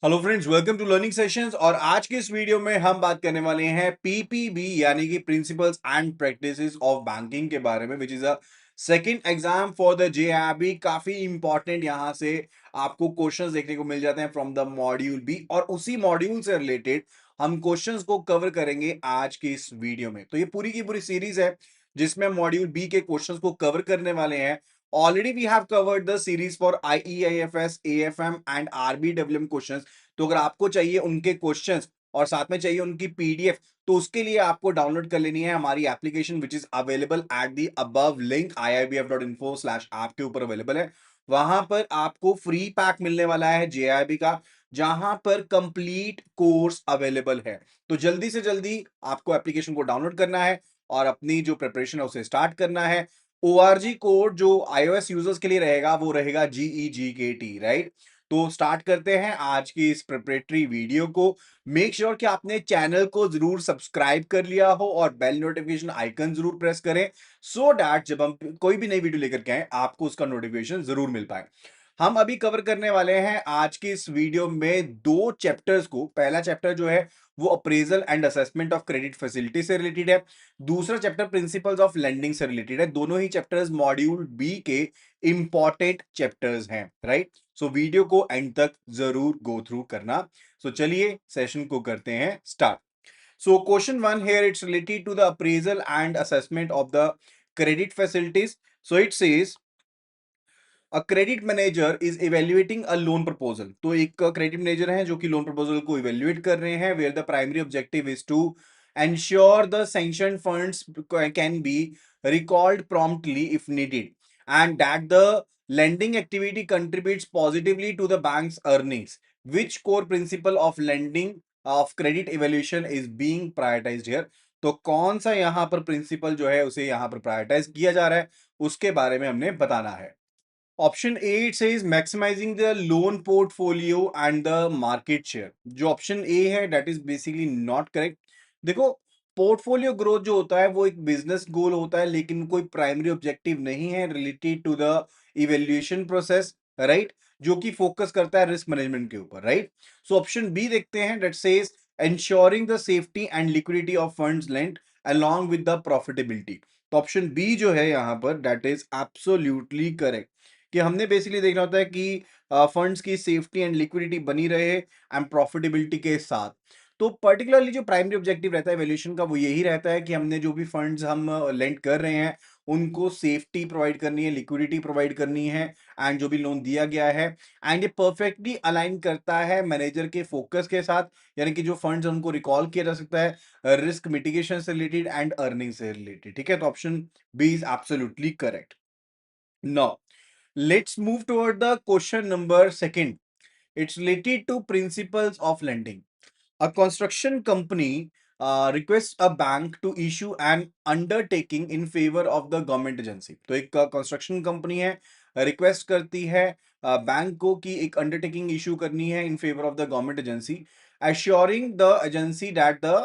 Hello friends, welcome to learning sessions. और आज के इस वीडियो में हम बात करने वाले हैं पीपीबी यानी कि principles and practices of banking के बारे में, which is a second exam for the जेआरबी। काफी इंपॉर्टेंट यहां से आपको क्वेश्चंस देखने को मिल जाते हैं फ्रॉम द मॉड्यूल बी, और उसी मॉड्यूल से रिलेटेड हम क्वेश्चंस को कवर करेंगे आज की इस वीडियो में। तो ये पूरी की पूरी सीरीज है जिसमें मॉड्यूल बी के क्वेश्चंस को कवर करने वाले हैं। Already we have covered the series for IEIFS, AFM and RBWM questions। तो अगर आपको चाहिए उनके क्वेश्चंस और साथ में चाहिए उनकी पीडीएफ, तो उसके लिए आपको डाउनलोड कर लेनी है हमारी application which is available at the above link iibf.info/app के ऊपर अवेलेबल है। वहां पर आपको फ्री पैक मिलने वाला है जेआईबी का, जहां पर कंप्लीट कोर्स अवेलेबल है। तो जल्दी से जल्दी आपको एप्लीकेशन को डाउनलोड करना है और अपनी जो प्रिपरेशन है उसे स्टार्ट करना है। ओआरजी कोड जो iOS यूजर्स के लिए रहेगा वो रहेगा GEGKT, राइट। तो स्टार्ट करते हैं आज की इस प्रिपरेटरी वीडियो को। मेक श्योर कि आपने चैनल को जरूर सब्सक्राइब कर लिया हो और बेल नोटिफिकेशन आइकन जरूर प्रेस करें, सो दैट जब हम कोई भी नई वीडियो लेकर के आए आपको उसका नोटिफिकेशन जरूर मिल पाए। हम अभी कवर करने वाले हैं आज की इस वीडियो में दो चैप्टर्स को। पहला चैप्टर जो है वो appraisal and assessment of credit facility से रिलेटेड है। दूसरा चैप्टर प्रिंसिपल्स ऑफ लेंडिंग से रिलेटेड है। दोनों ही चैप्टर्स मॉड्यूल बी के इंपॉर्टेंट चैप्टर्स हैं, राइट। सो वीडियो को एंड तक जरूर गो थ्रू करना। सो चलिए सेशन को करते हैं start. So question one here, it's related to the appraisal and assessment of the credit facilities. So it says a credit manager is evaluating a loan proposal. तो एक credit manager है जो कि लोन प्रपोजल को evaluate कर रहे हैं, where the primary objective is to ensure the sanctioned funds can be recalled promptly if needed, and that the lending activity contributes positively to the bank's earnings. Which core principle of lending of credit evaluation is being prioritized here? तो कौन सा यहां पर principal जो है उसे यहां पर प्रायोरिटाइज किया जा रहा है, उसके बारे में हमने बताना है। Option A it says maximising the loan portfolio and the market share. जो ऑप्शन ए है that is basically not correct. देखो, पोर्टफोलियो ग्रोथ जो होता है वो एक बिजनेस गोल होता है, लेकिन कोई प्राइमरी ऑब्जेक्टिव नहीं है related to the evaluation process, right, जो कि फोकस करता है रिस्क मैनेजमेंट के ऊपर, राइट। सो ऑप्शन बी देखते हैं, that says ensuring the safety and liquidity of funds lent along with the profitability। तो ऑप्शन बी जो है यहां पर दैट इज एब्सोल्युटली करेक्ट, कि हमने बेसिकली देखना होता है कि फंड्स की सेफ्टी एंड लिक्विडिटी बनी रहे एंड प्रॉफिटेबिलिटी के साथ। तो पर्टिकुलरली जो प्राइमरी ऑब्जेक्टिव रहता है वैल्यूएशन का वो यही रहता है कि हमने जो भी फंड्स हम लेंड कर रहे हैं उनको सेफ्टी प्रोवाइड करनी है, लिक्विडिटी प्रोवाइड करनी है, एंड जो भी लोन दिया गया है एंड ये परफेक्टली अलाइन करता है मैनेजर के फोकस के साथ, यानी कि जो फंड्स उनको रिकॉल किया जा सकता है रिस्क मिटिगेशन से रिलेटेड एंड अर्निंग से रिलेटेड। ठीक है, तो option B is absolutely correct. No, let's move toward the question number second. It's related to principles of lending. A construction company requests a bank to issue an undertaking in favor of the government agency। तो एक construction company है, request करती है bank को कि एक undertaking issue करनी है in favour of the government agency, assuring the agency that the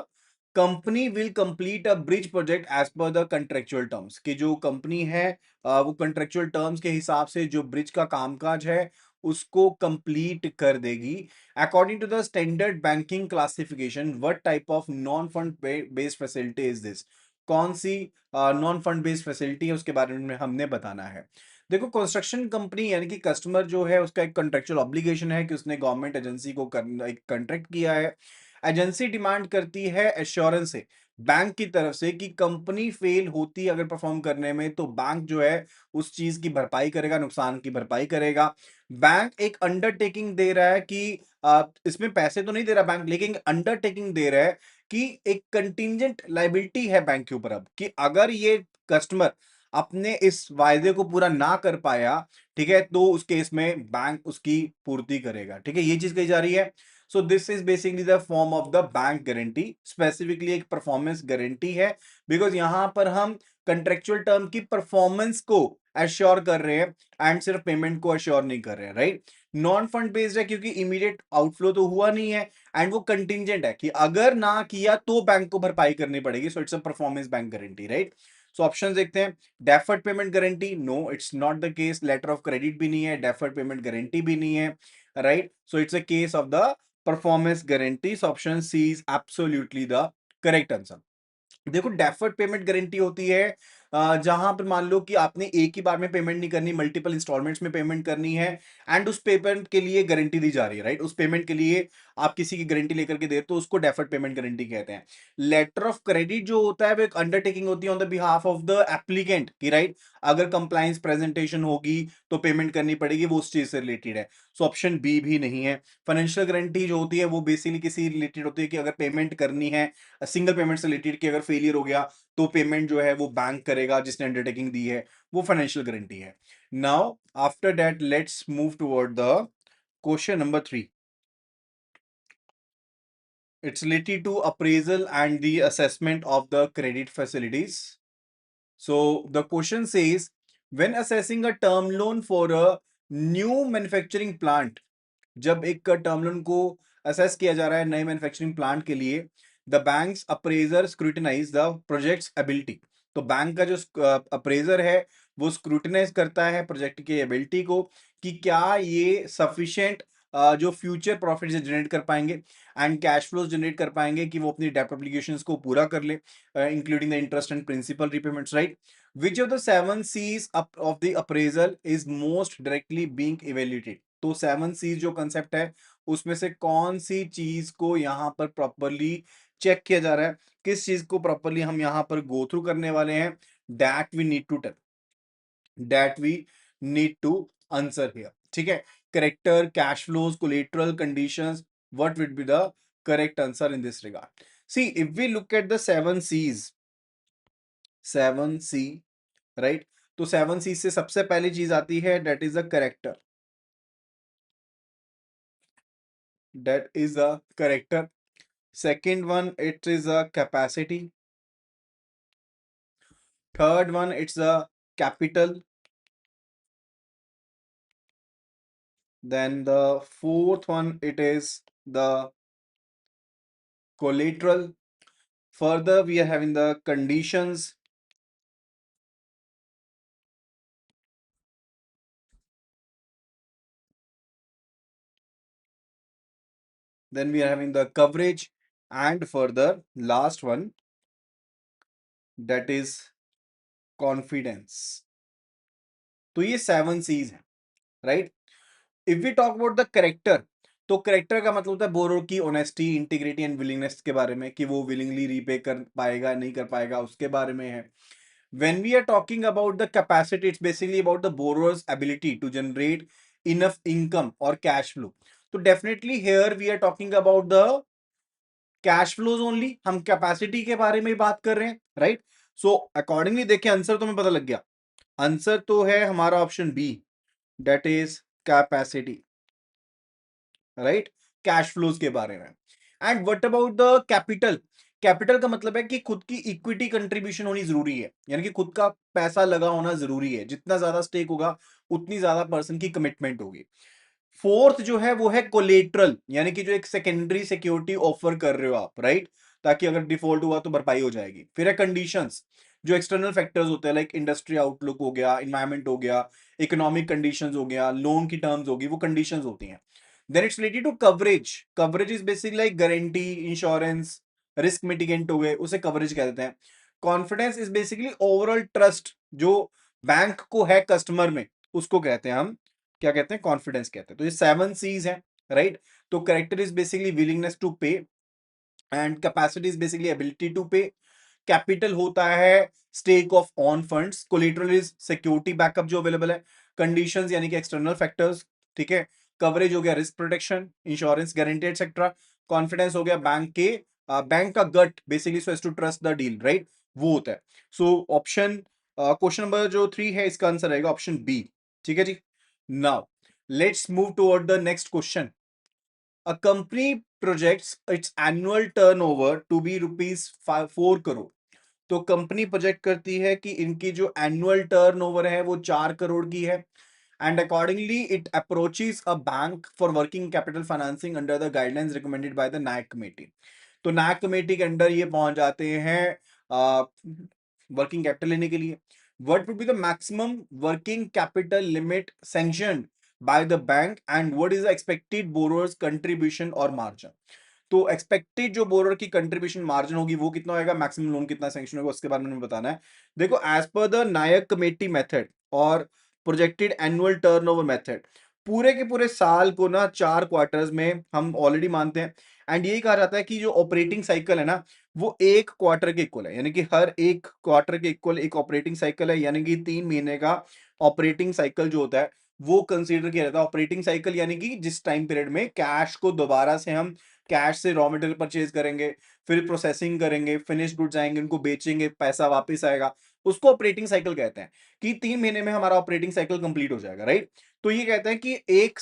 company will complete a bridge project as per the contractual terms. कि जो कंपनी है वो कंट्रेक्चुअल टर्म्स के हिसाब से जो ब्रिज का कामकाज है उसको कंप्लीट कर देगी। According to the standard banking classification what type of non fund based facility is this? कौन सी नॉन फंड बेस्ड फैसिलिटी है उसके बारे में हमने बताना है। देखो, कंस्ट्रक्शन कंपनी यानी कि कस्टमर जो है उसका एक कंट्रेक्चुअल ऑब्लिगेशन है कि उसने गवर्नमेंट एजेंसी को एक कंट्रैक्ट किया है। एजेंसी डिमांड करती है एश्योरेंस से बैंक की तरफ से कि कंपनी फेल होती है अगर परफॉर्म करने में तो बैंक जो है उस चीज की भरपाई करेगा, नुकसान की भरपाई करेगा। बैंक एक अंडरटेकिंग दे रहा है कि इसमें पैसे तो नहीं दे रहा बैंक, लेकिन अंडरटेकिंग दे रहा है कि एक कंटिजेंट लाइबिलिटी है बैंक के ऊपर अब, कि अगर ये कस्टमर अपने इस वायदे को पूरा ना कर पाया, ठीक है, तो उस केस में बैंक उसकी पूर्ति करेगा। ठीक है, ये चीज कही जा रही है। So this is basically the form of the bank guarantee, specifically एक परफॉर्मेंस गारंटी है, बिकॉज यहां पर हम कंट्रेक्चुअल टर्म की परफॉर्मेंस को एश्योर कर रहे हैं एंड सिर्फ पेमेंट को एश्योर नहीं कर रहे हैं, राइट। नॉन फंड बेस्ड है क्योंकि इमीडिएट आउटफ्लो तो हुआ नहीं है, एंड वो कंटिजेंट है कि अगर ना किया तो बैंक को भरपाई करनी पड़ेगी। So it's a performance bank guarantee, right. So option देखते हैं। Deferred payment guarantee, no it's not the case. Letter of credit भी नहीं है, डेफर्ड पेमेंट गारंटी भी नहीं है, right. So it's a case of the performance guarantees, option C is absolutely the correct answer. देखो deferred payment guarantee होती है जहां पर मान लो कि आपने एक ही बार में पेमेंट नहीं करनी, मल्टीपल इंस्टॉलमेंट्स में पेमेंट करनी है एंड उस पेमेंट के लिए गारंटी दी जा रही है, राइट? उस पेमेंट के लिए आप किसी की गारंटी लेकर के दे तो उसको डेफर्ड पेमेंट गारंटी कहते हैं। लेटर ऑफ क्रेडिट जो होता है वो एक अंडरटेकिंग होती है on the behalf of the applicant की, राइट? अगर कंप्लायंस प्रेजेंटेशन होगी तो पेमेंट करनी पड़ेगी, वो उस चीज से रिलेटेड है। सो ऑप्शन बी भी नहीं है। फाइनेंशियल गारंटी जो होती है वो बेसिकली किसी रिलेटेड होती है कि अगर पेमेंट करनी है सिंगल पेमेंट से रिलेटेड, कि अगर फेलियर हो गया तो पेमेंट जो है वो बैंक करेगा जिसने अंडरटेकिंग दी है, वो फाइनेंशियल गारंटी है। Now after that let's move toward the question number 3। It's related to appraisal and the assessment of the credit facilities. So the question says, when assessing a term loan for a new manufacturing plant, जब एक term loan को assess किया जा रहा है नए manufacturing plant के लिए, the banks appraisal scrutinise the projects ability. तो बैंक का जो अप्रेजर है वो स्क्रूटिनाइज करता है प्रोजेक्ट की एबिलिटी को कि क्या ये सफिशिएंट जो फ्यूचर प्रॉफिट जनरेट कर पाएंगे एंड कैश फ्लोज जनरेट कर पाएंगे कि वो अपनी डेप्ट ऑब्लिगेशंस को पूरा कर ले, including the interest and principal repayments, right? Which of the 7 C's of the appraisal is most directly being evaluated? तो 7 C's जो कंसेप्ट है उसमें से कौन सी चीज को यहां पर प्रॉपरली चेक किया जा रहा है, किस चीज को प्रॉपरली हम यहां पर गो थ्रू करने वाले हैं, that we need to tell, that we need to answer here. ठीक है, character, cash flows, collateral, conditions, what will be the correct answer in this regard? See if we look at the 7 C's, 7 C, right? तो 7 C से सबसे पहली चीज आती है that is a character, that is a character. Second one, it is a capacity. Third one, it's a capital. Then the fourth one, it is the collateral. Further, we are having the conditions. Then we are having the coverage. And further, last one, that is confidence. तो ये 7 C's हैं, right? If we talk about the character, तो character का मतलब होता है borrower की honesty, integrity and willingness के बारे में, कि वो विलिंगली रीपे कर पाएगा नहीं कर पाएगा उसके बारे में है। When we are talking about the capacity, it's basically about the borrowers ability to generate enough income और कैश फ्लो। तो definitely here we are talking about the cash flows only, हम कैपेसिटी के बारे में बात कर रहे हैं, राइट? सो अकॉर्डिंगली देखिए आंसर तो हमें पता लग गया, आंसर तो है हमारा option B, that is capacity, right? Cash flows के बारे में। And what about the capital? Capital का मतलब है कि खुद की इक्विटी कंट्रीब्यूशन होनी जरूरी है, यानी कि खुद का पैसा लगा होना जरूरी है, जितना ज्यादा स्टेक होगा उतनी ज्यादा पर्सन की कमिटमेंट होगी। फोर्थ जो है वो है कोलेट्रल, यानी कि जो एक सेकेंडरी सिक्योरिटी ऑफर कर रहे हो आप, राइट? ताकि अगर डिफॉल्ट हुआ तो भरपाई हो जाएगी। फिर है कंडीशंस, जो एक्सटर्नल फैक्टर्स होते हैं लाइक इंडस्ट्री आउटलुक हो गया, इन्वायरमेंट हो गया, इकोनॉमिक कंडीशंस हो गया, लोन की टर्म्स होगी, वो कंडीशंस होती हैं। Then it's related to coverage. Coverage is basically like guarantee, insurance, risk mitigant हो गए, उसे कवरेज कह देते हैं। Confidence is basically overall trust जो बैंक को है कस्टमर में, उसको कहते हैं हम क्या कहते हैं, कॉन्फिडेंस कहते हैं। तो ये 7 C's हैं, राइट? तो character is basically willingness to pay and capacity is basically ability to pay. Capital होता है stake of on funds. Collateral is security backup जो अवेलेबल है। कंडीशंस यानी कि एक्सटर्नल फैक्टर्स, ठीक है? कवरेज हो गया risk protection, insurance, guarantee etcetera. Confidence हो गया बैंक के बैंक का gut basically so as to trust the deal, right? वो होता है। सो ऑप्शन क्वेश्चन नंबर जो 3 है इसका आंसर रहेगा ऑप्शन बी। ठीक है जी। Now let's move toward the next question. A company projects its annual turnover to be rupees 4 crore। तो कंपनी प्रोजेक्ट करती है कि इनकी जो एनुअल टर्नओवर है वो 4 करोड़ की है and accordingly it approaches a bank for working capital financing under the guidelines recommended by the Nayak committee. तो नायक कमेटी के अंडर ये पहुंच जाते हैं वर्किंग कैपिटल लेने के लिए। What would be the maximum working capital limit sanctioned by the bank and what is the expected borrower's contribution or margin. तो एक्सपेक्टेड जो बोरर की कंट्रीब्यूशन मार्जिन होगी वो कितना होगा, मैक्सिमम लोन कितना सैंक्शन होगा, उसके बारे में बताना है। देखो as per the Nayak committee method और प्रोजेक्टेड एनुअल टर्नओवर मेथड, पूरे के पूरे साल को ना 4 क्वार्टर्स में हम ऑलरेडी मानते हैं। एंड यही कहा जाता है कि जो ऑपरेटिंग साइकिल है ना वो एक क्वार्टर के इक्वल है, यानी कि हर एक क्वार्टर के इक्वल एक ऑपरेटिंग साइकिल है, यानी कि 3 महीने का ऑपरेटिंग साइकिल जो होता है वो कंसीडर किया जाता है। ऑपरेटिंग साइकिल यानी कि जिस टाइम पीरियड में कैश को दोबारा से हम कैश से रॉ मटेरियल परचेज करेंगे, फिर प्रोसेसिंग करेंगे, फिनिश गुड्स आएंगे, उनको बेचेंगे, पैसा वापस आएगा, उसको ऑपरेटिंग साइकिल कहते हैं। कि 3 महीने में हमारा ऑपरेटिंग साइकिल कंप्लीट हो जाएगा, राइट। तो ये कहते हैं कि एक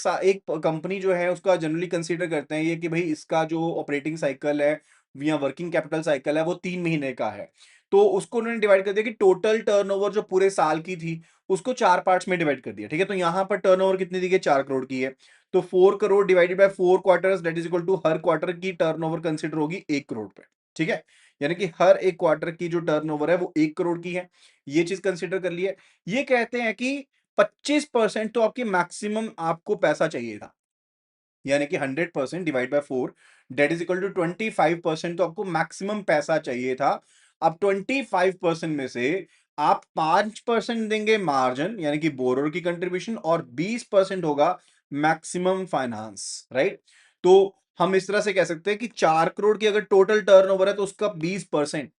कंपनी जो है उसका जनरली कंसीडर करते हैं ये कि भाई इसका जो ऑपरेटिंग साइकिल है या वर्किंग कैपिटल साइकिल है वो 3 महीने का है। तो उसको उन्होंने डिवाइड कर दिया कि टोटल टर्नओवर जो पूरे साल की थी उसको 4 पार्ट्स में डिवाइड कर दिया, ठीक है। तो यहां पर टर्नओवर कितनी दी गई, 4 करोड़ की है। तो 4 crore divided by 4 quarters that is equal to हर क्वार्टर की टर्नओवर कंसीडर होगी 1 करोड़ पे, ठीक है। यानी कि हर एक क्वार्टर की जो टर्नओवर है वो 1 करोड़ की है, ये चीज कंसीडर कर लिया। ये कहते हैं कि 25% तो आपकी मैक्सिमम आपको पैसा चाहिए था, यानी कि 100% divide by 4 that is equal to 25% तो आपको मैक्सिमम पैसा चाहिए था। अब 25% में से आप 5% देंगे मार्जिन यानी कि बोरोर की कंट्रीब्यूशन और 20% होगा मैक्सिमम फाइनेंस, राइट। तो हम इस तरह से कह सकते हैं कि 4 करोड़ की अगर टोटल टर्नओवर है तो उसका 20%,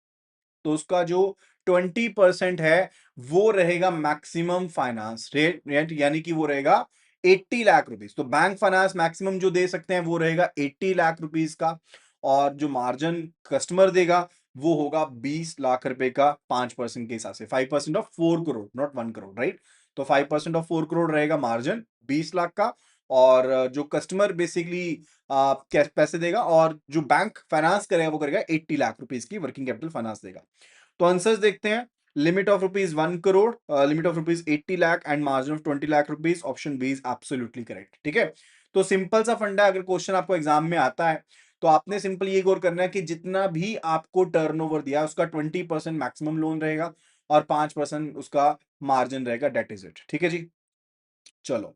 तो उसका जो 20% है वो रहेगा मैक्सिमम फाइनेंस रेट, यानी कि वो रहेगा 80 लाख रुपीस। तो बैंक फाइनेंस मैक्सिमम जो दे सकते हैं वो रहेगा 80 लाख रुपीस का, और जो मार्जिन कस्टमर देगा वो होगा 20 लाख रुपए का 5% के हिसाब से, 5% of 4 crore, not 1 crore, right. तो 5% ऑफ 4 करोड़ रहेगा मार्जिन 20 लाख का, और जो कस्टमर बेसिकली कैश पैसे देगा, और जो बैंक फाइनेंस करेगा वो करेगा 80 लाख रुपीस की वर्किंग कैपिटल फाइनेंस देगा। तो आंसर्स देखते हैं। Limit of rupees 1 crore, limit of rupees 80 lakh and margin of 20 lakh rupees, option B is absolutely correct, ठीक है। तो सिंपल सा फंडा है, अगर क्वेश्चन आपको एग्जाम में आता है तो आपने सिंपल ये गौर करना है कि जितना भी आपको टर्नओवर दिया उसका 20% मैक्सिमम लोन रहेगा और 5% उसका मार्जिन रहेगा, डेट इज इट, ठीक है जी। चलो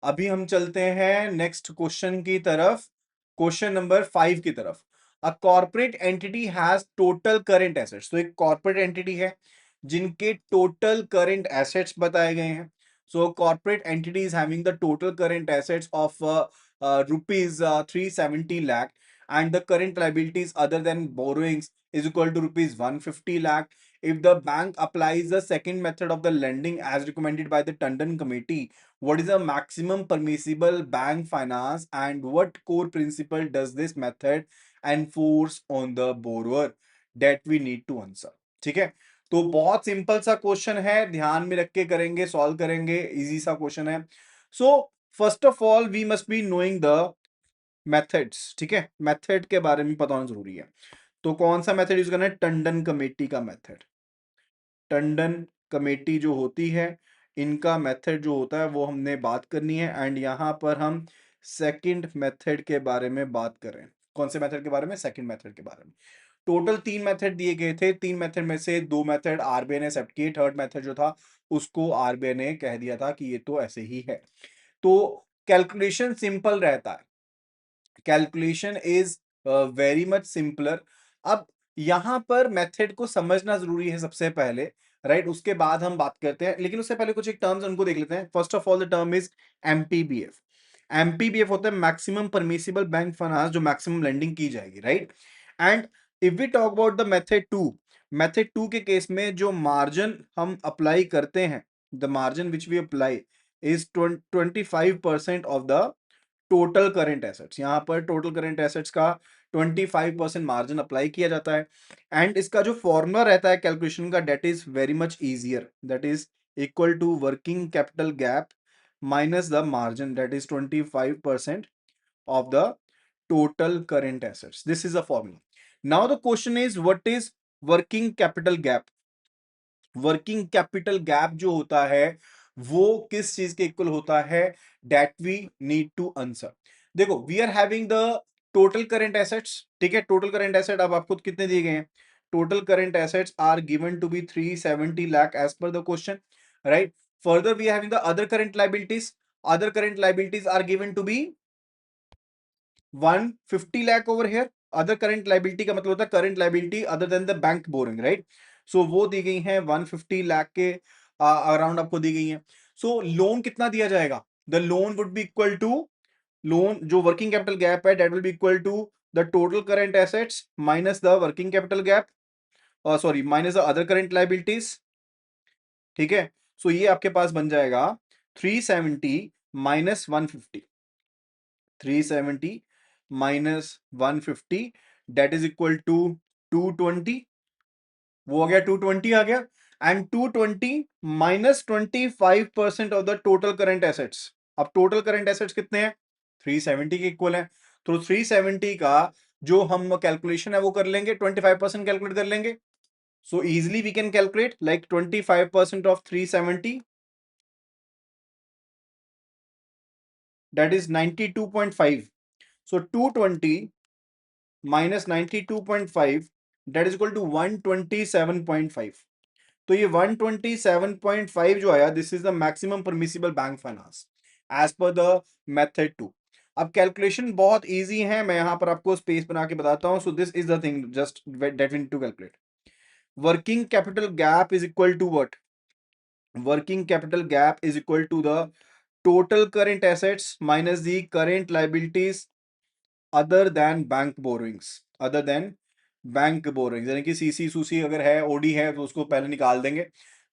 अभी हम चलते हैं नेक्स्ट क्वेश्चन की तरफ, क्वेश्चन नंबर 5 की तरफ। A corporate entity has total current assets, तो एक कॉर्पोरेट एंटिटी है जिनके टोटल करंट एसेट्स बताए गए हैं। So corporate entity is having the total current assets of rupees 370 lakh and the current liabilities other than borrowings is equal to rupees 150 lakh. If the bank applies the second method of the lending as recommended by the Tandon committee, what is the maximum permissible bank finance and what core principle does this method enforce on the borrower, that we need to answer, ठीक है। तो बहुत simple सा question है, ध्यान में रख के करेंगे, सॉल्व करेंगे, इजी सा क्वेश्चन है। So first of all we must be knowing the methods, ठीक है। मेथड के बारे में पता होना जरूरी है। तो कौन सा मेथड यूज करना है, टंडन कमेटी का मेथड। टंडन कमेटी जो होती है इनका मेथड जो होता है वो हमने बात करनी है। एंड यहां पर हम सेकंड मेथड के बारे में बात करें। कौन से मेथड के बारे में, सेकंड मेथड के बारे में। टोटल 3 मेथड दिए गए थे, 3 मेथड में से 2 मेथड आरबीआई ने एक्सेप्ट किए, थर्ड मेथड जो था उसको आरबीआई ने कह दिया था कि ये तो ऐसे ही है। तो कैलकुलेशन सिंपल रहता है, calculation is very much simpler. अब यहां पर मेथड को समझना जरूरी है सबसे पहले, राइट। उसके बाद हम बात करते हैं, लेकिन उससे पहले कुछ एक टर्म्स उनको देख लेते हैं। First of all the term is MPBF. MPBF होता है मैक्सिमम परमिसिबल बैंक फाइनेंस, जो मैक्सिमम लेंडिंग की जाएगी, right. And if we talk about the method two, method two के केस में जो मार्जिन हम अप्लाई करते हैं, the margin which we apply is 25% of the total current assets. यहां पर टोटल करंट एसेट्स का 25% मार्जिन अप्लाई किया जाता है। एंड इसका जो फॉर्मूला रहता है कैलकुलेशन का, that is very much easier, that is equal to working capital gap minus the margin, that is 25% of the total current assets. This is a formula. Now the question is, what is working capital gap? Working capital gap जो होता है वो किस चीज के equal होता है, that we need to answer. देखो we are having the total current assets, ठीक है। टोटल करंट एसेट अब आपको कितने दिए गए हैं, total current assets are given to be 370 lakh as per the question, right. Further we are having the other current liabilities, other current liabilities are given to be 150 lakh over here. other current liability का मतलब होता है current liability other than the bank borrowing, right? so वो दी गई है 150 लाख के around आपको दी गई है. so लोन कितना दिया जाएगा? the loan would be equal to loan जो वर्किंग कैपिटल गैप है that will be equal to the total current assets minus the working capital gap, sorry minus the other current liabilities. ठीक है, so ये आपके पास बन जाएगा 370 minus 150. 370 minus 150 that is equal to 220. वो आ गया 220 आ गया. And 220 minus 25% of the total current assets. अब टोटल करंट एसेट्स कितने हैं? 370 के इक्वल है. तो 370 का जो हम कैलकुलेशन है वो कर लेंगे, 25% कैलकुलेट कर लेंगे. So easily we can calculate like 25% of 370, that is 92.5. So 220 minus 92.5 that is equal to 127.5. तो ये 127.5 जो आया, this is the maximum permissible bank finance as per the method 2. अब कैलकुलेशन बहुत इजी है, मैं यहां पर आपको स्पेस बना के बताता हूं. So this is the thing just that we need to calculate. Working capital gap is equal to what? working capital gap is equal to the total current assets minus the current liabilities other than bank borrowings. other than bank borrowings यानी कि CC sushi अगर है, OD है, तो उसको पहले निकाल देंगे.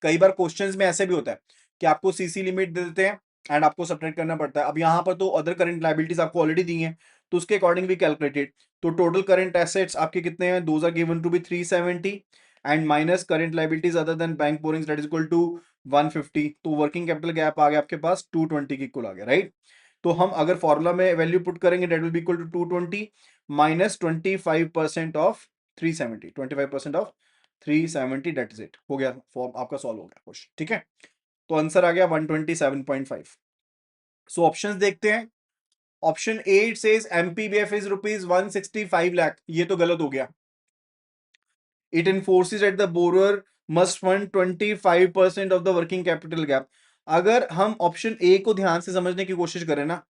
कई बार क्वेश्चंस में ऐसे भी होता है कि आपको सीसी लिमिट दे देते हैं एंड आपको सब्ट्रैक्ट करना पड़ता है. अब यहाँ पर तो अदर करंट लाइबिलिटीज आपको ऑलरेडी दी हैं, तो उसके अकॉर्डिंग भी कैलकुलेटेड. तो टोटल करंट एसेट्स आपके कितने हैं? Those are given to be 370 and minus current liabilities other than bank borrowings that is equal to 150. तो वर्किंग कैपिटल गैप आ गया आपके पास 220 के इक्वल आ गया, राइट? तो हम अगर फॉर्मूला में वैल्यू पुट करेंगे that will be equal to 220 minus 25% of 370. 25% of 370 that is it. हो गया, फॉर्म आपका सॉल्व हो गया क्वेश्चन. ठीक है, तो आंसर आ गया 127.5. सो ऑप्शंस देखते हैं. Option A it says MPBF is rupees 165 lakh. ये तो गलत हो गया. It enforces at the borrower must fund 25% of the working capital gap. अगर हम ऑप्शन ए को ध्यान से समझने की कोशिश करें ना,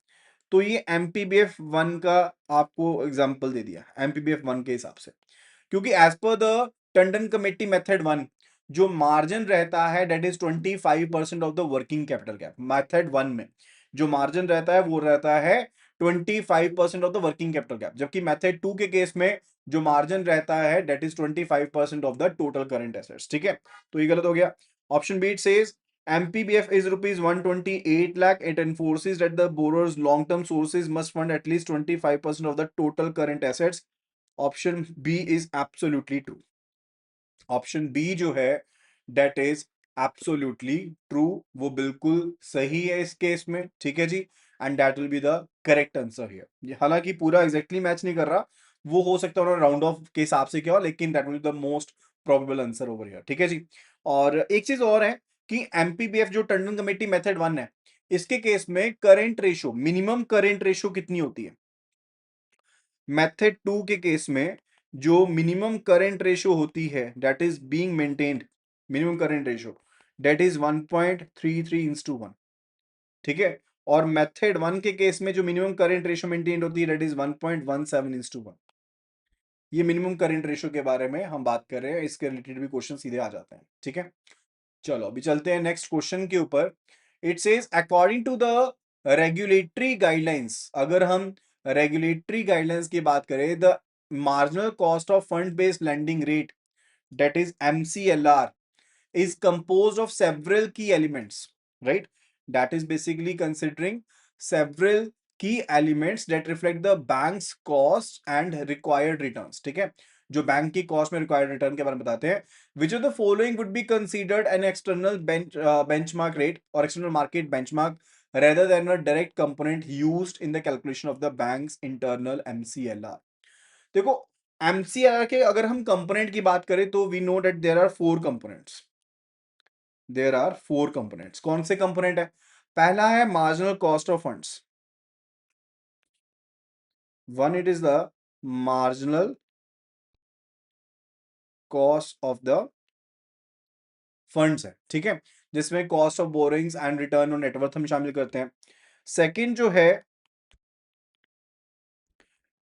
तो ये एमपीबीएफ 1 का आपको एग्जांपल दे दिया एमपीबीएफ 1 के हिसाब से. क्योंकि as per the Tandon committee method 1 जो मार्जिन रहता है that is 25% of the working capital gap. Method 1 में जो मार्जिन रहता है वो रहता है 25% of the working capital gap, जबकि मेथड 2 के केस में जो मार्जिन रहता है that is 25% of the total current assets. ठीक है, तो ये गलत हो गया. Option B it says MPBF is rupees 128 lakh. It enforces that the borrower's long-term sources must fund at least 25% of the total current assets. Option B is absolutely true. Option B जो है that is absolutely true, वो बिल्कुल सही है इस case में. ठीक है जी, and that will be the correct answer here. हालांकि पूरा एग्जैक्टली मैच नहीं कर रहा, वो हो सकता है उन्होंने राउंड ऑफ के हिसाब से किया हो, लेकिन that will be the most probable answer over here. ठीक है जी. और एक चीज और है कि एमपीबीएफ जो टंडन कमेटी मेथड 1 है, इसके केस में current ratio, minimum current ratio कितनी होती है? मेथड 2 के केस में जो मिनिमम करंट रेशियो होती है that is being maintained, minimum current ratio that is 1.33:1. ठीक है, और मेथड 1 के केस में जो मिनिमम करंट रेशियो मेंटेन्ड होती है दैट इज 1.17:1. ये मिनिमम करंट रेशियो के बारे में हम बात कर रहे हैं, इसके रिलेटेड भी क्वेश्चन सीधे आ जाते हैं. ठीक है, चलो अभी चलते हैं नेक्स्ट क्वेश्चन के ऊपर. It says according to the regulatory guidelines. अगर हम रेगुलेटरी गाइडलाइंस की बात करें, the marginal cost of fund based lending rate that is MCLR is composed of several key elements, right? That is basically considering several key elements that reflect the bank's cost and required returns. ठीक है, जो bank की cost में required return के बारे में बताते हैं. विच of the following would be considered an external benchmark rate or external market benchmark rather than a direct component used in the calculation of the bank's internal MCLR. देखो, MCLR के अगर हम component की बात करें तो we know that there are 4 components. There are 4 components. कौन से कंपोनेंट है? पहला है marginal cost of funds. One, it is the marginal cost of the funds है. ठीक है, जिसमें cost of borrowings and return on net worth हम शामिल करते हैं. सेकंड जो है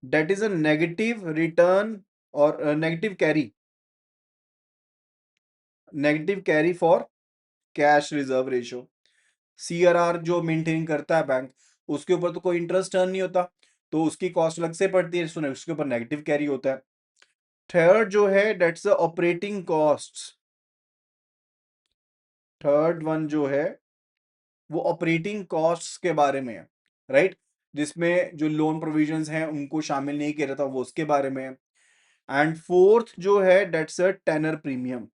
that is a negative return or negative carry for cash reserve ratio. CRR जो मेंटेन करता है बैंक, उसके ऊपर तो कोई इंटरेस्ट अर्न नहीं होता, तो उसकी कॉस्ट अलग से पड़ती है, सुनो उसके ऊपर नेगेटिव कैरी होता है. थर्ड जो है that's operating cost. Third one जो है वो ऑपरेटिंग कॉस्ट्स के बारे में है, राइट, जिसमें जो लोन प्रोविजंस हैं उनको शामिल नहीं किया जाता, वो उसके बारे में है. एंड फोर्थ जो है that's a tenor premium.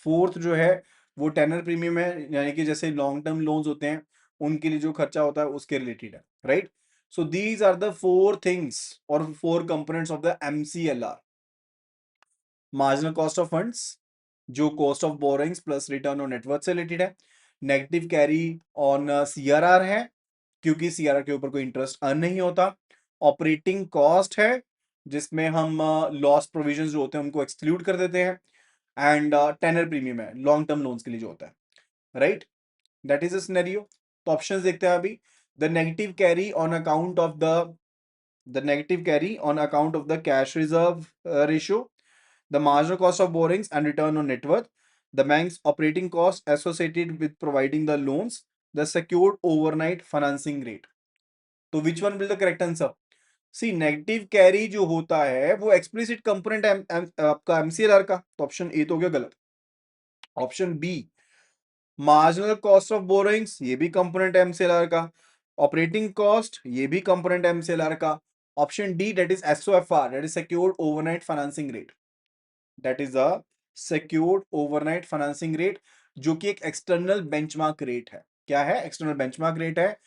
Fourth जो है वो टेनर प्रीमियम है, यानी कि जैसे लॉन्ग टर्म लोन्स होते हैं उनके लिए जो खर्चा होता है उसके रिलेटेड है, right. So these are the four things और four components of the MCLR. Marginal cost of funds, जो cost of borrowings plus return on net worth से रिलेटेड है. नेगेटिव कैरी ऑन CRR है, क्योंकि CRR के ऊपर कोई इंटरेस्ट अर्न नहीं होता. ऑपरेटिंग कॉस्ट है, जिसमें हम लॉस प्रोविजंस जो होते हैं उनको एक्सक्लूड कर देते हैं. एंड टेनर प्रीमियम है लॉन्ग टर्म लोन्स के लिए जो होता है, right. That is a scenario. तो ऑप्शंस देखते हैं अभी. The negative carry on account of the negative carry on account of the cash reserve ratio, the marginal cost of borrowings and return on net worth, the bank's operating costs associated with providing the loans, the secured overnight financing rate. तो which one will the correct answer? See, negative carry जो होता है वो explicit component है आपका MCLR का, तो option A तो हो गया गलत. Option B marginal cost of borrowings, ये भी कंपोनेंट है MCLR का. ऑपरेटिंग कॉस्ट, ये भी कंपोनेंट है MCLR का. Option D that is SOFR, that is secured overnight financing rate. That is a secured overnight financing rate, जो कि एक एक्सटर्नल बेंचमार्क रेट है. क्या है? एक्सटर्नल बेंचमार्क रेट है.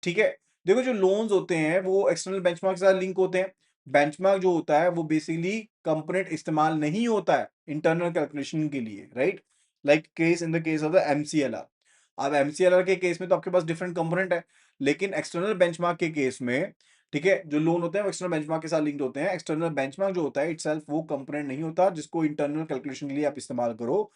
ठीक है. देखो जो लोन्स होते हैं वो एक्सटर्नल बेंचमार्क के साथ लिंक होते हैं. बेंचमार्क जो होता है वो बेसिकली कंपोनेंट इस्तेमाल नहीं होता है इंटरनल कैलकुलेशन के लिए, right. Like case in the case of the MCLR. अब MCLR के केस में तो आपके पास डिफरेंट कंपोनेंट है, लेकिन एक्सटर्नल बेंचमार्क के केस में, ठीक है, जो लोन होते हैं वो एक्सटर्नल बेंचमार्क के साथ लिंक्ड होते हैं. एक्सटर्नल बेंचमार्क जो होता है इटसेल्फ वो कंपोनेंट नहीं होता जिसको इंटरनल कैलकुलेशन के लिए आप इस्तेमाल करो.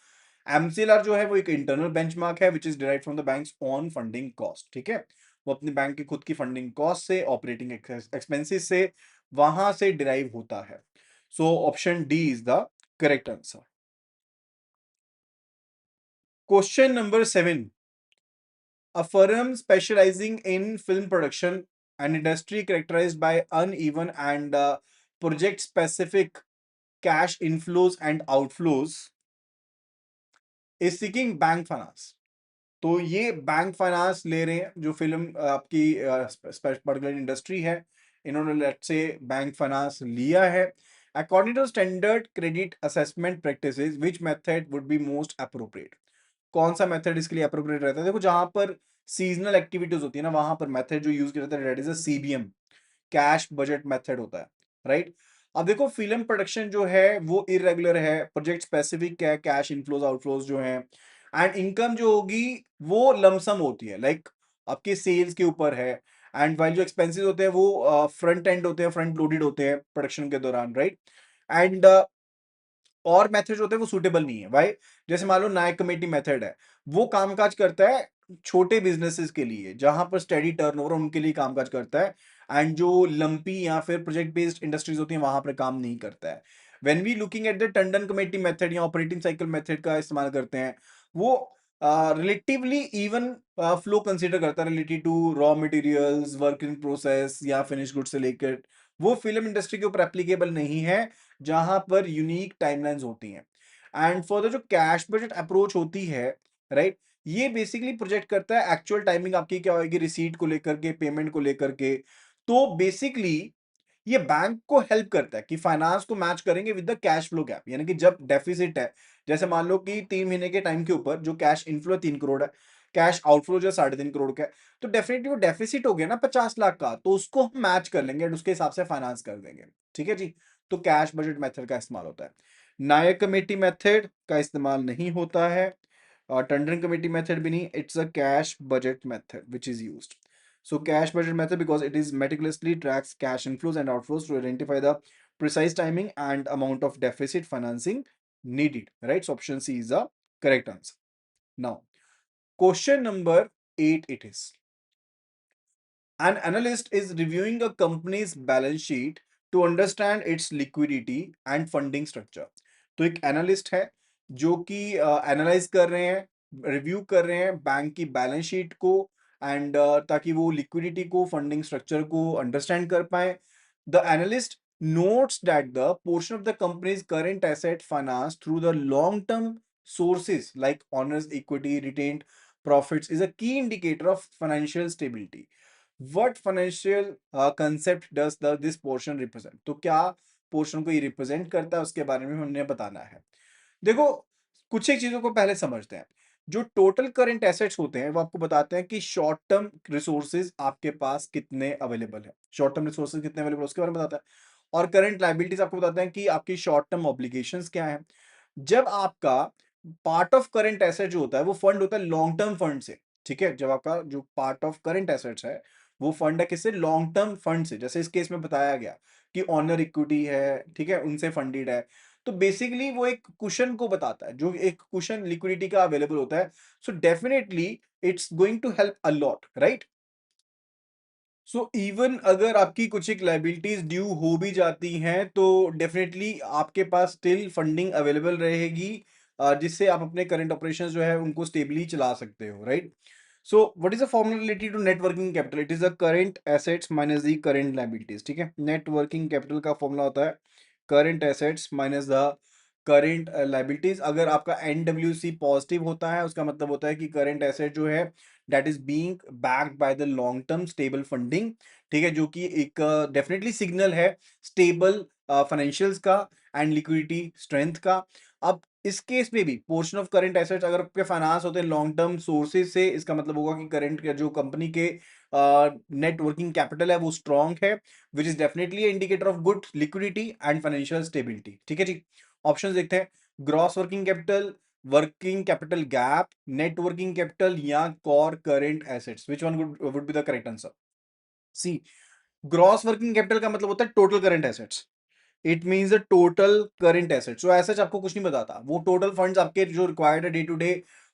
MCLR जो है वो एक इंटरनल बेंचमार्क है which is derived from the banks on funding cost. ठीक है, वो अपने बैंक की खुद की फंडिंग कॉस्ट से, ऑपरेटिंग एक्सपेंसेस से, वहां से डिराइव होता है. So option D is the correct answer. Question number 7. A firm specializing in film production, an industry characterized by uneven and project specific cash inflows and outflows, is seeking bank finance. तो ये bank finance ले रहे हैं जो film आपकी particular industry है, इन्होंने late से बैंक फाइनेंस लिया है. According to standard credit assessment practices which method would be most appropriate. कौन सा मेथड इसके लिए अप्रोप्रिएट रहता है? देखो जहां पर सीजनल एक्टिविटीज होती है ना, वहां पर मेथड जो यूज किया जाता है that is a CBM, cash budget method होता है, राइट. अब देखो फिल्म प्रोडक्शन जो है वो इरेगुलर है, प्रोजेक्ट स्पेसिफिक है, कैश इनफ्लोज आउटफ्लोज जो है, एंड इनकम जो होगी वो लमसम होती है, लाइक आपके सेल्स के ऊपर है. एंड वाइल जो एक्सपेंसेस होते हैं वो फ्रंट एंड होते हैं, फ्रंट लोडेड होते हैं प्रोडक्शन के दौरान, राइट. एंड और मेथड होते हैं वो सूटेबल नहीं है. भाई जैसे मान लो नायक कमेटी मेथड है, वो कामकाज करता है छोटे बिजनेसेस के लिए जहां पर स्टेडी टर्नओवर, उनके लिए कामकाज करता है. एंड जो लंपी या फिर प्रोजेक्ट बेस्ड इंडस्ट्रीज होती हैं वहां पर काम नहीं करता है. When we looking at the Tandon committee method या ऑपरेटिंग साइकिल मेथड का इस्तेमाल करते हैं, वो रिलेटिवली इवन फ्लो कंसीडर करता है related to raw materials, work in process या फिनिश गुड से लेकर. वो फिल्म इंडस्ट्री के ऊपर एप्लीकेबल नहीं है जहां पर यूनिक टाइमलाइंस होती हैं. एंड फॉर द जो कैश बजट अप्रोच होती है, राइट, ये बेसिकली प्रोजेक्ट करता है एक्चुअल टाइमिंग आपकी क्या होगी रिसीट को लेकर के, पेमेंट को लेकर के. तो बेसिकली ये बैंक को हेल्प करता है कि फाइनेंस को मैच करेंगे with the cash flow gap, यानी कि जब डेफिसिट है, जैसे मान लो कि 3 महीने के टाइम के ऊपर जो कैश इनफ्लो 3 करोड़ है, कैश आउटफ्लो जो 3.5 करोड़ का है, तो डेफिनेटली वो डेफिसिट हो गया ना 50 लाख का, तो उसको हम मैच कर लेंगे और उसके हिसाब से फाइनेंस कर देंगे. ठीक है जी. तो कैश बजट मेथड का इस्तेमाल होता है. नायक कमेटी मेथड का इस्तेमाल नहीं होता है, और टंडन कमेटी मेथड भी नहीं. It's a cash budget method which is used. So cash budget method because it is meticulously tracks cash inflows and outflows to identify the precise timing and amount of deficit financing needed. Right. So option C is the Correct answer. Now, question number 8 it is. An analyst is reviewing a company's balance sheet to understand its liquidity and funding structure. तो एक analyst है जो कि analyse कर रहे हैं, review कर रहे हैं बैंक की बैलेंस शीट को एंड ताकि वो लिक्विडिटी को, फंडिंग स्ट्रक्चर को अंडरस्टैंड कर पाए. The analyst notes that the portion of the company's current asset financed through the long-term sources like honors equity, retained profits is a key indicator of financial stability. What financial concept does this portion represent? तो क्या portion को ये represent करता है उसके बारे में हमने बताना है. देखो, कुछ एक चीजों को पहले समझते हैं. जो टोटल करंट एसेट्स होते हैं वो आपको बताते हैं कि शॉर्ट टर्म रिसोर्सेज आपके पास कितने अवेलेबल है. शॉर्ट टर्म रिसोर्सेज कितने अवेलेबल है उसके बारे में बताता है. और करंट लायबिलिटीज आपको बताते हैं कि आपकी शॉर्ट टर्म ऑब्लिगेशंस क्या है. जब आपका पार्ट ऑफ करंट एसेट जो होता है वो फंड होता है लॉन्ग टर्म फंड से. ठीक है, जब आपका जो पार्ट ऑफ करंट एसेट्स है वो फंड है किससे, लॉन्ग टर्म फंड से. जैसे इस केस में बताया गया कि ऑनर इक्विटी है, ठीक है, उनसे फंडेड है. तो बेसिकली वो एक कुशन को बताता है, जो एक कुशन लिक्विडिटी का अवेलेबल होता है. So definitely it's going to help a lot, right. So even अगर आपकी कुछ एक लाइबिलिटीज ड्यू हो भी जाती हैं तो डेफिनेटली आपके पास स्टिल फंडिंग अवेलेबल रहेगी, जिससे आप अपने करंट ऑपरेशंस जो है उनको स्टेबली चला सकते हो, right. So what is the formula related to net working capital? It is the current assets minus the current liabilities. ठीक है, नेट वर्किंग कैपिटल का फॉर्मूला होता है current assets minus the current liabilities. अगर आपका एनडब्ल्यूसी पॉजिटिव होता है उसका मतलब होता है कि करंट एसेट जो है that is being backed by the long term stable funding. ठीक है, जो कि एक डेफिनेटली सिग्नल है स्टेबल फाइनेंशियल्स का एंड लिक्विडिटी स्ट्रेंथ का. अब इस केस में भी पोर्शन ऑफ करंट एसेट्स अगर आपके फाइनेंस होते हैं लॉन्ग टर्म सोर्सेज से, इसका मतलब होगा कि करंट के जो कंपनी के नेट वर्किंग कैपिटल है वो स्ट्रांग है, which is definitely indicator of good liquidity and financial stability. ठीक है जी. ऑप्शन देखते हैं. Gross working capital, working capital gap, net working capital या core current assets. Which one would be the correct answer? C, gross working capital का मतलब होता है total current assets. It means the total current assets. So ऐसा आपको कुछ नहीं बताता, वो टोटल फंड्स आपके जो रिक्वायर्ड है day to day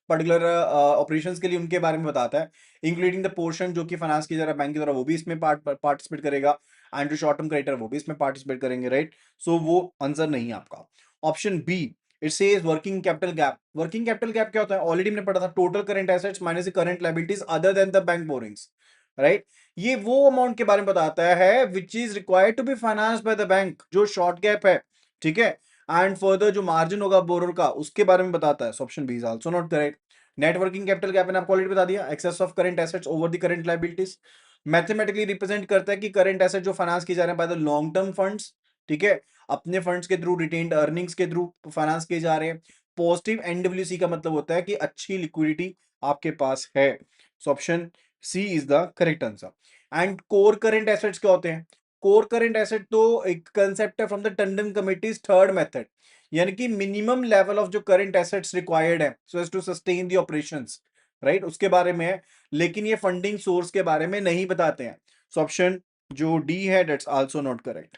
particular operations के लिए उनके बारे में बताता है, इंक्लूडिंग द पोर्शन जो कि फाइनेंस की जरा बैंक की तरह वो भी इसमें पार्टिसिपेट करेगा एंड जो शॉर्ट टर्म क्रेडिटर वो भी इसमें पार्टिसिपेट करेंगे, राइट. सो वो आंसर नहीं है आपका. Option B, it says working capital gap. Working capital gap क्या होता है? ऑलरेडी हमने पढ़ा था, total current assets minus the current liabilities other than the bank borrowings, right. ये वो अमाउंट के बारे में बताता है which is required to be financed by the bank, जो शॉर्ट गैप है. ठीक है, एंड फर्दर जो मार्जिन होगा बोरर का उसके बारे में बताता है. Option B is also not correct. Net working capital gap मैंने आपको ऑलरेडी बता दिया, excess of current assets over the current liabilities. Mathematically represent करता है कि करंट एसेट जो फाइनेंस किए जा रहे हैं by the long term funds. ठीक है, अपने फंड्स के थ्रू, रिटेन्ड अर्निंग्स के थ्रू फाइनेंस किए जा रहे हैं. पॉजिटिव एनडब्ल्यूसी का मतलब होता है कि अच्छी लिक्विडिटी आपके पास है. So option C is the correct answer. And core current assets क्या होते हैं? कोर करंट एसेट तो एक कंसेप्ट है from the Tandon committee's third method, यानी कि मिनिमम लेवल ऑफ जो करंट एसेट्स रिक्वायर्ड है so as to sustain the operations, right, उसके बारे में है. लेकिन ये फंडिंग सोर्स के बारे में नहीं बताते हैं. सो ऑप्शन जो डी है that's also not correct.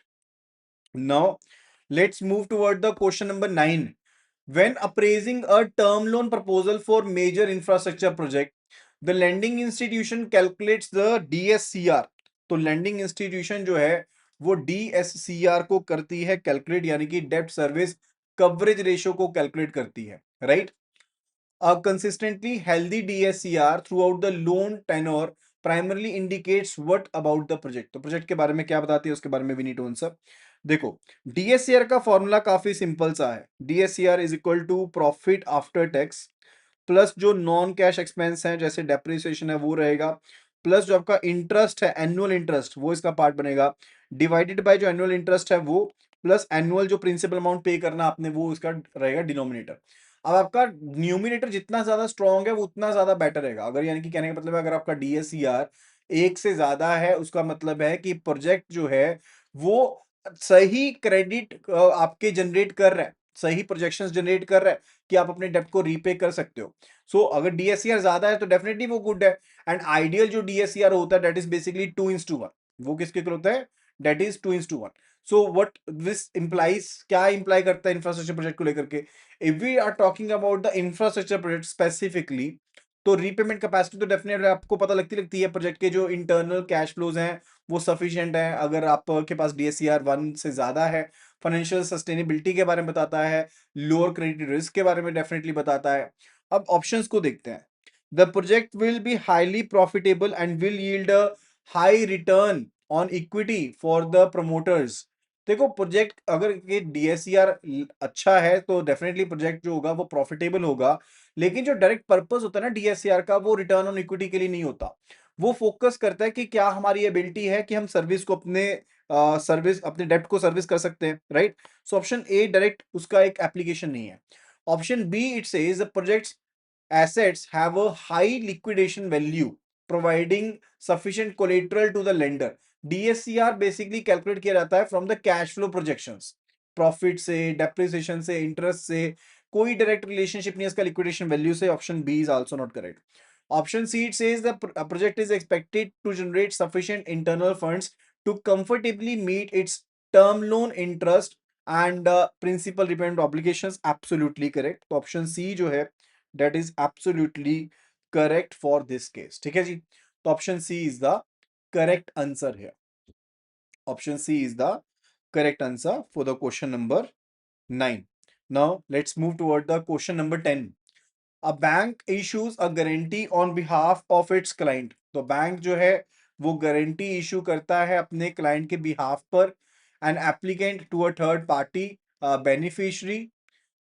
Now let's move toward the question number 9. When appraising a term loan proposal for major infrastructure project, the lending institution calculates the DSCR. तो lending institution जो है वो DSCR को करती है calculate, यानी कि डेब्ट सर्विस कवरेज रेशियो को कैलकुलेट करती है, right. A consistently healthy DSCR throughout the loan tenure primarily indicates what about the project. तो प्रोजेक्ट के बारे में क्या बताती है उसके बारे में वी नीड टू आंसर. देखो, DSCR का फॉर्मूला काफी सिंपल सा है. DSCR is equal to profit after tax plus जो नॉन कैश एक्सपेंस है जैसे डेप्रिसिएशन है वो रहेगा, प्लस जो आपका इंटरेस्ट है एनुअल इंटरेस्ट वो इसका पार्ट बनेगा, डिवाइडेड बाय जो एनुअल इंटरेस्ट है वो, प्लस एनुअल जो प्रिंसिपल अमाउंट पे करना आपने वो इसका रहेगा डिनोमिनेटर. अब आपका न्यूमिनेटर जितना ज्यादा स्ट्रॉन्ग है वो उतना ज्यादा बेटर रहेगा. अगर यानी कि कहने का मतलब है अगर आपका डीएससीआर एक से ज्यादा है उसका मतलब है कि प्रोजेक्ट जो है वो सही क्रेडिट आपके जनरेट कर रहा है, सही प्रोजेक्शंस जनरेट कर रहा है कि आप अपने डेब्ट को रीपे कर सकते हो. सो अगर डीएससीआर ज्यादा है तो डेफिनेटली वो गुड है. एंड आइडियल जो डीएससीआर होता है दैट इज बेसिकली 2:1. वो किसके इक्वल होता है? That is 2:1. So what this implies, क्या इंप्लाई करता है इंफ्रास्ट्रक्चर प्रोजेक्ट को लेकर के? If we are talking about the infrastructure project specifically, तो रीपेमेंट कैपेसिटी तो डेफिनेटली आपको पता लगती है प्रोजेक्ट के जो इंटरनल कैश फ्लोज हैं वो सफिशिएंट है, अगर आपके पास DSCR 1 से ज्यादा है। फाइनेंशियल सस्टेनेबिलिटी के बारे में बताता है, लोअर क्रेडिट रिस्क के बारे में डेफिनेटली बताता है। अब ऑप्शंस को देखते हैं। The project will be highly profitable and will yield a high return on equity for the promoters. देखो प्रोजेक्ट अगर ये DSCR अच्छा है तो डेफिनेटली प्रोजेक्ट जो होगा वो प्रॉफिटेबल होगा, लेकिन जो डायरेक्ट पर्पस होता है ना DSCR का, वो रिटर्न ऑन इक्विटी के लिए नहीं होता। वो फोकस करता है कि क्या हमारी एबिलिटी है कि हम सर्विस को अपने डेप्ट को सर्विस कर सकते हैं, right? So option A direct उसका एक एप्लीकेशन नहीं है। Option B it says the projects assets have a high liquidation value, providing sufficient collateral to the lender. DSCR basically calculate किया जाता है from the cash flow projections, profit से, depreciation से, interest से, कोई डायरेक्ट रिलेशनशिप नहीं है इसका लिक्विडेशन वैल्यू से। Option B is also not correct. Option C it says the project is expected to generate sufficient internal funds to comfortably meet its term loan interest and principal repayment obligations. Absolutely correct. तो option C जो है that is absolutely correct for this case। ठीक है जी, तो option C is the correct answer है। Option C is the correct answer for the question number 9। Now let's move toward the question number 10। A bank issues a guarantee on behalf of its client. तो bank जो है वो guarantee issue करता है अपने client के behalf पर, an applicant to a third party beneficiary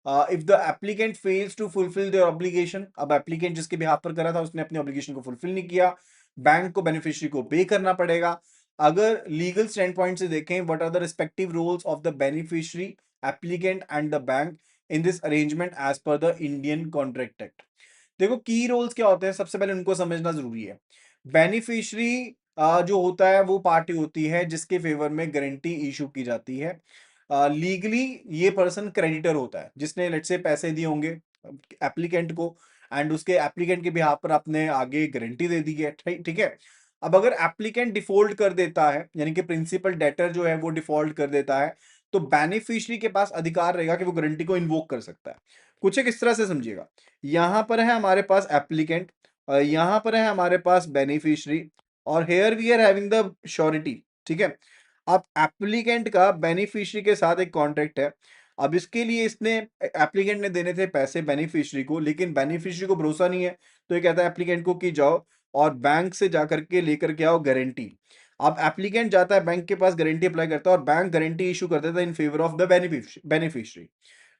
if the applicant fails to fulfil their obligation. अब एप्लीकेंट जिसके बिहाफ पर करा था उसने अपनी ऑब्लिगेशन को फुलफिल नहीं किया, बैंक को बेनिफिशियरी को पे करना पड़ेगा। अगर लीगल स्टैंड पॉइंट से देखें, what are the respective roles of the beneficiary, applicant and the bank in this arrangement as per the Indian contract act. देखो की रोल्स क्या होते हैं, सबसे पहले उनको समझना जरूरी है। बेनिफिशियरी जो होता है वो पार्टी होती है जिसके फेवर में गारंटी इशू की जाती है। लीगली ये पर्सन क्रेडिटर होता है जिसने लेट्स से पैसे दिए होंगे एप्लीकेंट को, एंड उसके एप्लीकेंट के बिहाफ पर आपने आगे गारंटी दे दी है, ठीक ठीक है। अब अगर एप्लीकेंट डिफॉल्ट कर देता है, यानी कि प्रिंसिपल डेटर जो है वो डिफॉल्ट कर देता है, तो बेनिफिशियरी के पास अधिकार रहेगा कि वो गारंटी को इन्वोक कर सकता है। कुछ एक इस तरह से समझिएगा, यहां पर है हमारे पास एप्लीकेंट, यहां पर है हमारे पास बेनिफिशियरी, और here we are having the surety, ठीक है। अब एप्लीकेंट का बेनिफिशियरी के साथ एक कॉन्ट्रैक्ट है। अब इसके लिए इसने एप्लीकेंट ने देने थे पैसे बेनिफिशियरी को, लेकिन बेनिफिशियरी को भरोसा नहीं है, तो ये कहता है एप्लीकेंट को कि जाओ और बैंक से जाकर के लेकर के आओ गारंटी। अब एप्लीकेंट जाता है बैंक के पास, गारंटी अप्लाई करता है और बैंक गारंटी इशू कर देता है in favour of the beneficiary.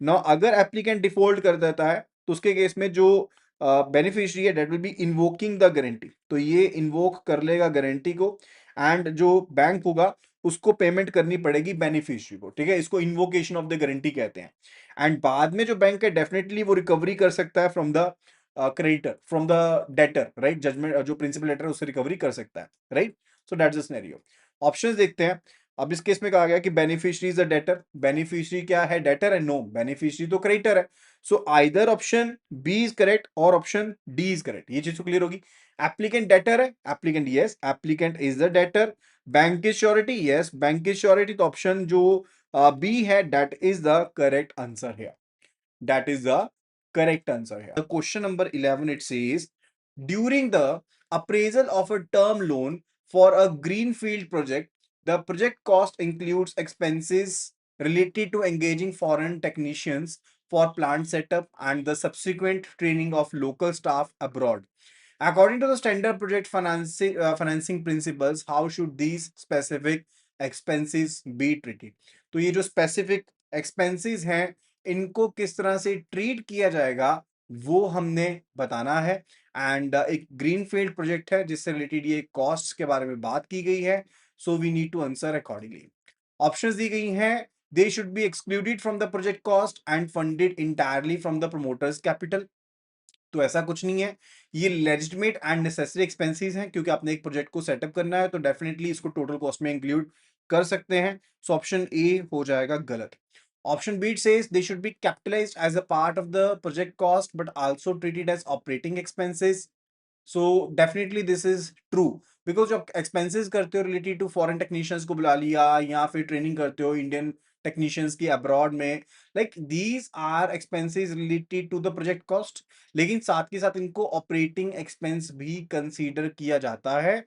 Now अगर एप्लीकेंट डिफॉल्ट कर देता है तो उसके केस में जो बेनिफिशियरी है that will B invoking the guarantee, तो ये इन्वोक कर लेगा गारंटी को, एंड जो बैंक होगा उसको पेमेंट करनी पड़ेगी बेनिफिशियरी को, ठीक है। इसको इन्वोकेशन ऑफ द गारंटी कहते हैं। एंड बाद में जो बैंक है डेफिनेटली वो रिकवरी कर सकता है from the creditor, from the debtor, right. Judgement जो प्रिंसिपल डेटर है उससे रिकवरी कर सकता है, right. So that's the scenario. Options देखते हैं। अब इस केस में कहा गया कि beneficiary is a debtor. Beneficiary क्या है, डेटर है? नो, बेनिफिशियरी तो क्रेडिटर है। So either option B is correct और ऑप्शन डी इज करेक्ट। ये चीज तो क्लियर होगी। एप्लीकेंट डेटर है, applicant yes, applicant is the debtor. Bank की श्योरिटी, यस बैंक की श्योरिटी, तो ऑप्शन जो बी है that is the correct answer है। That is the correct answer here. The question number 11 it says, during the appraisal of a term loan for a greenfield project, the project cost includes expenses related to engaging foreign technicians for plant setup and the subsequent training of local staff abroad. According to the standard project financing principles, how should these specific expenses be treated? तो ये जो specific expenses हैं इनको किस तरह से treat किया जाएगा वो हमने बताना है। एंड एक ग्रीनफील्ड प्रोजेक्ट है जिससे रिलेटेड ये कॉस्ट के बारे में बात की गई है, so we need to answer accordingly. Options दी गई हैं, they should be excluded from the project cost and funded entirely from the promoters capital. तो ऐसा कुछ नहीं है, ये लेजिटिमेट एंड नेसेसरी एक्सपेंसेस हैं, क्योंकि आपने एक प्रोजेक्ट को सेटअप करना है तो डेफिनेटली इसको टोटल कॉस्ट में इंक्लूड कर सकते हैं। सो ऑप्शन ए हो जाएगा गलत। Option B says they should be capitalised as a part of the project cost but also treated as operating expenses. So definitely this is true, because जब expenses करते हो related to foreign technicians को बुला लिया या फिर training करते हो इंडियन टेक्नीशियंस की अब्रॉड में, like these are expenses related to the project cost, लेकिन साथ के साथ इनको ऑपरेटिंग एक्सपेंस भी कंसीडर किया जाता है।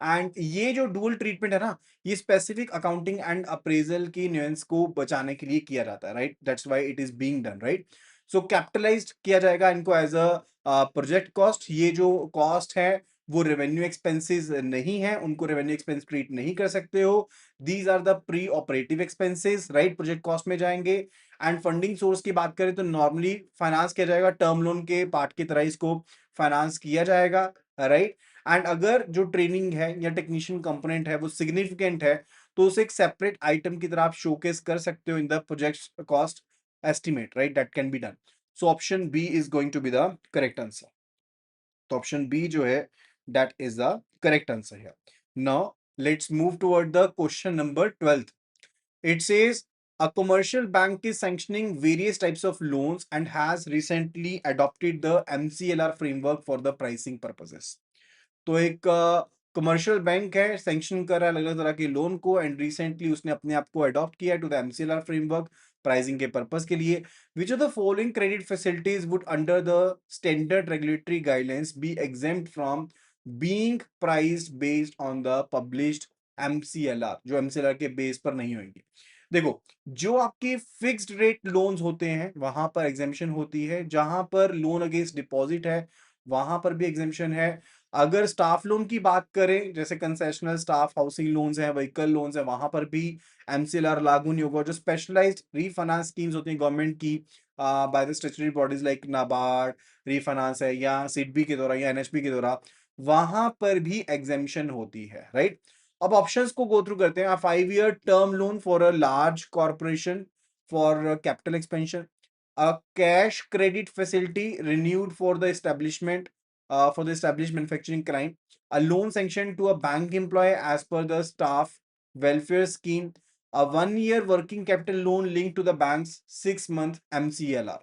एंड ये जो डुअल ट्रीटमेंट है ना, ये स्पेसिफिक अकाउंटिंग एंड अप्रेजल की न्यूएंस को बचाने के लिए किया जाता है, right? That's why it is being done, right? So capitalised किया जाएगा इनको एज अ प्रोजेक्ट कॉस्ट। ये जो कॉस्ट है वो रेवेन्यू एक्सपेंसेस नहीं है, उनको रेवेन्यू एक्सपेंस ट्रीट नहीं कर सकते हो। These are the pre operative expenses, right? Project cost में जाएंगे। एंड फंडिंग सोर्स की बात करें तो नॉर्मली फाइनेंस किया जाएगा, टर्म लोन के पार्ट की तरह इसको फाइनेंस किया जाएगा, राइट? एंड अगर जो ट्रेनिंग है या टेक्नीशियन कंपोनेंट है वो सिग्निफिकेंट है, तो उसे एक सेपरेट आइटम की तरह आप शोकेस कर सकते हो in the project cost estimate, right? That can be done. So option B is going to be the correct answer. तो ऑप्शन बी जो है that is the correct answer here. Now let's move toward the question number 12. It says a commercial bank is sanctioning various types of loans and has recently adopted the MCLR framework for the pricing purposes. तो एक commercial bank है, sanction कर रहा है अलग अलग तरह के लोन को, एंड रिसेंटली उसने अपने आप को अडॉप्ट किया to the MCLR framework pricing के पर्पस के लिए। Which of the following credit facilities would under the standard regulatory guidelines be exempt from being priced based on the published MCLR, जो MCLR के बेस पर नहीं होंगे? देखो, जो आपके फिक्स्ड रेट लोन्स होते हैं वहां पर एग्जेम्पशन होती है, जहां पर लोन अगेंस्ट डिपॉजिट है वहां पर भी एग्जेम्पशन है। अगर स्टाफ लोन की बात करें, जैसे कंसेशनल स्टाफ हाउसिंग लोन्स हैं, व्हीकल लोन्स हैं, वहां पर भी एमसीएलआर लागू नहीं होगा। जो स्पेशलाइज्ड रीफाइनेंस स्कीम्स होती हैं गवर्नमेंट की by the statutory bodies like NABARD refinance है या सिडबी के द्वारा या एनएचबी के द्वारा, वहां पर भी एग्जेम्पशन होती है, राइट? अब ऑप्शंस को गो थ्रू करते हैं। 5 year term loan for a large corporation for capital expansion, a cash credit facility renewed for the established manufacturing client, a loan sanctioned to a bank employee as per the staff welfare scheme, a 1 year working capital loan linked to the bank's 6 month MCLR।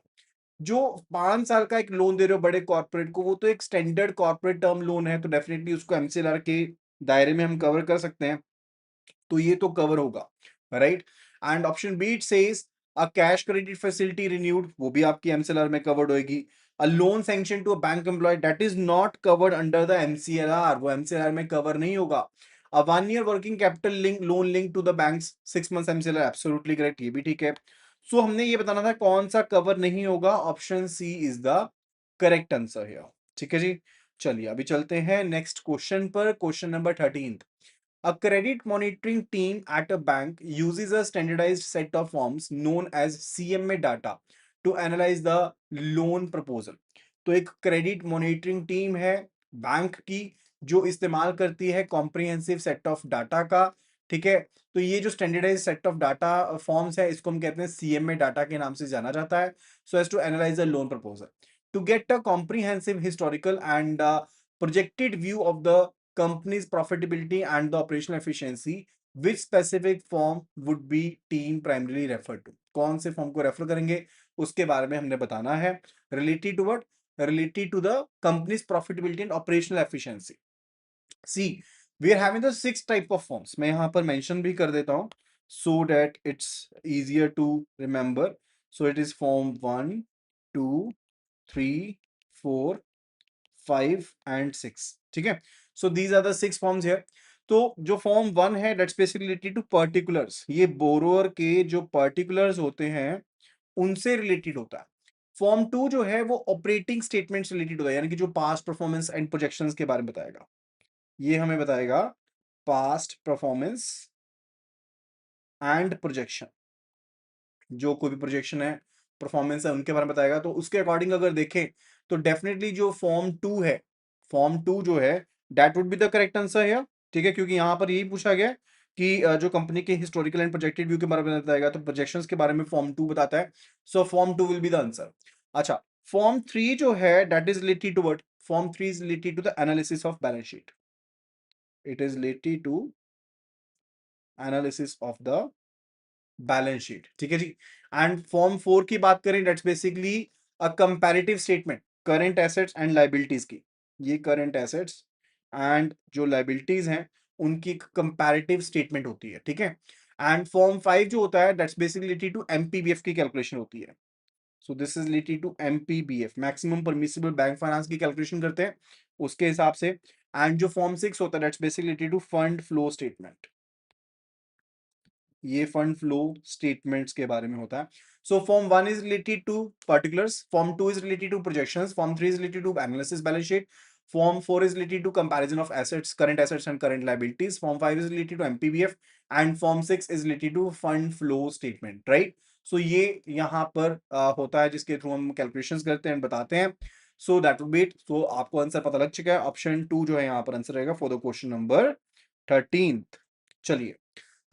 जो 5 साल का एक loan दे रहे हो बड़े corporate को, वो तो एक स्टैंडर्ड कॉर्पोरेट टर्म लोन है, तो डेफिनेटली उसको एमसीएलआर के दायरे में हम कवर कर सकते हैं, तो ये तो कवर होगा, right? And option B it says a cash credit facility renewed, वो भी आपकी एमसीएलआर में कवर्ड होगी। A loan sanction to a bank employ, that is not covered under the MCLR, वो एमसीएलआर में कवर नहीं होगा। A 1 year working capital link loan link to the banks 6 months MCLR, absolutely correct, ये भी ठीक है। सो हमने ये बताना था कौन सा कवर नहीं होगा, option C is the correct answer here. ठीक है जी, चलिए अभी चलते हैं नेक्स्ट क्वेश्चन पर, question number 13। A credit monitoring team at a bank uses a standardized set of forms known as CMA data to analyze the loan proposal. तो एक क्रेडिट मॉनिटरिंग टीम है बैंक की जो इस्तेमाल करती है कॉम्प्रिहेंसिव सेट ऑफ डाटा का, ठीक है? तो ये जो standardise set of data forms है इसको हम कहते हैं सीएमए डाटा के नाम से जाना जाता है, so as to analyse a loan proposal to get a comprehensive historical and projected view of the company's profitability and the operational efficiency, which specific form would be team primarily referred to? कौन से form को refer करेंगे उसके बारे में हमने बताना है। Related to what? Related to the company's profitability and operational efficiency. See, we are having the 6 type of forms, मैं यहां पर मेंशन भी कर देता हूं so that it's easier to remember. So it is form 1, 2, 3, 4, 5 and 6, ठीक है? So these are the 6 forms here. तो जो फॉर्म 1 है that's basically related to particulars, ये बोरोअर के जो पर्टिकुलर्स होते हैं उनसे रिलेटेड होता है। फॉर्म 2 जो है वो ऑपरेटिंग स्टेटमेंट से रिलेटेड होता है, यानी कि जो पास्ट परफॉर्मेंस एंड प्रोजेक्शंस के बारे में बताएगा। ये हमें बताएगा पास्ट परफॉर्मेंस एंड प्रोजेक्शन, जो कोई भी प्रोजेक्शन है परफॉर्मेंस है उनके बारे में बताएगा। तो उसके अकॉर्डिंग अगर देखें तो डेफिनेटली जो फॉर्म 2 है, फॉर्म 2 जो है that would be the correct answer है, ठीक है? क्योंकि यहाँ पर यही पूछा गया कि जो कंपनी के हिस्टोरिकल एंड प्रोजेक्टेड व्यू के बारे में बताएगा, तो प्रोजेक्शंस के बारे में फॉर्म 2 बताता है, so form 2 will be the answer. अच्छा, फॉर्म 3 जो है that is related to what? Form 3 is related to the analysis of balance sheet, it is related to analysis of the balance sheet, ठीक है जी। And form 4 की बात करें that's basically a comparative statement current assets and liabilities की, ये current assets and जो liabilities हैं उनकी कंपैरेटिव स्टेटमेंट होती है, ठीक है। एंड फॉर्म 5 जो होता है that's basically related to MPBF की कैलकुलेशन होती है। So this is related to MPBF, maximum permissible bank finance की कैलकुलेशन करते हैं उसके हिसाब से। एंड जो फॉर्म 6 होता है that's basically related to fund flow statement, ये फंड फ्लो स्टेटमेंट्स के बारे में होता है। So form 1 is related to particulars, form 2 is related to projections, form 3 is related to analysis balance sheet, form 4 is related to comparison of assets, current assets and current liabilities, form 5 is related to MPBF and form 6 is related to fund flow statement, right? So ये यहाँ पर होता है जिसके through हम calculations करते हैं बताते हैं। So that will be it. So आपको आंसर पता लग चुका है, ऑप्शन 2 जो है यहाँ पर आंसर रहेगा फॉर द क्वेश्चन नंबर 13। चलिए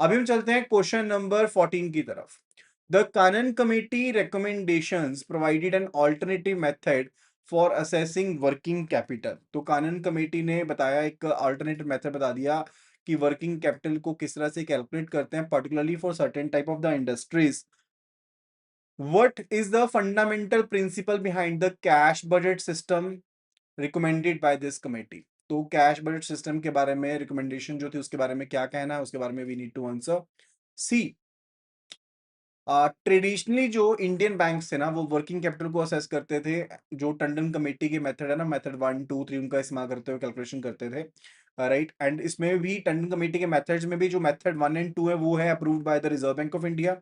अभी हम चलते हैं क्वेश्चन नंबर 14 की तरफ। The Kannan committee recommendations provided an alternative method for assessing working capital. तो कानन कमेटी ने बताया एक अल्टरनेटिव मेथड बता दिया कि वर्किंग कैपिटल को किस तरह से कैलकुलेट करते हैं particularly for certain type of the industries. What is the fundamental principle behind the cash budget system recommended by this committee. तो कैश बजट सिस्टम के बारे में रिकमेंडेशन जो थी उसके बारे में क्या कहना है उसके बारे में we need to answer. See traditionally जो इंडियन बैंक्स थे ना वो वर्किंग कैपिटल को असेस करते थे, जो टंडन कमेटी की मेथड है ना, मेथड 1 2 3 उनका इस्तेमाल करते हुए कैलकुलेशन करते थे, राइट। एंड इसमें भी टंडन कमेटी के मेथड्स में भी जो मेथड 1 एंड 2 है वो है approved by the reserve bank of India.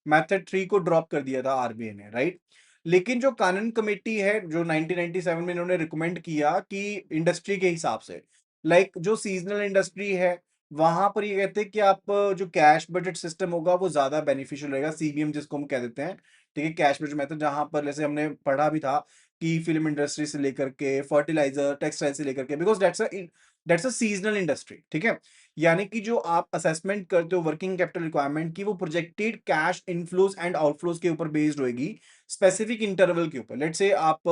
Method 3 को ड्रॉप कर दिया था आरबीआई ने, राइट। लेकिन जो कानन कमेटी है जो 1997 में इन्होंने रिकमेंड किया कि इंडस्ट्री के हिसाब से, लाइक जो सीजनल इंडस्ट्री है वहां पर ये कहते हैं कि आप जो कैश बजट सिस्टम होगा वो ज्यादा बेनिफिशियल रहेगा, सीबीएम जिसको हम कह देते हैं, ठीक है, कैश बजट मेथड, जहां पर जैसे हमने पढ़ा भी था कि फिल्म इंडस्ट्री से लेकर के फर्टिलाइजर टेक्सटाइल से लेकर के, because that's a seasonal industry, ठीक है। यानी कि जो आप असेसमेंट करते हो वर्किंग कैपिटल रिक्वायरमेंट की वो projected cash inflows and outflows के ऊपर बेस्ड होगी, स्पेसिफिक इंटरवल के ऊपर। लेट्स से आप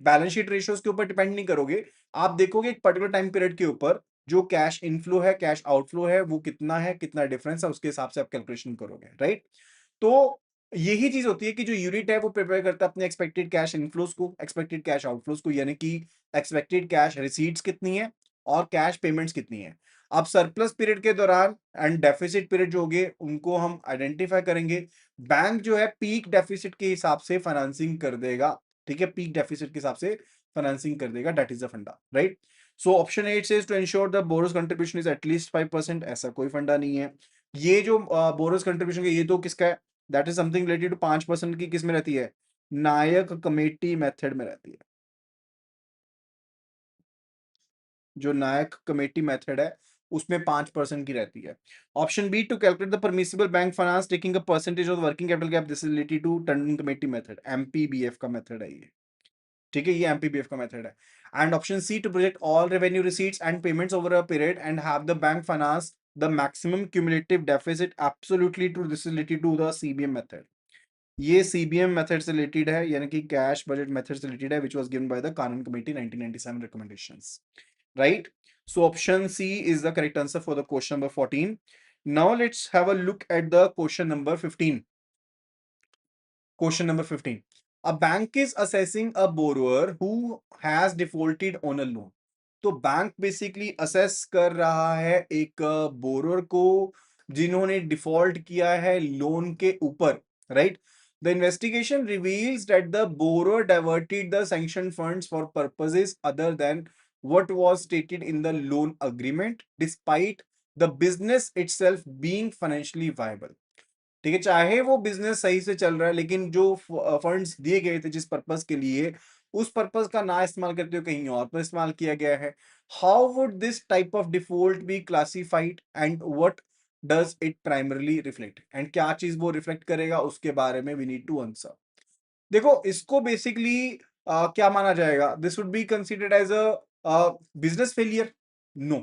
बैलेंस शीट रेशियोज के ऊपर डिपेंड नहीं करोगे, आप देखोगे एक पर्टिकुलर टाइम पीरियड के ऊपर जो कैश इनफ्लो है कैश आउटफ्लो है वो कितना है, कितना डिफरेंस है, उसके हिसाब से आप कैलकुलेशन करोगे, राइट। तो यही चीज होती है कि जो यूनिट है वो प्रिपेयर करता है अपने एक्सपेक्टेड कैश इनफ्लोस को, एक्सपेक्टेड कैश आउटफ्लोस को, यानी कि एक्सपेक्टेड कैश रिसीट्स कितनी है और कैश पेमेंट्स कितनी है। अब सरप्लस पीरियड के दौरान एंड डेफिसिट पीरियड जो होंगे उनको हम आइडेंटिफाई करेंगे। बैंक जो है पीक डेफिसिट के हिसाब से फाइनेंसिंग कर देगा, ठीक है, पीक डेफिसिट के हिसाब से फाइनेंसिंग कर देगा, that is the funda, right. So option 8 says to ensure the borrower's contribution is at least 5%, ऐसा कोई फंडा नहीं है। ये जो बोरोस कंट्रीब्यूशन है ये तो किसका है, that is something related to 5% की, किस में रहती है, नायक कमेटी मेथड में रहती है। जो नायक कमेटी मेथड है उसमें 5% की रहती है। Option B to calculate the permissible bank finance taking a percentage of working capital gap, this is related to Tandon committee method, MPBF का मेथड है ये, ठीक है, ये एमपीबीएफ का मेथड है। And option C to project all revenue receipts and payments over a period and have the bank finance the maximum cumulative deficit absolutely true, this is related to the CBM method. ये CBM method से related है, यानी कि cash budget method से related है, which was given by the Kannan committee 1997 recommendations, right? So option C is the correct answer for the question number 14. Now let's have a look at the question number 15. Question number 15. A bank is assessing a borrower who has defaulted on a loan. तो bank basically assess कर रहा है एक borrower को जिन्होंने default किया है loan के ऊपर, right. The investigation reveals that the borrower diverted the sanction funds for purposes other than what was stated in the loan agreement despite the business itself being financially viable, ठीक है, चाहे वो business सही से चल रहा है लेकिन जो फंड्स दिए गए थे जिस पर्पस के लिए उस पर्पस का ना इस्तेमाल करते हुए कहीं और पर इस्तेमाल किया गया है। How would this type of default be classified and what does it primarily reflect, and क्या चीज वो रिफ्लेक्ट करेगा उसके बारे में वी नीड टू आंसर। देखो इसको बेसिकली क्या माना जाएगा, this would be considered as a business failure, no,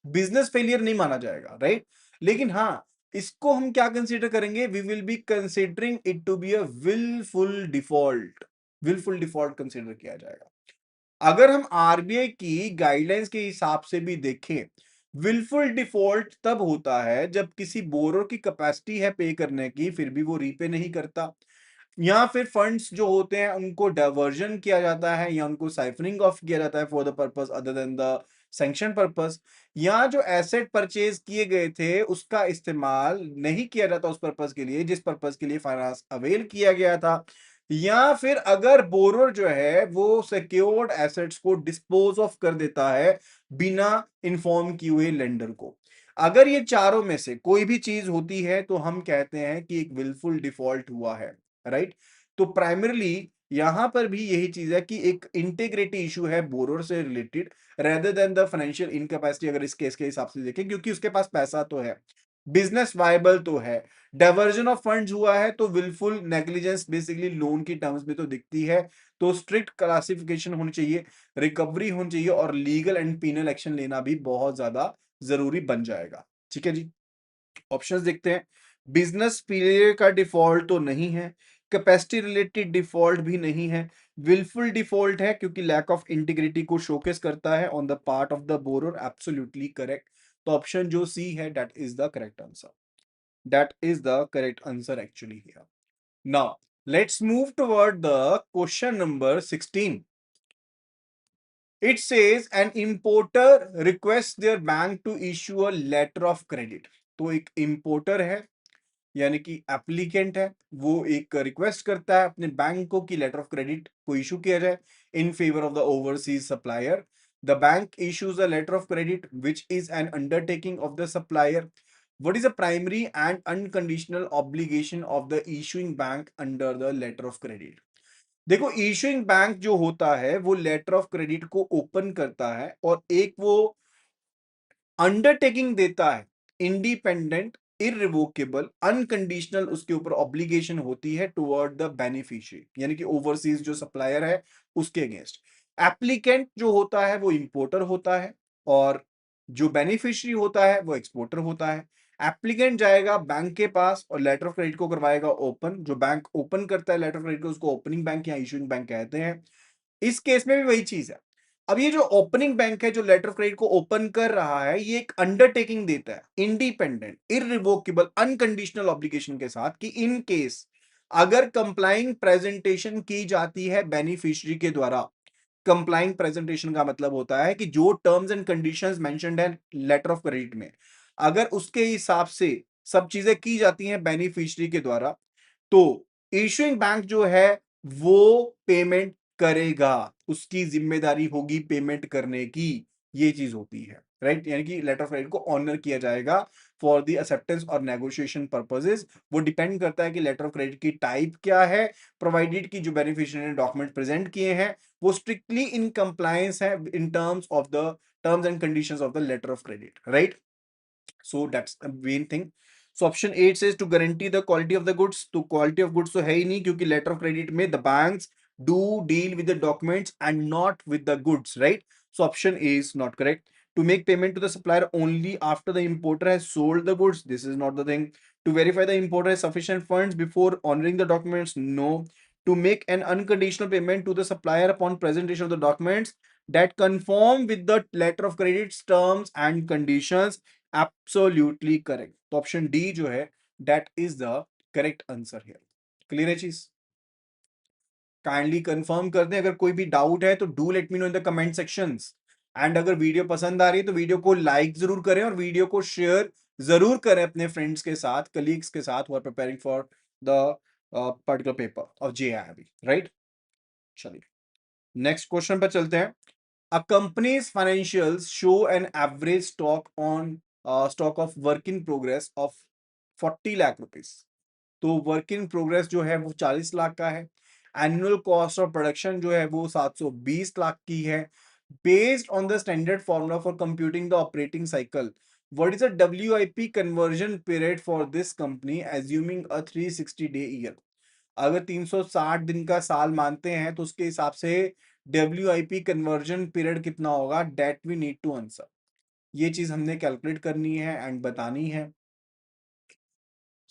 business failure नहीं माना जाएगा, राइट। लेकिन हाँ इसको हम क्या कंसीडर करेंगे, we will be considering it to be a wilful default, wilful default consider किया जाएगा। अगर हम आरबीआई की गाइडलाइंस के हिसाब से भी देखें, विलफुल डिफॉल्ट तब होता है जब किसी बोरोर की कैपेसिटी है पे करने की फिर भी वो रीपे नहीं करता, या फिर फंड्स जो होते हैं उनको डाइवर्जन किया जाता है या उनको साइफरिंग ऑफ किया जाता है for the purpose other than the sanction purpose, या जो एसेट परचेज किए गए थे उसका इस्तेमाल नहीं किया जाता उस पर्पस के लिए जिस पर्पस के लिए फाइनेंस अवेल किया गया था, या फिर अगर बोरोर जो है वो सिक्योर्ड एसेट्स को डिस्पोज ऑफ कर देता है बिना इन्फॉर्म किए हुए लेंडर को। अगर ये चारों में से कोई भी चीज होती है तो हम कहते हैं कि एक विलफुल डिफॉल्ट हुआ है, राइट। तो प्राइमरली यहां पर भी यही चीज है कि एक इंटीग्रिटी इशू है बोरोर से related rather than the financial incapacity, अगर इस केस के हिसाब से देखें, क्योंकि उसके पास पैसा तो है, बिजनेस वायबल तो है, डाइवर्जन ऑफ फंड्स हुआ है तो विलफुल नेग्लिजेंस बेसिकली लोन की टर्म्स में तो दिखती है, तो स्ट्रिक्ट क्लासिफिकेशन होनी चाहिए, रिकवरी होनी चाहिए और लीगल एंड पीनल एक्शन लेना भी बहुत ज्यादा जरूरी बन जाएगा। ठीक है जी, ऑप्शंस देखते हैं। बिजनेस पीरियड का डिफॉल्ट तो नहीं है, कैपेसिटी रिलेटेड डिफॉल्ट भी नहीं है, विलफुल डिफॉल्ट है क्योंकि लैक ऑफ इंटीग्रिटी को शोकेस करता है on the part of the borrower, absolutely correct. तो ऑप्शन जो सी है that is the correct answer, that is the correct answer actually here. Now let's move toward the question number 16। It says an importer requests their bank to issue a letter of credit। तो एक importer है यानी कि applicant है, वो एक request करता है अपने बैंक को कि लेटर ऑफ क्रेडिट को इशू किया जाए in favour of the overseas supplier. The bank issues a letter of credit which is an undertaking of the supplier. What is the primary and unconditional obligation of the issuing bank under the letter of credit? देखो, issuing bank जो होता है वो letter of credit को open करता है और एक वो अंडरटेकिंग देता है, इंडिपेंडेंट, इररिवोकेबल, अनकंडीशनल, उसके ऊपर ऑब्लिगेशन होती है टुवर्ड द बेनिफिशियरी यानी कि ओवरसीज जो सप्लायर है उसके अगेंस्ट। एप्लीकेंट जो होता है वो इंपोर्टर होता है और जो बेनिफिशियरी होता है वो एक्सपोर्टर होता है। एप्लीकेंट जाएगा बैंक के पास और लेटर ऑफ क्रेडिट को करवाएगा ओपन, जो बैंक ओपन करता है लेटर ऑफ क्रेडिट को उसको ओपनिंग बैंक या इशूइंग बैंक कहते हैं। इस केस में भी वही चीज है। अब ये जो ओपनिंग बैंक है जो लेटर ऑफ क्रेडिट को ओपन कर रहा है ये एक अंडरटेकिंग देता है इंडिपेंडेंट, इररिवोकेबल, अनकंडीशनल ऑब्लिगेशन के साथ कि इन केस अगर कंप्लाइंग प्रेजेंटेशन की जाती है बेनिफिशियरी के द्वारा। कंप्लाइंग प्रेजेंटेशन का मतलब होता है कि जो टर्म्स एंड कंडीशंस मेंशन्ड है लेटर ऑफ क्रेडिट में, अगर उसके हिसाब से सब चीजें की जाती हैं बेनिफिशियरी के द्वारा, तो इशुइंग बैंक जो है वो पेमेंट करेगा, उसकी जिम्मेदारी होगी पेमेंट करने की। ये चीज होती है, राइट, यानी कि लेटर ऑफ क्रेडिट को ऑनर किया जाएगा फॉर द एक्सेप्टेंस और नेगोशिएशन पर्पसेस। वो डिपेंड करता है कि लेटर ऑफ क्रेडिट की टाइप क्या है, प्रोवाइडेड की जो बेनिफिशियरी ने डॉक्यूमेंट प्रेजेंट किए हैं वो स्ट्रिक्टली इन कंप्लायंस है in terms of the terms and conditions of the letter of credit, right. So that's the main thing. So option 8 says to guarantee the quality of the goods। तो quality of goods तो है ही नहीं क्योंकि letter of credit में the banks do deal with the documents and not with the goods, right? So option A is not correct. To make payment to the supplier only after the importer has sold the goods, this is not the thing. To verify the importer has sufficient funds before honoring the documents, no. To make an unconditional payment to the supplier upon presentation of the documents that conform with the letter of credit's terms and conditions, absolutely correct. तो option D जो है that is the correct answer here. Clear है चीज? Kindly confirm कर दें, अगर कोई भी डाउट है तो do let me no in the comment sections. And अगर वीडियो पसंद आ रही है तो वीडियो को लाइक जरूर करें और वीडियो को शेयर जरूर करें अपने फ्रेंड्स के साथ, कलीग्स के साथ, who are preparing for the particular paper of JAIIB, right. चलिए नेक्स्ट क्वेश्चन पर चलते हैं। A company's financials show an average stock of work in progress of 40 lakh rupees। तो वर्क इन प्रोग्रेस जो है वो 40 लाख का है। एनुअल कॉस्ट ऑफ प्रोडक्शन जो है वो 720 लाख की है। Based on the standard formula for computing the operating cycle, what is the WIP conversion period for this company assuming a 360 day year. अगर 360 दिन का साल मानते हैं तो उसके हिसाब से WIP कन्वर्जन पीरियड कितना होगा, that we need to answer. ये चीज हमने कैलकुलेट करनी है एंड बतानी है।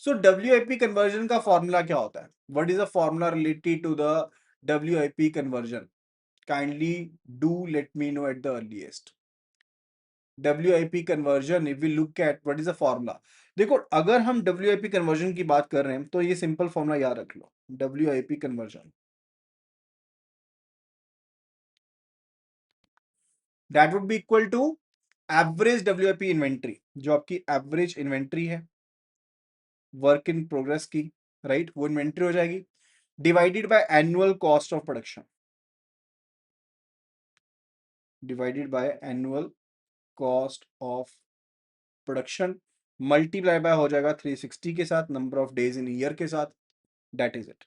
सो WIP कन्वर्जन का फॉर्मूला क्या होता है? What is the formula related to the WIP conversion? Kindly do let me know at the earliest. WIP conversion, if we look at what is the formula, देखो अगर हम WIP कन्वर्जन की बात कर रहे हैं तो ये सिंपल फॉर्मूला याद रख लो, WIP conversion that would be equal to average WIP inventory, जो आपकी एवरेज इन्वेंट्री है वर्क इन प्रोग्रेस की, राइट, वो इन्वेंट्री हो जाएगी, divided by annual cost of production, divided by annual cost of production, multiply by हो जाएगा 360 के साथ, number of days in year के साथ, दैट इज इट।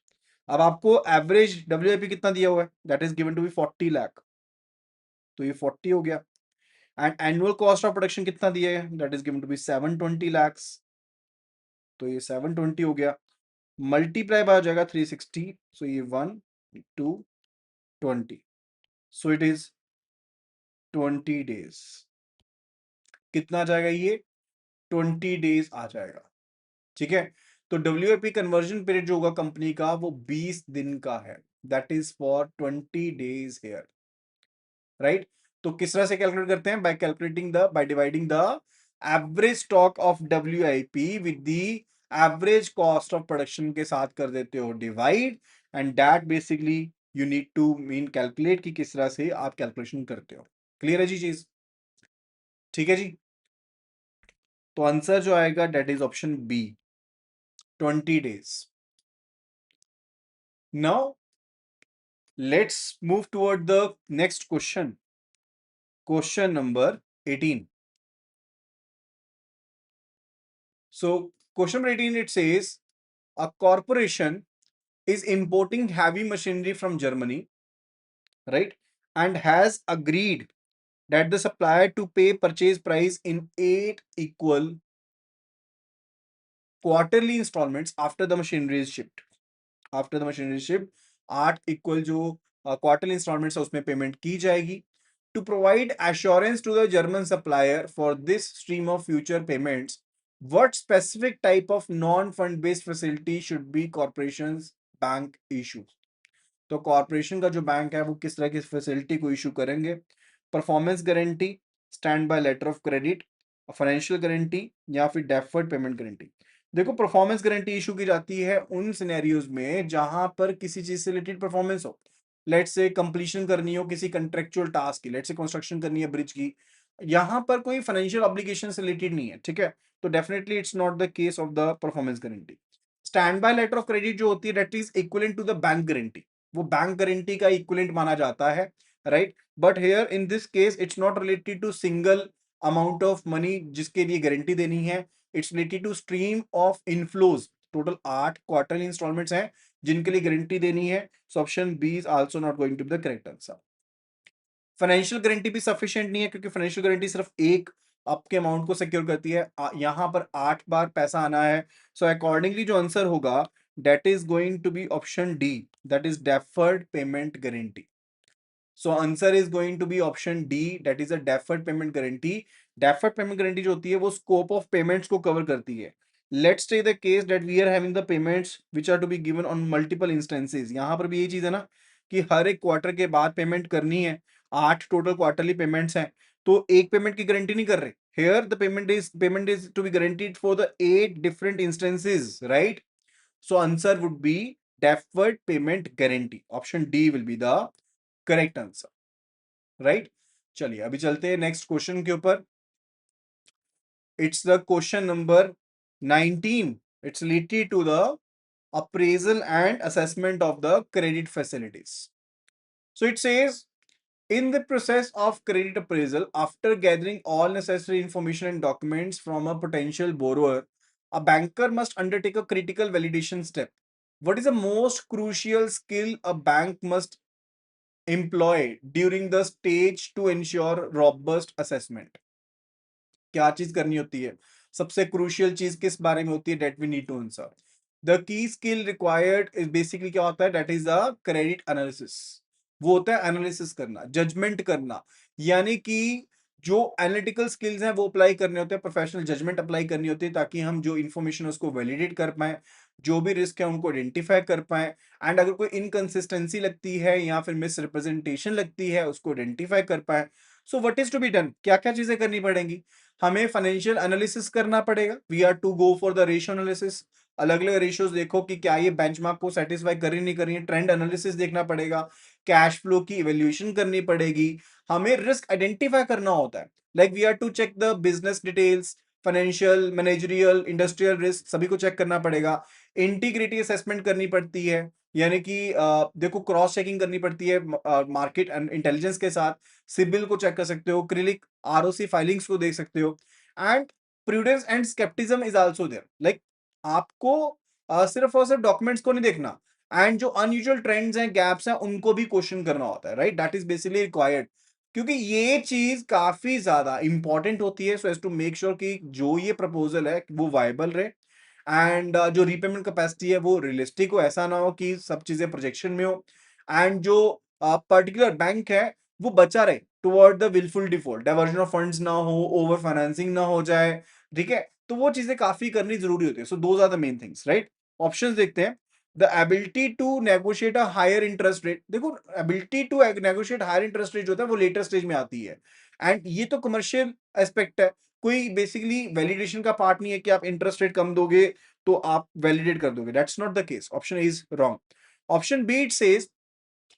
अब आपको एवरेज WIP कितना दिया हुआ है, that is given to be 40 lakh, तो ये 40 हो गया, and annual cost of production कितना दिया है, that is given to be 720 lakhs, तो ये 720 हो गया, मल्टीप्लाई बाय हो जाएगा 360, सो ये 1 2 20, सो इट इज 20 डेज, कितना आ जाएगा ये, 20 डेज आ जाएगा, ठीक है। तो WIP कन्वर्जन पीरियड जो होगा कंपनी का वो 20 दिन का है, that is for 20 days here, right. तो किस तरह से कैलकुलेट करते हैं, by dividing the average stock of WIP with the average cost of production के साथ कर देते हो divide, and that basically you need to mean calculate कि किस तरह से आप कैलकुलेशन करते हो। क्लियर है जी चीज, ठीक है जी। तो आंसर जो आएगा that is option B, 20 days. Now let's move toward the next question. Question number 18. So, question number 18, it says a corporation is importing heavy machinery from Germany, right? And has agreed that the supplier to pay purchase price in 8 equal quarterly installments after the machinery is shipped. After the machinery ship 8 equal जो quarterly instalments है उसमें payment की जाएगी, to provide assurance to the German supplier for this stream of future payments, what specific type of non fund based facility should be corporations bank issue. तो corporation का जो bank है वो किस तरह की फैसिलिटी को इशू करेंगे, performance guarantee, stand by letter of credit, financial guarantee, या फिर डेफर्ड पेमेंट गारंटी। देखो परफॉर्मेंस गारंटी इशू की जाती है उन सिनेरियोज में जहां पर किसी चीज से रिलेटेड परफॉर्मेंस हो, लेट से कंप्लीशन करनी हो किसी कंट्रेक्चुअल टास्क की, लेट से कंस्ट्रक्शन करनी है ब्रिज की, यहां पर कोई फाइनेंशियल ऑब्लिगेशन से रिलेटेड नहीं है, ठीक है, तो definitely it's not the case of the performance guarantee. Stand by letter of credit जो होती है that is equivalent to the bank guarantee, वो बैंक गारंटी का इक्विवेलेंट माना जाता है, right. But here in this case it's not related to single amount of money जिसके लिए गारंटी देनी है, it's related to stream of inflows, total 8 quarterly installments हैं जिनके लिए गारंटी देनी है, so option B is also not going to be the correct answer. Financial guarantee भी सफिशिएंट नहीं है क्योंकि फाइनेंशियल गारंटी सिर्फ एक आपके अमाउंट को सिक्योर करती है, यहां पर 8 बार पैसा आना है, सो अकॉर्डिंगली जो आंसर होगा that is going to be option D, that is deferred payment guarantee. So answer is going to be option D, that is a deferred payment guarantee. Deferred payment guarantee जो होती है वो scope of payments को cover करती है। Let's take the case that we are having the payments which are to be given on multiple instances, यहां पर भी ये चीज है ना कि हर एक क्वार्टर के बाद पेमेंट करनी है, 8 टोटल क्वार्टरली पेमेंट्स हैं, तो एक पेमेंट की गारंटी नहीं कर रहे, here the payment is to be guaranteed for the 8 different instances, right. So answer would be deferred payment guarantee, option D will be the correct answer, right. चलिए अभी चलते हैं नेक्स्ट क्वेश्चन के ऊपर। It's the question number 19, it's related to the appraisal and assessment of the credit facilities. So it says, in the process of credit appraisal, after gathering all necessary information and documents from a potential borrower, a banker must undertake a critical validation step. What is the most crucial skill a bank must employ during the stage to ensure robust assessment? क्या चीज करनी होती है, सबसे crucial चीज किस बारे में होती है, that we need to answer. The key skill required is basically क्या होता है, that is the credit analysis, वो होता है एनालिसिस करना, जजमेंट करना, यानी कि जो एनालिटिकल स्किल्स हैं वो अप्लाई करने होते हैं, प्रोफेशनल जजमेंट अप्लाई करनी होती है ताकि हम जो इन्फॉर्मेशन है उसको वैलिडेट कर पाए, जो भी रिस्क है उनको आइडेंटिफाई कर पाए, एंड अगर कोई इनकंसिस्टेंसी लगती है या फिर मिस रिप्रेजेंटेशन लगती है उसको आइडेंटिफाई कर पाए। So what is to be done, क्या क्या चीजें करनी पड़ेंगी? हमें फाइनेंशियल एनालिसिस करना पड़ेगा, we are to go for the ratio analysis. अलग अलग रेशियोज देखो कि क्या ये बेंचमार्क को सेटिस्फाई कर रही नहीं कर रही है। ट्रेंड एनालिसिस देखना पड़ेगा, कैश फ्लो की इवेल्युएशन करनी पड़ेगी। हमें रिस्क आइडेंटिफाई करना होता है, like we are to check the business details, financial, managerial, industrial risk, सभी को चेक करना पड़ेगा। इंटीग्रिटी असेसमेंट करनी पड़ती है, यानी कि देखो क्रॉस चेकिंग करनी पड़ती है मार्केट एंड इंटेलिजेंस के साथ। सिबिल को चेक कर सकते हो, क्रिलिक आरओसी फाइलिंग्स को देख सकते हो। And prudence and scepticism is also there, like आपको सिर्फ और सिर्फ डॉक्यूमेंट्स को नहीं देखना, एंड जो अनयूजुअल ट्रेंड्स हैं, गैप्स हैं, उनको भी क्वेश्चन करना होता है, right? That is basically required, क्योंकि ये चीज काफी ज्यादा इंपॉर्टेंट होती है, so as to make sure कि जो ये प्रपोजल है वो वायबल रहे, एंड जो रीपेमेंट कैपेसिटी है वो रियलिस्टिक हो, ऐसा ना हो कि सब चीजें प्रोजेक्शन में हो, एंड जो पर्टिकुलर बैंक है वो बचा रहे toward the wilful default, diversion of funds ना हो, ओवर फाइनेंसिंग ना हो जाए, ठीक है? तो वो चीजें काफी करनी जरूरी होती है। So those are the main things, right? Options देखते हैं। The ability to negotiate a higher interest rate, देखो ability to negotiate higher interest rate जो होता है वो लेटर स्टेज में आती है, एंड ये तो कमर्शियल एस्पेक्ट है, कोई बेसिकली वैलिडेशन का पार्ट नहीं है कि आप इंटरेस्ट रेट कम दोगे तो आप वैलिडेट कर दोगे, that's not the case, option is wrong. Option B it says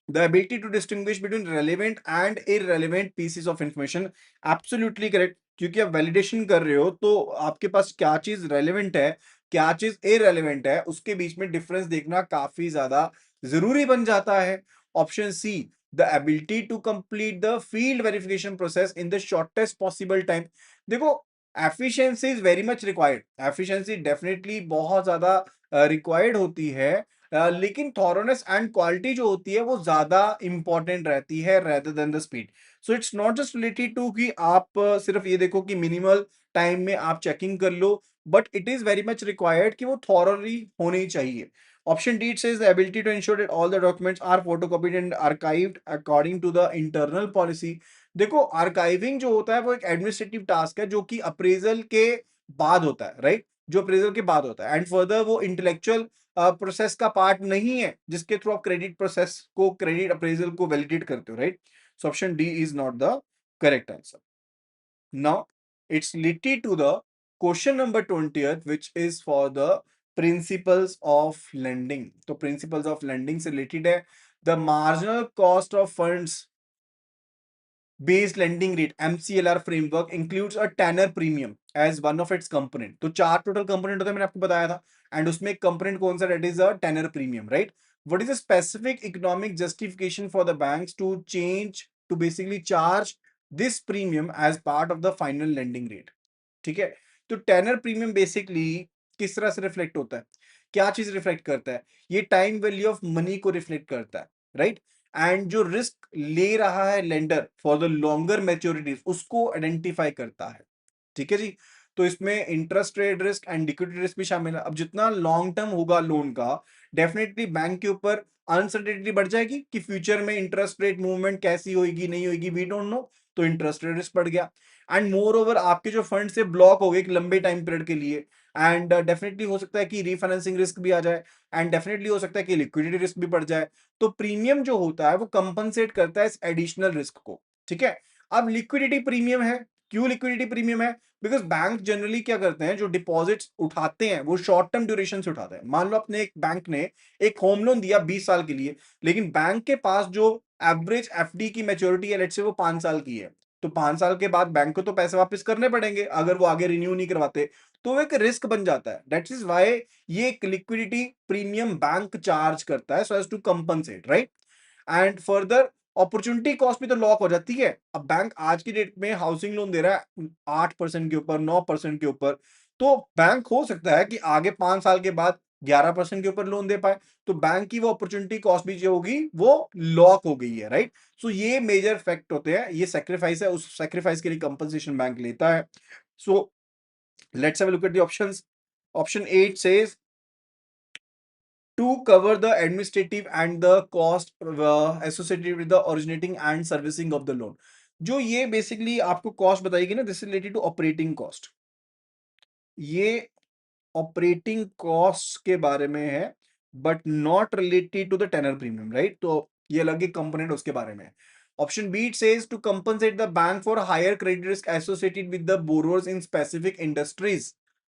the ability to distinguish between relevant and irrelevant pieces of information, absolutely correct, क्योंकि आप वैलिडेशन कर रहे हो तो आपके पास क्या चीज रेलेवेंट है, क्या चीज इरेलेवेंट है, उसके बीच में डिफरेंस देखना काफी ज्यादा जरूरी बन जाता है। Option C, the ability to complete the field verification process in the shortest possible time, देखो efficiency is very much required, efficiency definitely बहुत ज्यादा रिक्वायर्ड होती है, लेकिन थॉरोनेस एंड क्वालिटी जो होती है वो ज्यादा इंपॉर्टेंट रहती है rather than the speed. So it's not just related to कि आप सिर्फ ये देखो कि मिनिमल टाइम में आप चेकिंग कर लो, but it is very much required कि वो थॉरली होनी चाहिए। Option D says the ability to ensure that all the documents are photocopied and archived according to the internal policy. देखो आर्काइविंग जो होता है वो एक एडमिनिस्ट्रेटिव टास्क है जो कि अप्रेजल के बाद होता है, राइट? जो अप्रेजल के बाद होता है, एंड फर्दर वो इंटेलेक्चुअल प्रोसेस का पार्ट नहीं है जिसके थ्रू आप क्रेडिट प्रोसेस को, क्रेडिट अप्रेजल को वैलिडेट करते हो, right? So option D is not the correct answer. Now it's related to the question number 20th which is for the principles of lending। तो principles of lending से related है। The marginal cost of funds based lending rate MCLR framework includes a tenor premium as one of its component। तो चार total component होते हैं, मैंने आपको बताया था, एंड उसमें एक कंपोनेंट कौन सा? That is a tenor premium, right? What is the specific economic justification for the banks to change to basically charge this premium as part of the final lending rate? ठीक है, तो tenor premium basically किस तरह से reflect होता है, क्या चीज रिफ्लेक्ट करता है? ये टाइम वैल्यू ऑफ मनी को रिफ्लेक्ट करता है, राइट? एंड जो रिस्क ले रहा है लेंडर फॉर द लॉन्गर मैच्योरिटीज उसको आइडेंटिफाई करता है, ठीक है जी? तो इसमें interest rate risk and liquidity risk भी शामिल है। अब जितना लॉन्ग टर्म होगा लोन का, डेफिनेटली बैंक के ऊपर अनसर्टेनिटी बढ़ जाएगी कि फ्यूचर में इंटरेस्ट रेट मूवमेंट कैसी होगी नहीं होगी, वी डोंट नो, तो इंटरेस्ट रेट रिस्क बढ़ गया। एंड मोर ओवर आपके जो फंड से ब्लॉक हो गए एक लंबे टाइम पीरियड के लिए, एंड डेफिनेटली हो सकता है कि रीफाइनेंसिंग रिस्क भी आ जाए, एंड डेफिनेटली हो सकता है कि लिक्विडिटी रिस्क भी बढ़ जाए। तो प्रीमियम जो होता है वो कंपनसेट करता है इस एडिशनल रिस्क को, ठीक है? अब लिक्विडिटी प्रीमियम है, क्यों लिक्विडिटी प्रीमियम है? बिकॉज बैंक जनरली क्या करते हैं, जो डिपॉजिट्स उठाते हैं वो शॉर्ट टर्म ड्यूरेशन से उठाते हैं। मान लो अपने एक बैंक ने एक होम लोन दिया 20 साल के लिए, लेकिन बैंक के पास जो एवरेज एफडी की मैच्योरिटी है लेट्स से वो 5 साल की है, तो 5 साल के बाद बैंक को तो पैसे वापस करने पड़ेंगे अगर वो आगे रिन्यू नहीं करवाते, तो वो एक रिस्क बन जाता है। दैट इज वाई ये एक लिक्विडिटी प्रीमियम बैंक चार्ज करता है so as to compensate, right? And further opportunity cost भी तो लॉक हो जाती है। अब बैंक आज की डेट में हाउसिंग लोन दे रहा है 8% के ऊपर, 9% के ऊपर, तो बैंक हो सकता है कि आगे 5 साल के बाद 11% के ऊपर लोन दे पाए, तो बैंक की वो अपॉर्चुनिटी कॉस्ट भी जो होगी वो लॉक हो गई है, राइट? सो ये मेजर फैक्ट होते हैं, ये सेक्रीफाइस है, उस सेक्रीफाइस के लिए कंपनसेशन बैंक लेता है। So let's have a look at the options. Option 8 says to cover the administrative and the cost associated with the originating and servicing of the loan। जो ये बेसिकली आपको cost बताएगी ना, this is related to operating cost, ये operating cost के बारे में है, but not related to the tenor premium, right? तो ये अलग एक कंपोनेंट उसके बारे में है। Option B it says to compensate the bank for higher credit risk associated with the borrowers in specific industries.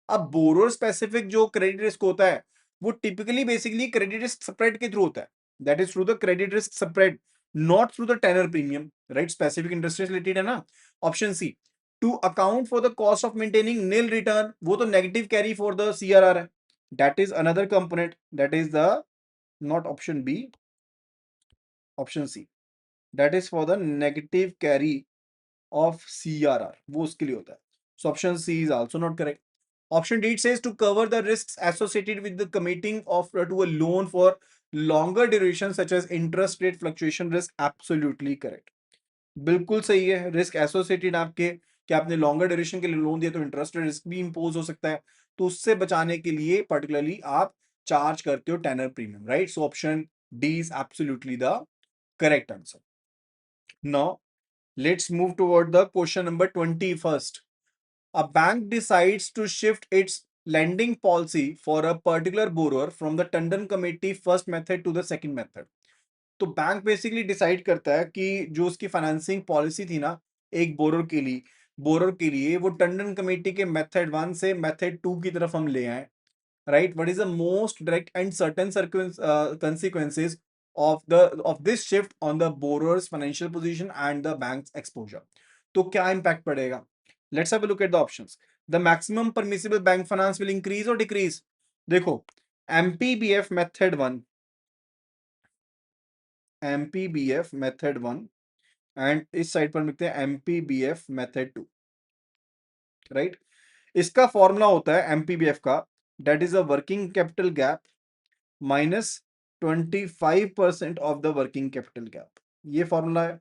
अब बोरोअर स्पेसिफिक जो क्रेडिट रिस्क होता है वो typically basically credit risk spread के थ्रू होता है, that is through the credit risk spread, not through the tenor premium, right? Specific industry related है ना। Option C to account for the cost of maintaining nil return, वो तो negative carry for the CRR है, that is another component, that is the not option B, option C, that is for the negative carry of CRR, वो उसके लिए होता है। So option C is also not correct. Option D it says to cover the risks associated with the committing of to a loan for longer duration such as interest rate fluctuation risk, absolutely correct। बिल्कुल सही है, risk associated आपके कि आपने longer duration के लिए loan दिया तो इंटरेस्ट रिस्क भी इंपोज हो सकता है, तो उससे बचाने के लिए पर्टिकुलरली आप चार्ज करते हो tenor premium, right? So option D is absolutely the correct answer. Now let's move toward the question number 21st। A bank decides to shift its lending policy for a particular borrower from the Tandon Committee first method to the second method। तो bank basically decide करता है कि जो उसकी financing policy थी ना एक borrower के लिए वो टंडन कमेटी के मेथड 1 से मेथड 2 की तरफ हम ले आए, right? What is the most direct and certain consequences of this shift on the borrower's financial position and the bank's exposure? तो क्या इम्पैक्ट पड़ेगा? Let's have a look at the options. The maximum permissible bank finance will increase और decrease. देखो, MPBF method 1, MPBF method 1 and इस side पर लिखते हैं MPBF method 2, right? इसका फॉर्मूला होता है एमपीबीएफ का, that is a working capital gap minus 25% of the working capital gap, ये फॉर्मूला है।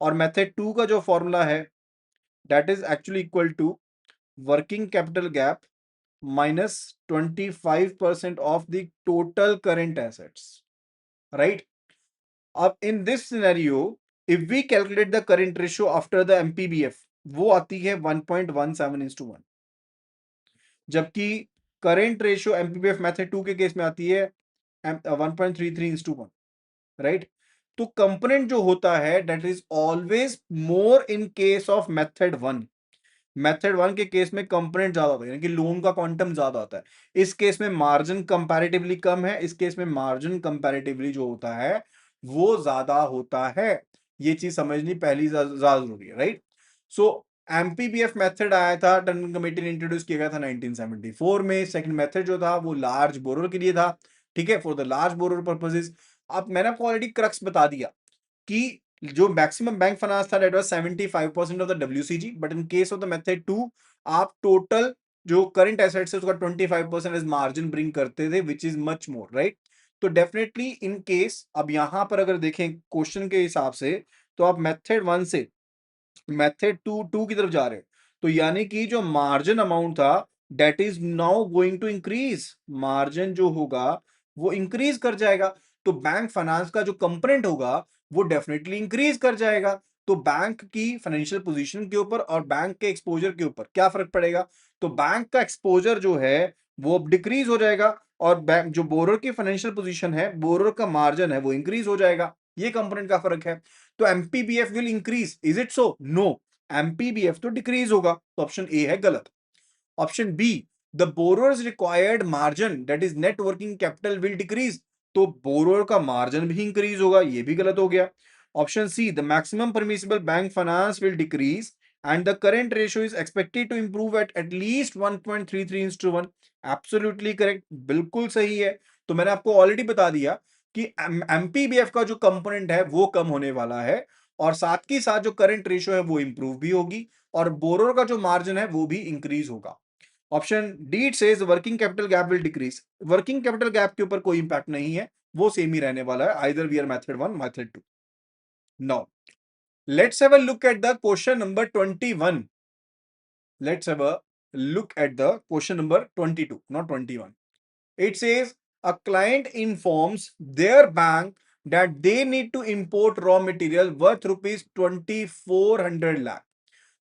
और मेथड 2 का जो फॉर्मूला है that is actually equal to working capital gap minus 25% of the total current assets, right? अब in this scenario, if we calculate the current ratio after the MPBF, वो आती है 1.17:1, जबकि करंट रेशियो MPBF मेथड 2 के case में आती है 1.33:1, right? तो कंपोनेंट जो होता है that is always more in case of method 1। Method 1 के केस में कंपोनेंट ज्यादा होता है, यानी कि लोन का क्वांटम ज्यादा होता है। इस केस में मार्जिन कंपैरेटिवली कम है, इस केस में मार्जिन कंपैरेटिवली जो होता है वो ज्यादा होता है। ये चीज समझनी पहली ज्यादा जरूरी है, राइट? सो एमपीबीएफ मेथड आया था, टंडन कमेटी ने इंट्रोड्यूस किया गया था 1974 में। सेकंड मेथड जो था वो लार्ज बोरोर के लिए था, ठीक है, for the large borrower purposes. अब मैंने आपको ऑलरेडी क्रक्स बता दिया कि जो मैक्सिमम बैंक फाइनेंस था that was 75% of the WCG, but in case of the method 2 आप टोटल जो करंट एसेट्स है उसका 25% एज मार्जिन ब्रिंग करते थे, which is much more, right? तो डेफिनेटली इन केस अब यहां पर अगर देखें क्वेश्चन के हिसाब से तो आप मेथड 1 से मेथड टू की तरफ जा रहे हो, तो यानी कि जो मार्जिन अमाउंट था that is now going to increase, margin जो होगा वो इंक्रीज कर जाएगा। तो बैंक फाइनेंस का जो कंपोनेंट होगा वो डेफिनेटली इंक्रीज कर जाएगा। तो बैंक की फाइनेंशियल पोजीशन के ऊपर और बैंक के एक्सपोजर के ऊपर क्या फर्क पड़ेगा? तो बैंक का एक्सपोजर जो है वो अब डिक्रीज हो जाएगा और बैंक जो बोरोर की फाइनेंशियल पोजीशन है, बोरोर का मार्जिन है वो इंक्रीज हो जाएगा। ये कंपोनेंट का फर्क है। तो MPBF will increase, is it so? No, MPBF तो डिक्रीज होगा, तो ऑप्शन ए है गलत। Option B the borrowers required margin that is net working capital will decrease, तो बोरोअर का मार्जिन भी इंक्रीज होगा, ये भी गलत हो गया। Option C the maximum permissible bank finance will decrease and the current ratio is expected to improve at least 1.33:1, absolutely correct, बिल्कुल सही है। तो मैंने आपको ऑलरेडी बता दिया कि एमपीबीएफ का जो कंपोनेंट है वो कम होने वाला है और साथ ही साथ जो करंट रेशियो है वो इंप्रूव भी होगी और बोरोर का जो मार्जिन है वो भी इंक्रीज होगा। Option D it says working capital gap will decrease, working capital gap के ऊपर कोई इंपैक्ट नहीं है, वो सेम ही रहने वाला है, either we are method 1 method 2। Now let's have a look at the question number 21। Let's have a look at the question number 22, not 21. It says a client informs their bank that they need to import raw material worth rupees 2400 lakh।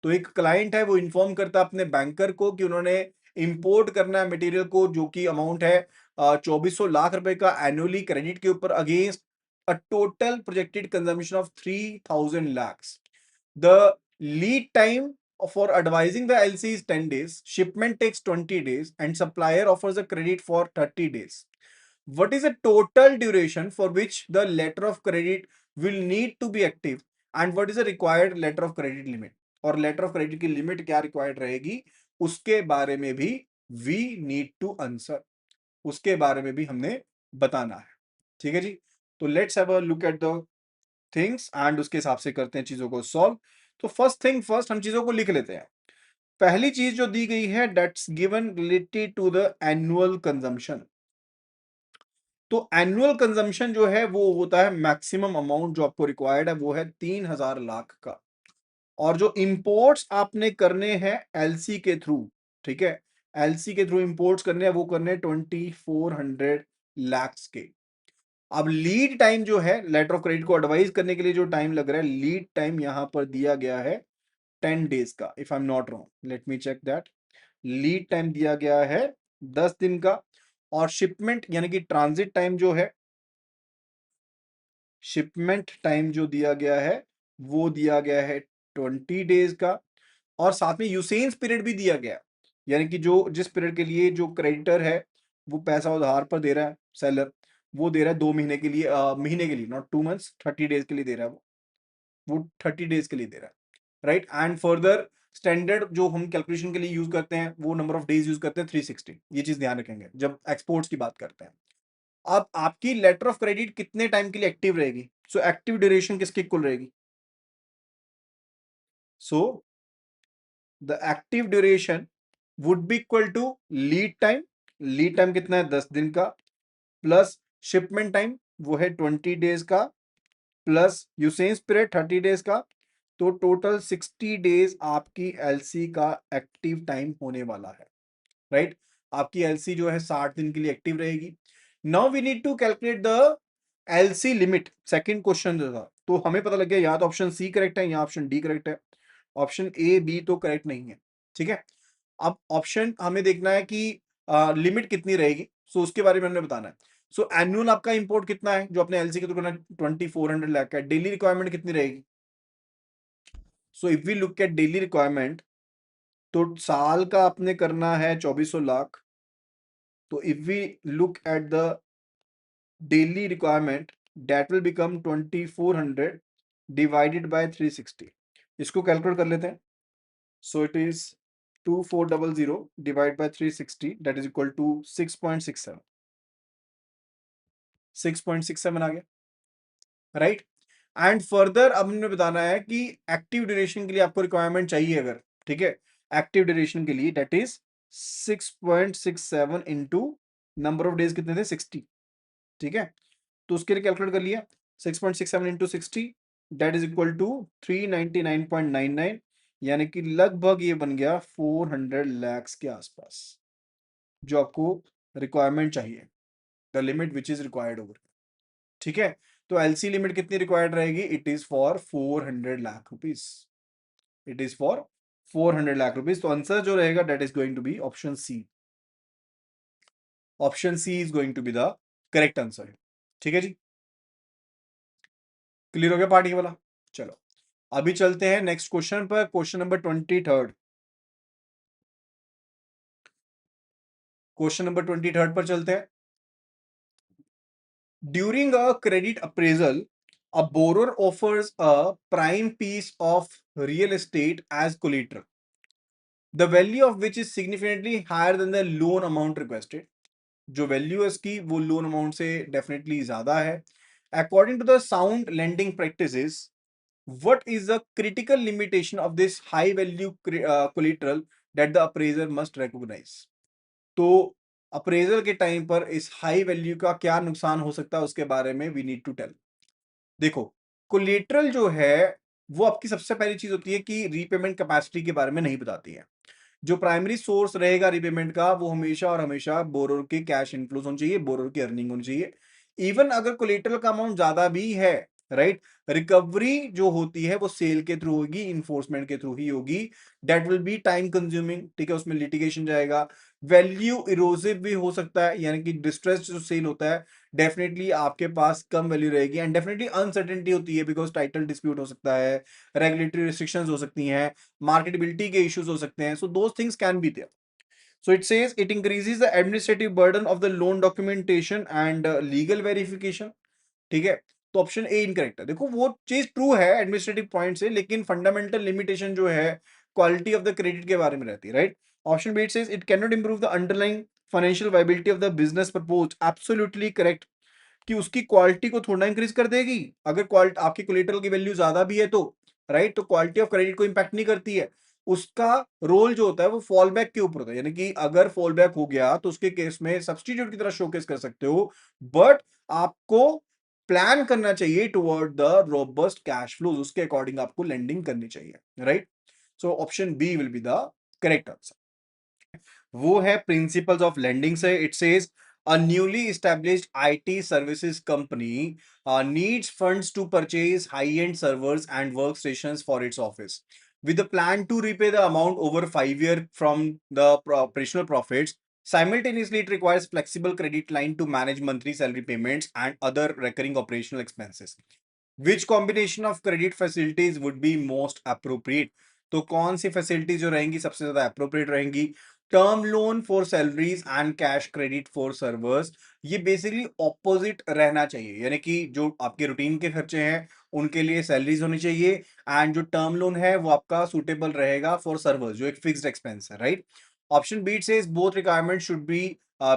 तो एक client है वो inform करता है अपने banker को कि उन्होंने इंपोर्ट करना है मटेरियल को जो कि अमाउंट है 2400 लाख रुपए का एनुअली क्रेडिट के ऊपर against a total projected consumption of 3000 lakhs. The lead time for advising the LC is 10 days, shipment takes 20 days, and supplier offers a credit for 30 days. What is the total duration for which the letter of credit will need to be active, and what is the required letter of credit limit? और letter of credit की limit क्या required रहेगी, उसके बारे में भी we need to answer, उसके बारे में भी हमने बताना है. ठीक है जी. तो let's have a look at the things and उसके हिसाब से करते हैं चीजों को सॉल्व. तो फर्स्ट थिंग फर्स्ट हम चीजों को लिख लेते हैं. पहली चीज जो दी गई है that's given related to the annual consumption. तो एनुअल कंजम्पशन जो है वो होता है मैक्सिमम अमाउंट जो आपको रिक्वायर्ड है वो है 3000 लाख का. और जो इंपोर्ट्स आपने करने हैं एलसी के थ्रू, ठीक है, एलसी के थ्रू इंपोर्ट्स करने हैं वो करने हैं 2400 लैक्स के. अब लीड टाइम जो है लेटर ऑफ क्रेडिट को एडवाइस करने के लिए जो टाइम लग रहा है, लीड टाइम यहां पर दिया गया है 10 डेज का. If I am not wrong, let me check that. Lead time दिया गया है 10 दिन का. और शिपमेंट यानी कि ट्रांजिट टाइम जो है, शिपमेंट टाइम जो दिया गया है वो दिया गया है 20 डेज का. और साथ में यूसेंस पीरियड भी दिया गया, यानी कि जो जिस पीरियड के लिए जो क्रेडिटर है वो पैसा उधार पर दे रहा है, सेलर वो दे रहा है 2 महीने के लिए, महीने के लिए, नॉट 2 मंथ्स, 30 डेज के लिए दे रहा है वो 30 डेज के लिए दे रहा है, राइट. एंड फर्दर स्टैंडर्ड जो हम कैलकुलेशन के लिए यूज करते हैं वो नंबर ऑफ डेज यूज करते हैं 360. ये चीज ध्यान रखेंगे जब एक्सपोर्ट्स की बात करते हैं. अब आपकी लेटर ऑफ क्रेडिट कितने टाइम के लिए एक्टिव रहेगी? सो एक्टिव ड्यूरेशन किसकी इक्वल रहेगी? So the active duration would be equal to lead time. Lead time कितना है? 10 दिन का. प्लस शिपमेंट टाइम वो है 20 डेज का. प्लस यूसेंस पीरियड 30 डेज का. तो टोटल 60 डेज आपकी एलसी का एक्टिव टाइम होने वाला है, राइट. आपकी एलसी जो है 60 दिन के लिए एक्टिव रहेगी. Now we need to calculate the LC limit. Second question जो था, तो हमें पता लग गया या तो ऑप्शन सी करेक्ट है या ऑप्शन डी करेक्ट है. ऑप्शन ए बी तो करेक्ट नहीं है, ठीक है. अब ऑप्शन हमें देखना है कि लिमिट कितनी रहेगी, सो उसके बारे में हमने बताना है. सो एनुअल आपका इंपोर्ट कितना है जो अपने एलसी के थ्रू करना है? 2400 लाख का. डेली रिक्वायरमेंट कितनी रहेगी? So if we look at daily requirement, तो साल का आपने करना है 2400 लाख. तो if we look at the daily requirement, that will become 2400 divided by 360. इसको कैलकुलेट कर लेते हैं. So it is 2400 divided by 360, that is equal to 6.67. 6.67 आ गया, राइट. एंड फर्दर अब हमने बताना है कि एक्टिव ड्यूरेशन के लिए आपको रिक्वायरमेंट चाहिए अगर, ठीक है, एक्टिव ड्यूरेशन के लिए that is 6.67 into number of days कितने थे? 60, ठीक है. तो उसके लिए कैलकुलेट कर लिया. 6.67 into 60 that is equal to 399.99, यानी कि लगभग ये बन गया 400 लैक्स के आसपास जो आपको रिक्वायरमेंट चाहिए, the limit which is required over, ठीक है. तो एलसी लिमिट कितनी रिक्वायर्ड रहेगी? It is for 400 lakh rupees. It is for 400 lakh rupees. तो आंसर जो रहेगा that is going to be option C. Option C is going to be the correct answer, ठीक है जी. क्लियर हो गया पार्ट ये वाला? चलो अभी चलते हैं नेक्स्ट क्वेश्चन पर. Question number 23. क्वेश्चन नंबर 23 पर चलते हैं. During a credit appraisal, a borrower offers a prime piece of real estate as collateral, the value of which is significantly higher than the loan amount requested. जो value है इसकी वो loan amount से definitely ज्यादा है. According to the sound lending practices, what is the critical limitation of this high value collateral that the appraiser must recognize? तो appraisal के time पर इस हाई वैल्यू का क्या नुकसान हो सकता है उसके बारे में वी नीड टू टेल. देखो, कोलेटरल जो है वो आपकी सबसे पहली चीज होती है कि रीपेमेंट कैपेसिटी के बारे में नहीं बताती है. जो प्राइमरी सोर्स रहेगा रीपेमेंट का वो हमेशा और हमेशा बोरोर के कैश इनफ्लोस होनी चाहिए, बोरोर की अर्निंग होनी चाहिए. इवन अगर कोलेटरल का अमाउंट ज्यादा भी है राइट। रिकवरी जो होती है वो सेल के थ्रू होगी, इन्फोर्समेंट के थ्रू ही होगी। That will B time consuming, ठीक है, उसमें लिटिगेशन जाएगा। वैल्यू इरोसिव भी हो सकता है, यानी कि डिस्ट्रेस जो सेल होता है डेफिनेटली आपके पास कम वैल्यू रहेगी, एंड डेफिनेटली अनसर्टेनिटी होती है बिकॉज टाइटल डिस्प्यूट हो सकता है, रेगुलेटरी रिस्ट्रिक्शंस हो सकती हैं, मार्केटेबिलिटी के इश्यूज हो सकते हैं, so those things can be there. So it says it increases the administrative burden of the loan documentation and legal verification. ठीक है, तो ऑप्शन ए इनकरेक्ट है। देखो वो चीज ट्रू है एडमिनिस्ट्रेटिव पॉइंट से, लेकिन फंडामेंटल लिमिटेशन जो है क्वालिटी ऑफ द क्रेडिट के बारे में रहती है, right. Option B says it can not improve the underlying financial viability of the business propose. Absolutely correct, कि उसकी क्वालिटी को थोड़ा इंक्रीज कर देगी अगर क्वालिटी आपकी कोलेटरल की वैल्यू ज्यादा भी है तो, राइट। तो क्वालिटी ऑफ क्रेडिट को इंपैक्ट नहीं करती है। उसका रोल जो होता है वो फॉल बैक के ऊपर होता है, यानी कि अगर फॉल बैक हो गया तो उसके केस में सब्स्टिट्यूट की तरह शोकेस कर सकते हो, बट आपको प्लान करना चाहिए toward the robust cash flows, उसके अकॉर्डिंग आपको लेंडिंग करनी चाहिए, right. So option B will be the correct answer. वो है प्रिंसिपल्स ऑफ लेंडिंग से। It says a newly established IT services company needs funds to purchase high-end servers and workstations for its office. With a plan to repay the amount over 5 years from the operational profits, simultaneously it requires flexible credit line to manage monthly salary payments and other recurring operational expenses. Which combination of credit facilities would be most appropriate? तो कौन सी facility जो रहेंगी सबसे ज्यादा appropriate रहेंगी? Term loan for salaries and cash credit for servers. ये basically opposite रहना चाहिए, यानी कि जो आपके रूटीन के खर्चे हैं उनके लिए सैलरीज होनी चाहिए, एंड जो टर्म लोन है वो आपका सुटेबल रहेगा फॉर सर्वर्स जो एक फिक्स्ड एक्सपेंस है, right. Option B says both requirement should be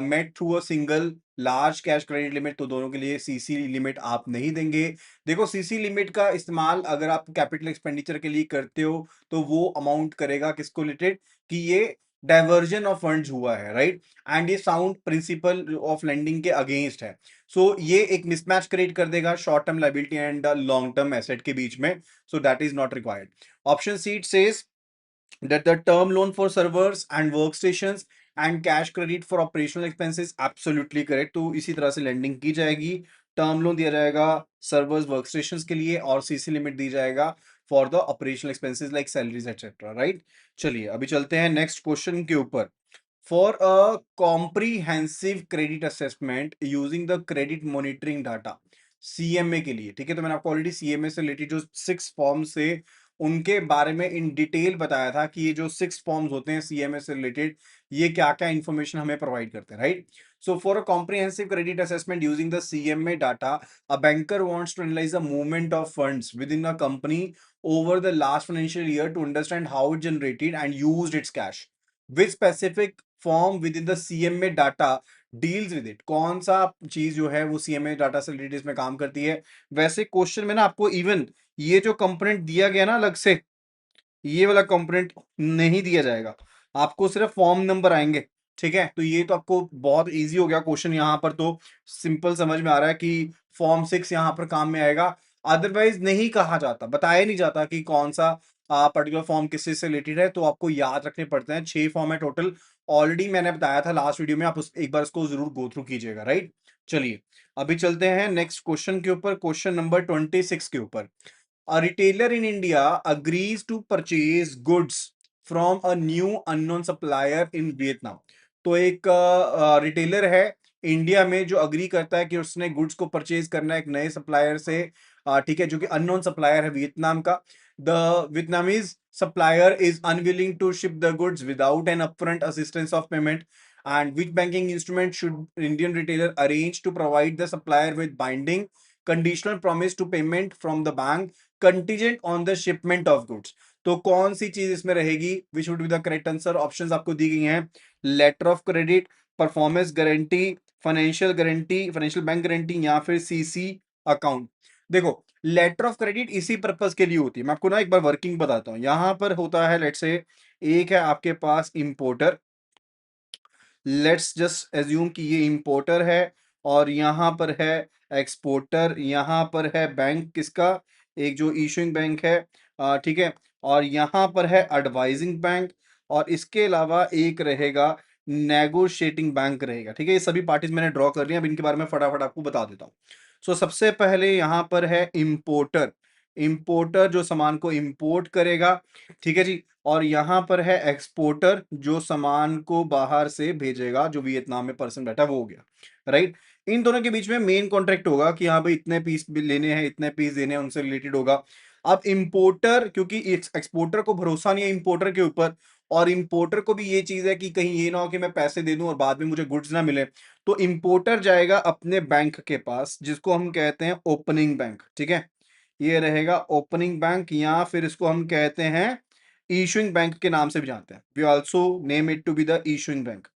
met through a single large cash credit limit. तो दोनों के लिए सीसी लिमिट आप नहीं देंगे। देखो सीसी लिमिट का इस्तेमाल अगर आप कैपिटल एक्सपेंडिचर के लिए करते हो तो वो अमाउंट करेगा किसको रिलेटेड, कि ये डाइवर्जन ऑफ फंड्स हुआ है, राइट। एंड ये साउंड प्रिंसिपल ऑफ लेंडिंग के अगेंस्ट है। सो ये एक मिसमैच क्रिएट कर देगा short term liability and long term asset के बीच में। सो that is not required. Option she says that the term loan for servers and workstations and cash credit for operational expenses absolutely correct। तो इसी तरह से lending की जाएगी। Term loan दिया जाएगा सर्वर्स वर्कस्टेशंस के लिए और सीसी लिमिट दी जाएगा for the operational expenses like salaries etcetera, right. चलिए अभी चलते हैं नेक्स्ट क्वेश्चन के ऊपर। For a comprehensive credit assessment using the credit monitoring data, CMA के लिए, ठीक है। तो मैंने आपको ऑलरेडी सीएमए से रिलेटेड जो 6 फॉर्म्स से उनके बारे में इन डिटेल बताया था कि ये जो 6 फॉर्म्स होते हैं सीएमए से रिलेटेड, ये क्या क्या इंफॉर्मेशन हमें प्रोवाइड करते हैं, right. So for a comprehensive credit assessment using the CMA data, a banker wants to analyse the movement of funds within a company over the last financial year to understand how it generated and used its cash. Which specific form within the CMA data deals with it? कौन सा चीज जो है वो CMA data से related इसमें काम करती है? वैसे क्वेश्चन में ना आपको इवन ये जो कंपोनेंट दिया गया ना अलग से, ये वाला कंपोनेंट नहीं दिया जाएगा, आपको सिर्फ फॉर्म नंबर आएंगे, ठीक है। तो ये तो आपको बहुत इजी हो गया क्वेश्चन, यहाँ पर तो सिंपल समझ में आ रहा है कि फॉर्म 6 यहाँ पर काम में आएगा। अदरवाइज नहीं कहा जाता, बताया नहीं जाता कि कौन सा पर्टिकुलर फॉर्म किससे से रिलेटेड है, तो आपको याद रखने पड़ते हैं। 6 फॉर्म है टोटल, ऑलरेडी मैंने बताया था लास्ट वीडियो में, आप एक बार उसको जरूर गो थ्रू कीजिएगा, राइट। चलिए अभी चलते हैं नेक्स्ट क्वेश्चन के ऊपर, क्वेश्चन नंबर 26 के ऊपर। A retailer in India agrees to purchase goods from a new unknown supplier in Vietnam। तो एक रिटेलर है इंडिया में जो अग्री करता है कि उसने गुड्स को परचेज करना है एक नए सप्लायर से, ठीक है, जो कि अननोन सप्लायर है वियतनाम का। The Vietnamese supplier is unwilling to ship the goods without an upfront assistance of payment, and which banking instrument should Indian retailer arrange to provide the supplier with binding conditional promise to payment from the bank contingent on the shipment of goods? तो कौन सी चीज इसमें रहेगी? Which would be the correct answer? Options आपको दी गई हैं, letter of credit, performance guarantee, financial guarantee, financial bank guarantee, या फिर सीसी अकाउंट। देखो लेटर ऑफ क्रेडिट इसी पर्पस के लिए होती है, मैं आपको ना एक बार वर्किंग बताता हूं। यहां पर होता है लेट्स से एक है आपके पास इंपोर्टर, लेट्स जस्ट एज्यूम कि ये इंपोर्टर है, और यहां पर है एक्सपोर्टर, यहां पर है बैंक किसका, एक जो इशूइंग बैंक है, ठीक है, और यहां पर है एडवाइजिंग बैंक, और इसके अलावा एक रहेगा नेगोशिएटिंग बैंक रहेगा, ठीक है। ये सभी पार्टीज मैंने ड्रॉ कर रही हैं, अब इनके बारे में फटाफट आपको बता देता हूँ। सो सबसे पहले यहाँ पर है इंपोर्टर, इंपोर्टर जो सामान को इंपोर्ट करेगा, ठीक है जी। और यहाँ पर है एक्सपोर्टर जो सामान को बाहर से भेजेगा, जो वियतनाम में पर्सन बैठा वो हो गया, राइट। इन दोनों के बीच में मेन कॉन्ट्रैक्ट होगा कि हाँ भाई इतने पीस लेने हैं, इतने पीस देने हैं, उनसे रिलेटेड होगा। अब इंपोर्टर, क्योंकि एक्सपोर्टर को भरोसा नहीं है इंपोर्टर के ऊपर, और इंपोर्टर को भी ये चीज है कि कहीं ये ना हो कि मैं पैसे दे दूं और बाद में मुझे गुड्स ना मिले, तो इंपोर्टर जाएगा अपने बैंक के पास जिसको हम कहते हैं ओपनिंग बैंक, ठीक है। ये रहेगा ओपनिंग बैंक, या फिर इसको हम कहते हैं इशूइंग बैंक के नाम से भी जानते हैं, we also name it to be the issuing bank.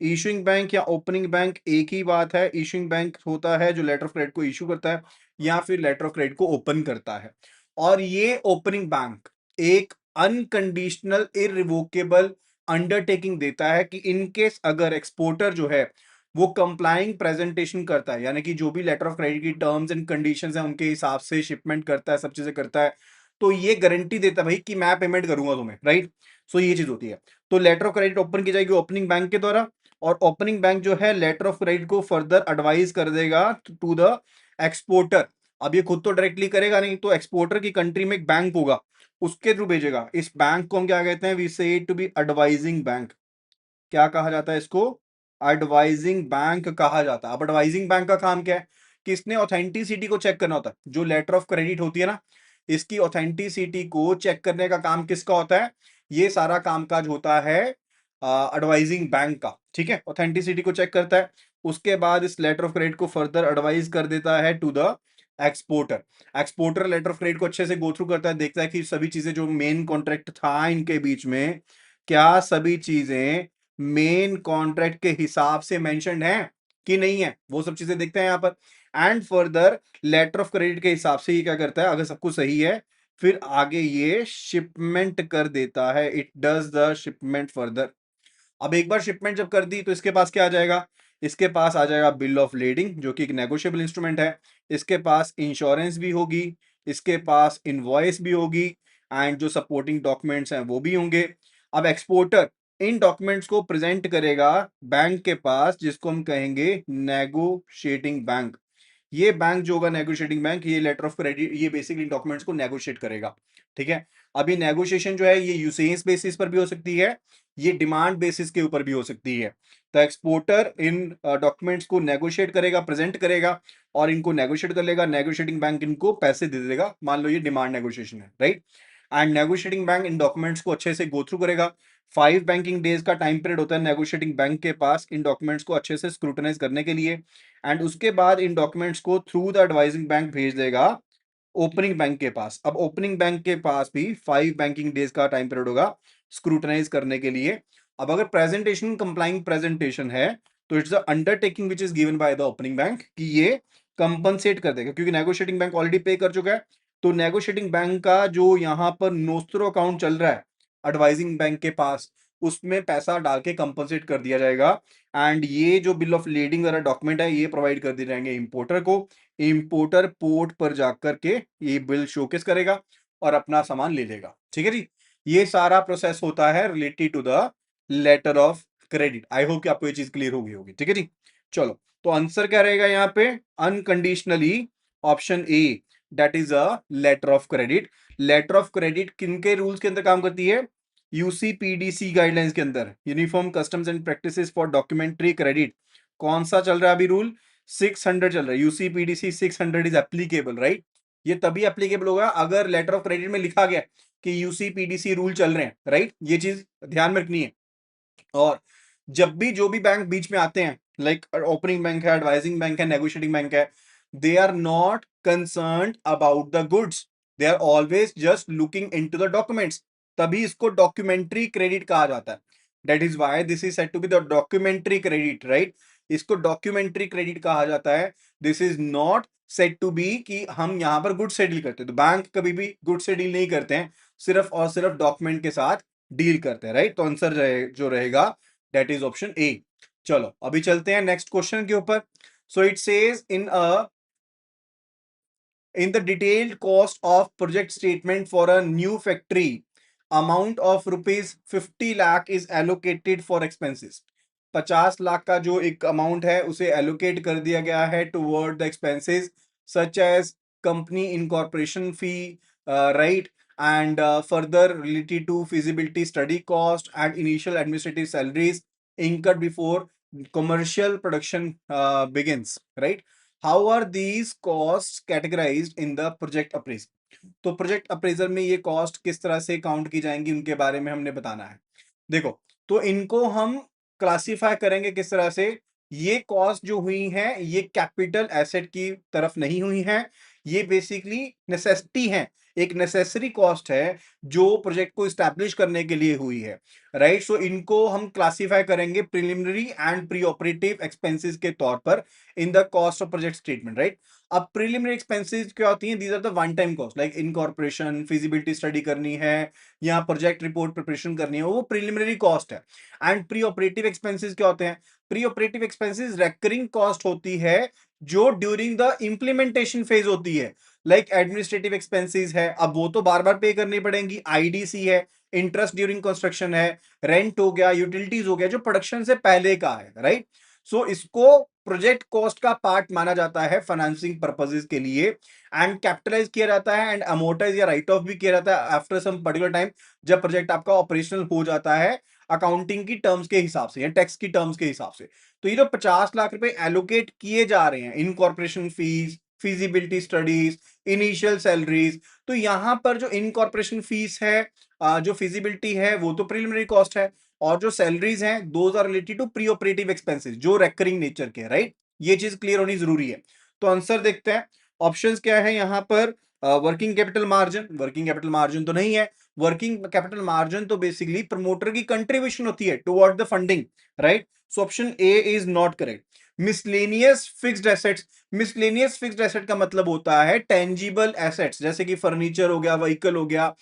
Issuing bank या ओपनिंग बैंक एक ही बात है। इशूइंग बैंक होता है जो लेटर ऑफ क्रेडिट को इशू करता है या फिर लेटर ऑफ क्रेडिट को ओपन करता है। और ये ओपनिंग बैंक एक अनकंडीशनल इररिवोकेबल अंडरटेकिंग देता है कि इन केस अगर एक्सपोर्टर जो है वो कंप्लाइंग प्रेजेंटेशन करता है, यानी कि जो भी लेटर ऑफ क्रेडिट की टर्म्स एंड कंडीशंस हैं उनके हिसाब से शिपमेंट करता है, सब चीजें करता है, तो ये गारंटी देता है भाई कि मैं पेमेंट करूंगा तुम्हें, राइट। सो ये चीज होती है। तो लेटर ऑफ क्रेडिट ओपन की जाएगी ओपनिंग बैंक के द्वारा, और ओपनिंग बैंक जो है लेटर ऑफ क्रेडिट को फर्दर एडवाइस कर देगा टू द एक्सपोर्टर। अब ये खुद तो डायरेक्टली करेगा नहीं, तो एक्सपोर्टर की कंट्री में एक बैंक होगा, उसके थ्रू भेजेगा। इस बैंक को हम क्या कहते हैं, we say it to be advising bank. क्या कहा जाता है इसको, एडवाइजिंग बैंक कहा जाता है। अब एडवाइजिंग बैंक का काम क्या है कि इसने ऑथेंटिसिटी को चेक करना होता है। जो लेटर ऑफ क्रेडिट होती है ना, इसकी ऑथेंटिसिटी को चेक करने का काम किसका होता है, ये सारा कामकाज होता है एडवाइजिंग बैंक का, ठीक है। ऑथेंटिसिटी को चेक करता है, उसके बाद इस लेटर ऑफ क्रेडिट को फर्दर एडवाइज कर देता है to the exporter. Exporter letter of credit को अच्छे से गो थ्रू करता है, देखता है कि सभी चीजें जो मेन कॉन्ट्रैक्ट था इनके बीच में, क्या सभी चीजें मेन कॉन्ट्रैक्ट के हिसाब से मेंशन्ड है कि नहीं है, वो सब चीजें देखते हैं यहाँ पर। And further letter of credit के हिसाब से ये क्या करता है, अगर सब कुछ सही है फिर आगे ये शिपमेंट कर देता है, it does the shipment further. अब एक बार शिपमेंट जब कर दी तो इसके पास क्या आ जाएगा, इसके पास आ जाएगा बिल ऑफ लेडिंग जो कि एक नेगोशिएबल इंस्ट्रूमेंट है, इसके पास इंश्योरेंस भी होगी, इसके पास इनवॉइस भी होगी, एंड जो सपोर्टिंग डॉक्यूमेंट्स हैं वो भी होंगे। अब एक्सपोर्टर इन डॉक्यूमेंट्स को प्रेजेंट करेगा बैंक के पास जिसको हम कहेंगे नेगोशिएटिंग बैंक। ये बैंक जो होगा नेगोशिएटिंग बैंक, ये लेटर ऑफ क्रेडिट, ये बेसिकली डॉक्यूमेंट्स को नेगोशिएट करेगा, ठीक है। अभी नेगोशिएशन जो है ये यूसेज बेसिस पर भी हो सकती है, ये डिमांड बेसिस के ऊपर भी हो सकती है। तो एक्सपोर्टर इन डॉक्यूमेंट्स को नेगोशिएट करेगा, प्रेजेंट करेगा, और इनको नेगोशिएट कर लेगा, नेगोशिएटिंग बैंक इनको पैसे दे देगा, मान लो ये डिमांड नेगोशिएशन है, right. And negotiating bank in documents को अच्छे से गो थ्रू करेगा। 5 बैंकिंग डेज का टाइम पीरियड होता है नेगोशिएटिंग बैंक के पास इन डॉक्यूमेंट्स को अच्छे से स्क्रूटनाइज करने के लिए, एंड उसके बाद इन डॉक्यूमेंट्स को थ्रू द एडवाइजिंग बैंक भेज देगा ओपनिंग बैंक के पास। अब ओपनिंग बैंक के पास भी 5 बैंकिंग डेज का टाइम पीरियड होगा स्क्रूटनाइज करने के लिए। अब अगर प्रेजेंटेशन कंप्लाइंग प्रेजेंटेशन है तो it's the undertaking which is given by the opening bank कि ये कंपनसेट कर देगा, क्योंकि नेगोशिएटिंग बैंक ऑलरेडी पे कर चुका है। तो नेगोशिएटिंग बैंक का जो यहाँ पर नोस्ट्रो अकाउंट चल रहा है एडवाइजिंग बैंक के पास, उसमें पैसा डाल के कंपनसेट कर दिया जाएगा। एंड ये जो बिल ऑफ लेडिंग वाला डॉक्यूमेंट है ये प्रोवाइड कर दिए जाएंगे इंपोर्टर को। इंपोर्टर पोर्ट पर जाकर के ये बिल शोकेस करेगा और अपना सामान ले लेगा, ठीक है जी। ये सारा प्रोसेस होता है related to the letter of credit. I hope कि आपको ये चीज क्लियर होगी होगी, ठीक है जी। चलो, तो आंसर क्या रहेगा यहाँ पे, unconditionally option A, that is a letter of credit. Letter of credit किनके रूल्स के अंदर काम करती है, यूसीपीडीसी गाइडलाइंस के अंदर, uniform customs and practices for documentary credit. कौन सा चल रहा है अभी रूल, 600 चल रहा है, यूसीपीडीसी 600 इज एप्लीकेबल, राइट। ये तभी एप्लीकेबल होगा अगर लेटर ऑफ क्रेडिट में लिखा गया कि यूसीपीडीसी रूल चल रहे हैं, राइट। ये चीज ध्यान में रखनी है। और जब भी जो भी बैंक बीच में आते हैं, लाइक ओपनिंग बैंक है, एडवाइजिंग बैंक है, नेगोशिएटिंग बैंक है, they are not concern about the goods, they are always just looking into the documents. तभी इसको डॉक्यूमेंट्री क्रेडिट कहा जाता है। That is why this is said to be the documentary credit, right. इसको documentary credit कहा जाता है। This is not said to be कि हम यहां पर गुड से डील करते हैं, तो बैंक कभी भी गुड से डील नहीं करते हैं, सिर्फ और सिर्फ डॉक्यूमेंट के साथ डील करते हैं, राइट। तो आंसर जो रहेगा दैट इज ऑप्शन ए। चलो अभी चलते हैं नेक्स्ट क्वेश्चन के ऊपर। सो it says in the detailed cost of project statement for a new factory, amount of rupees 50 lakh is allocated for expenses. 50 lakh का जो एक अमाउंट है उसे एलोकेट कर दिया गया है toward the expenses such as company incorporation fee, right, and further related to feasibility study cost and initial administrative salaries incurred before commercial production begins, right? How are these costs categorized in the project appraisal? तो project appraisal में ये cost किस तरह से count की जाएंगी उनके बारे में हमने बताना है। देखो, तो इनको हम क्लासिफाई करेंगे किस तरह से। ये कॉस्ट जो हुई है ये कैपिटल एसेट की तरफ नहीं हुई है, ये बेसिकली नेसेसिटी है, एक नेसेसरी कॉस्ट है जो प्रोजेक्ट को स्टैब्लिश करने के लिए हुई है, राइट। सो इनको हम क्लासिफाई करेंगे preliminary and pre operative expenses के तौर पर in the cost of project statement, right. अब प्रिलिमिनरी एक्सपेंसेस क्या होती हैं? These are the one time cost, like incorporation, feasibility study करनी है या प्रोजेक्ट रिपोर्ट प्रिपरेशन करनी है, वो प्रिलिमिनरी कॉस्ट है। एंड प्री ऑपरेटिव एक्सपेंसेस क्या होते हैं? Pre operative expenses recurring cost होती है जो ड्यूरिंग द इंप्लीमेंटेशन फेज होती है, लाइक एडमिनिस्ट्रेटिव एक्सपेंसेस है, अब वो तो बार बार पे करनी पड़ेंगी, आईडीसी है, इंटरेस्ट ड्यूरिंग कंस्ट्रक्शन है, रेंट हो गया, यूटिलिटीज हो गया, जो प्रोडक्शन से पहले का है, राइट। सो इसको प्रोजेक्ट कॉस्ट का पार्ट माना जाता है फाइनेंसिंग पर्पसेस के लिए, एंड कैपिटलाइज किया जाता है एंड अमोर्टाइज या राइट ऑफ भी किया जाता है आफ्टर सम पर्टिकुलर टाइम, जब प्रोजेक्ट आपका ऑपरेशनल हो जाता है अकाउंटिंग की टर्म्स के हिसाब से या टैक्स की टर्म्स के हिसाब से। तो ये जो 50 लाख रुपए एलोकेट किए जा रहे हैं, incorporation fees, feasibility studies, initial salaries, तो यहां पर जो इनकॉर्पोरेशन फीस है, जो फिजिबिलिटी है, वो तो प्रिलिमिनरी कॉस्ट है, और जो सैलरीज हैं those are related to pre operative expenses जो रेकरिंग नेचर के, राइट। ये चीज क्लियर होनी जरूरी है। तो आंसर देखते हैं, ऑप्शंस क्या है यहां पर। Working capital margin, working capital margin तो नहीं है। वर्किंग कैपिटल मार्जिन तो बेसिकली प्रमोटर की कंट्रीब्यूशन होती है toward the funding, right. So option A is not correct. Miscellaneous fixed assets, miscellaneous fixed asset का मतलब होता है टेंजिबल एसेट्स, जैसे कि फर्नीचर हो गया, व्हीकल हो गया,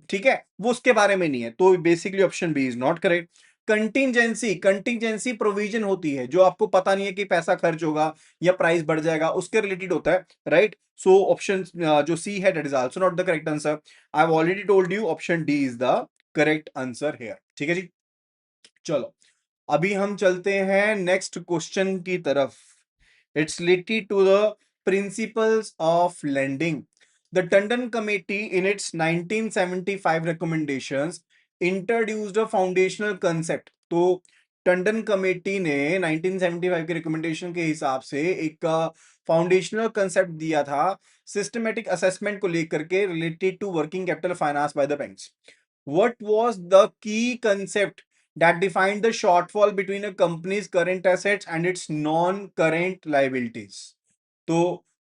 ठीक है, वो उसके बारे में नहीं है, तो basically option B is not correct. Contingency, contingency provision होती है जो आपको पता नहीं है कि पैसा खर्च होगा या प्राइस बढ़ जाएगा, उसके रिलेटेड होता है, राइट। सो ऑप्शन जो सी है that is also not the correct answer. I have already told you option D is the correct answer here, ठीक है जी। चलो, अभी हम चलते हैं नेक्स्ट क्वेश्चन की तरफ। It's related to the principles of lending. The Tandon committee in its 1975 recommendations introduced a foundational concept। तो टंडन कमेटी ने 1975 के रिकमेंडेशन के हिसाब से एक फाउंडेशनल कंसेप्ट दिया था सिस्टमेटिक असेसमेंट को लेकर के related to working capital finance by the banks. What was the key concept that defined the shortfall between a company's current assets and its non-current liabilities? तो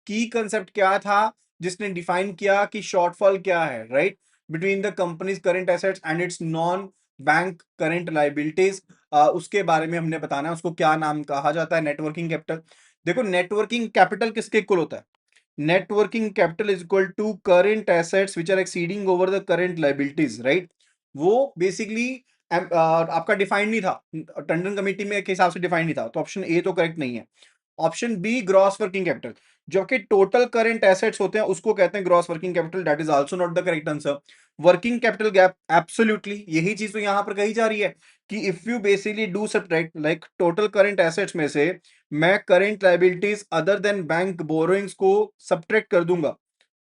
की कंसेप्ट क्या था जिसने डिफाइन किया कि शॉर्टफॉल क्या है, right, between the companies current assets and it's non bank current liabilities, उसके बारे में हमने बताना है, उसको क्या नाम कहा जाता है, नेटवर्किंग कैपिटल। देखो, नेटवर्किंग कैपिटल किसके इक्वल होता है? net working capital is equal to current assets which are exceeding over the current liabilities, right। वो बेसिकली आपका डिफाइंड नहीं था, टंडन कमेटी में के हिसाब से डिफाइंड नहीं था, तो ऑप्शन ए तो करेक्ट नहीं है। Option B gross working capital, जो कि टोटल करंट एसेट्स होते हैं उसको कहते हैं gross working capital, that is also not the correct answer. Working capital gap, absolutely यही चीज तो यहां पर कही जा रही है कि if you basically do subtract, like total current assets में से मैं current liabilities other than bank borrowings को सब्ट्रैक्ट कर दूंगा,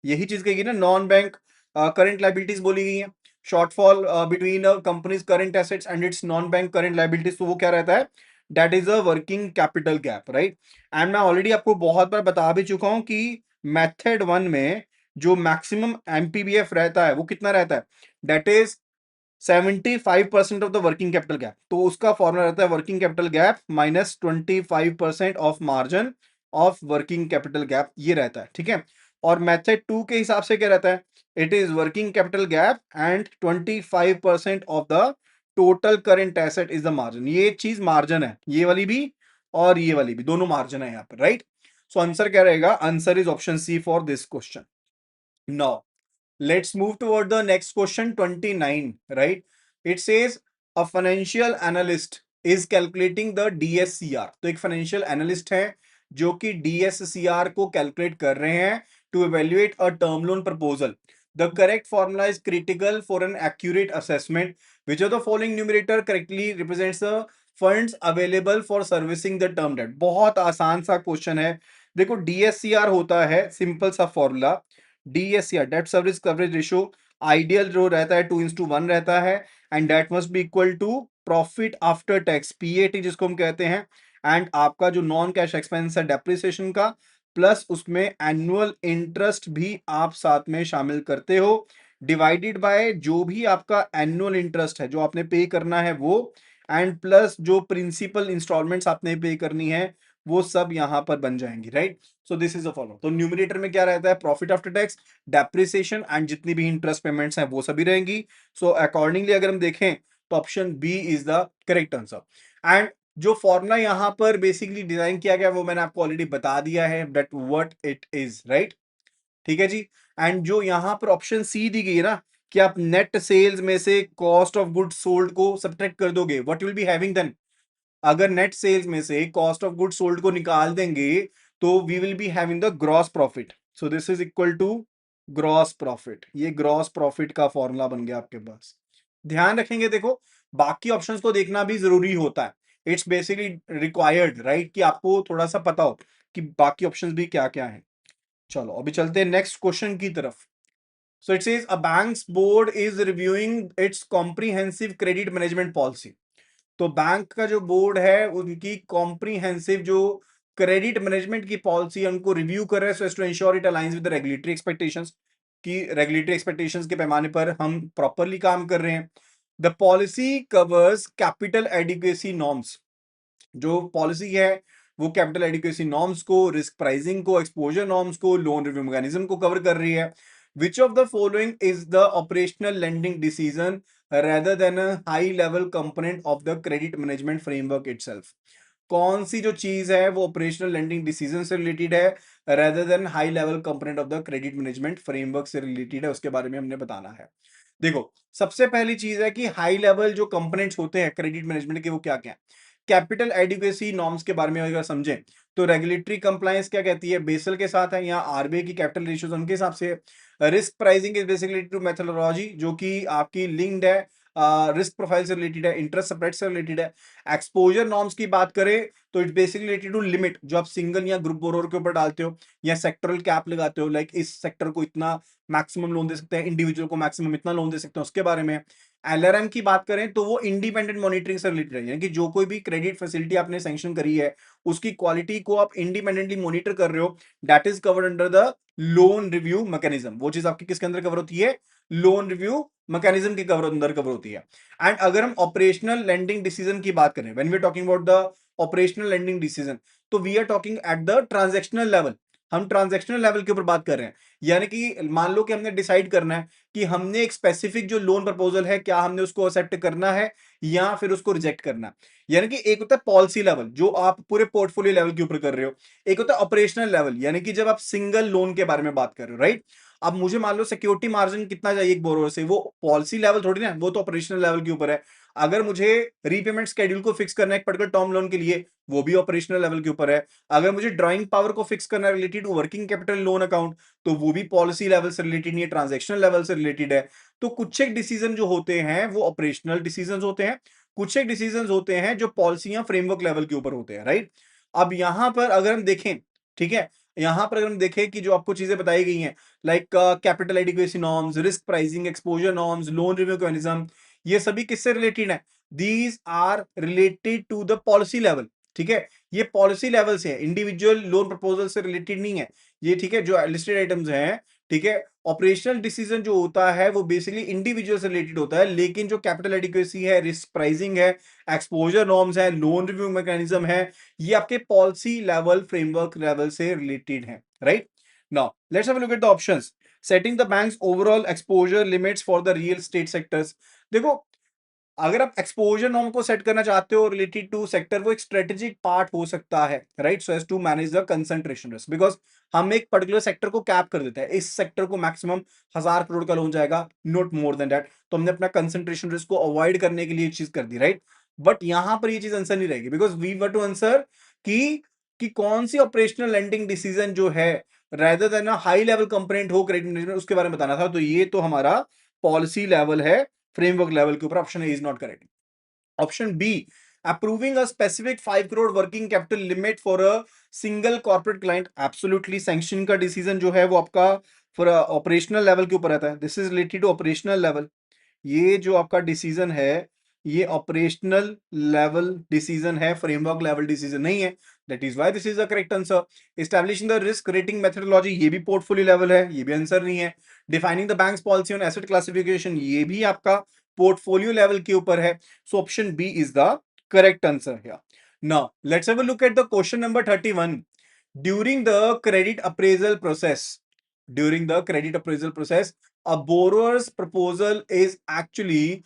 यही चीज कहेगी ना, नॉन बैंक करंट लाइबिलिटीज बोली गई है। Shortfall between companies current assets and it's non bank current liabilities, तो वो क्या रहता है? That is a working capital gap, right. And मैं ऑलरेडी आपको बहुत बार बता भी चुका हूं कि मेथड 1 में जो मैक्सिमम एमपीबीएफ रहता है वो कितना रहता है? That is 75% of the working capital gap. तो उसका फॉर्मूला रहता है working capital gap minus 25% of margin of working capital gap, ये रहता है, ठीक है। और मेथड 2 के हिसाब से क्या रहता है? It is working capital gap and 25% of the total current asset is the margin. ये चीज मार्जिन है, ये वाली भी और ये वाली भी, दोनों मार्जिन है यहाँ पर, राइट। सो आंसर क्या रहेगा? Answer is option C for this question. Now let's move toward the next question 29, right? It says a financial analyst is calculating the DSCR। तो एक फाइनेंशियल एनालिस्ट है जो कि DSCR को कैलकुलेट कर रहे हैं to evaluate a term loan proposal। The correct formula is critical for an accurate assessment which of the following numerator correctly represents the funds available for servicing the term debt. बहुत आसान सा question है। देखो डीएससीआर होता है simple सा formula, DSCR debt service coverage ratio, ideal जो रहता है 2:1 रहता है, and that must be equal to profit after tax PAT जिसको हम कहते हैं, एंड आपका जो नॉन कैश एक्सपेंस है डेप्रिसिएशन का, प्लस उसमें एनुअल इंटरेस्ट भी आप साथ में शामिल करते हो, डिवाइडेड बाय जो भी आपका एनुअल इंटरेस्ट है जो आपने पे करना है वो, एंड प्लस जो प्रिंसिपल इंस्टॉलमेंट्स आपने पे करनी है वो सब यहां पर बन जाएंगी, right. So this is a follow. तो न्यूमरेटर में क्या रहता है, profit after tax, depreciation and जितनी भी इंटरेस्ट पेमेंट्स हैं वो सभी रहेंगी। सो अकॉर्डिंगली अगर हम देखें तो option B is the correct answer. And जो फॉर्मूला यहां पर बेसिकली डिजाइन किया गया वो मैंने आपको ऑलरेडी बता दिया है that what it is, right. ठीक है जी। एंड जो यहां पर ऑप्शन सी दी गई है ना कि आप नेट सेल्स में से कॉस्ट ऑफ गुड्स सोल्ड को सब्ट्रैक्ट कर दोगे, what will be having then. अगर नेट सेल्स में से कॉस्ट ऑफ गुड्स सोल्ड को निकाल देंगे तो we will be having the gross profit. So this is equal to gross profit. ये ग्रॉस प्रॉफिट का फॉर्मूला बन गया आपके पास। ध्यान रखेंगे, देखो बाकी ऑप्शंस को देखना भी जरूरी होता है। इट्स बेसिकली रिक्वायर्ड, राइट, कि आपको थोड़ा सा पता हो कि बाकी ऑप्शंस भी क्या क्या है। चलो अभी चलते हैं नेक्स्ट क्वेश्चन की तरफ। सो it says a banks board is reviewing it's comprehensive credit management policy. तो बैंक का जो बोर्ड है उनकी कॉम्प्रिहेंसिव जो क्रेडिट मैनेजमेंट की पॉलिसी है उनको रिव्यू कर रहे हैं, so as to ensure it aligns with the regulatory expectations, कि रेगुलेटरी एक्सपेक्टेशंस के पैमाने पर हम प्रॉपरली काम कर रहे हैं। The policy covers capital adequacy norms. जो पॉलिसी है वो कैपिटल एडिक्वेसी नॉर्म्स को, रिस्क प्राइसिंग को, एक्सपोजर नॉर्म्स को, लोन रिव्यू मैकेनिज्म को कवर कर रही है। Which of the following is the operational lending decision rather than a high level component of the credit management framework itself। कौन सी जो चीज है वो ऑपरेशनल लेंडिंग डिसीजन से रिलेटेड है rather than high level component of the credit management framework से related है, उसके बारे में हमने बताना है। देखो सबसे पहली चीज है कि हाई लेवल जो कंपोनेंट्स होते हैं क्रेडिट मैनेजमेंट के वो क्या क्या है। कैपिटल एडिक्वेसी नॉर्म्स के बारे में अगर समझें तो रेगुलेटरी कंप्लायंस क्या कहती है, बेसल के साथ है, यहाँ आरबीआई की कैपिटल रेशियोज उनके हिसाब से है। Risk pricing is basically to methodology जो कि आपकी लिंक्ड है रिस्क प्रोफाइल से रिलेटेड है, इंटरेस्ट स्प्रेड से रिलेटेड है। एक्सपोजर नॉर्म्स की बात करें तो it's basically related to limit जो आप सिंगल या ग्रुप बोरोवर के ऊपर डालते हो या सेक्टरल कैप लगाते हो, लाइक इस सेक्टर को इतना मैक्सिमम लोन दे सकते हैं, इंडिविजुअल को मैक्सिमम इतना लोन दे सकते हैं, उसके बारे में। एलआरएम की बात करें तो वो इंडिपेंडेंट मॉनिटरिंग से रिलेटेड है, यानी कि जो कोई भी क्रेडिट फैसिलिटी आपने सैंक्शन करी है उसकी क्वालिटी को आप इंडिपेंडेंटली मॉनिटर कर रहे हो, that is covered under the loan review mechanism. वो चीज आपकी किसके अंदर कवर होती है, लोन रिव्यू मैकेनिज्म के कवर अंदर कवर होती है। एंड अगर हम ऑपरेशनल लेंडिंग डिसीजन की बात करें, when we are talking about the operational lending decision, तो we are talking at the transactional level. हम ट्रांजैक्शनल लेवल के ऊपर बात कर रहे हैं, यानी कि मान लो कि हमने डिसाइड करना है कि हमने एक स्पेसिफिक जो लोन प्रपोजल है क्या हमने उसको एक्सेप्ट करना है या फिर उसको रिजेक्ट करना है। यानी कि एक होता है पॉलिसी लेवल जो आप पूरे पोर्टफोलियो लेवल के ऊपर कर रहे हो, एक होता है ऑपरेशनल लेवल यानी कि जब आप सिंगल लोन के बारे में बात कर रहे हो, राइट। अब मुझे मान लो सिक्योरिटी मार्जिन कितना चाहिए एक बोरोवर से, वो पॉलिसी लेवल थोड़ी ना, वो तो ऑपरेशनल लेवल के ऊपर है। अगर मुझे रीपेमेंट स्केड्यूल को फिक्स करना है एक पर्टिकुलर टर्म लोन के लिए, वो भी ऑपरेशनल लेवल के ऊपर है। अगर मुझे ड्राइंग पावर को फिक्स करना है related to working capital loan account, तो वो भी पॉलिसी लेवल से रिलेटेड नहीं है, ट्रांजैक्शनल लेवल से रिलेटेड है। तो कुछ एक डिसीजन जो होते हैं वो ऑपरेशनल डिसीजन होते हैं, कुछ एक डिसीजन होते हैं जो पॉलिसी या फ्रेमवर्क लेवल के ऊपर होते हैं, राइट। अब यहां पर अगर हम देखें, ठीक है, यहां पर अगर हम देखें कि जो आपको चीजें बताई गई हैं like capital adequacy norms, risk pricing, exposure norms, loan review mechanism, ये सभी किससे रिलेटेड है, these are related to the policy level. ठीक है, ये पॉलिसी लेवल से है, इंडिविजुअल लोन प्रपोजल से रिलेटेड नहीं है ये। ठीक है, जो लिस्टेड आइटम्स हैं, ठीक है, ऑपरेशनल डिसीजन जो होता है वो बेसिकली इंडिविजुअल से रिलेटेड होता है, लेकिन जो कैपिटल एडिक्वेसी है, रिस्क प्राइसिंग है, एक्सपोजर नॉर्म्स है, लोन रिव्यू मैकेनिज्म है, ये आपके पॉलिसी लेवल फ्रेमवर्क लेवल से रिलेटेड है, right. Now let's have a look at the options. Setting the banks overall exposure limits for the real estate sectors. देखो अगर आप एक्सपोजर नॉर्म को सेट करना चाहते हो रिलेटेड टू सेक्टर, वो एक स्ट्रेटेजिक पार्ट हो सकता है, right, so as to manage the concentration risk, because हम एक पर्टिकुलर सेक्टर को कैप कर देते हैं, इस सेक्टर को मैक्सिमम 1,000 करोड़ का लोन जाएगा, नॉट मोर देन दैट। तो हमने अपना कंसंट्रेशन रिस्क को अवॉइड करने के लिए चीज कर दी, राइट। बट यहां पर ये चीज आंसर नहीं रहेगी, because we were to answer कि कौन सी ऑपरेशनल लेंडिंग डिसीजन जो है rather than a high level component हो क्रेडिट मैनेजमेंट, उसके बारे में बताना था। तो ये तो हमारा पॉलिसी लेवल है, फ्रेमवर्क लेवल के ऊपर। Option A is not correct. Option B Approving a specific 5 crore working capital limit for a single corporate client, absolutely sanction का डिसीजन जो है वो आपका फॉर ऑपरेशनल लेवल के ऊपर रहता है. This is related to operational level. ये जो आपका डिसीजन है ये ऑपरेशनल लेवल डिसीजन है, फ्रेमवर्क लेवल डिसीजन नहीं है. That is why this is the correct answer. Establishing the risk rating methodology, ये भी पोर्टफोलियो लेवल है, ये भी आंसर नहीं है. Defining the bank's policy on asset classification, ये भी आपका पोर्टफोलियो लेवल के ऊपर है. So option B is the correct answer here. Now let's have a look at the question number 31. During the credit appraisal process, during the credit appraisal process, a borrower's proposal is actually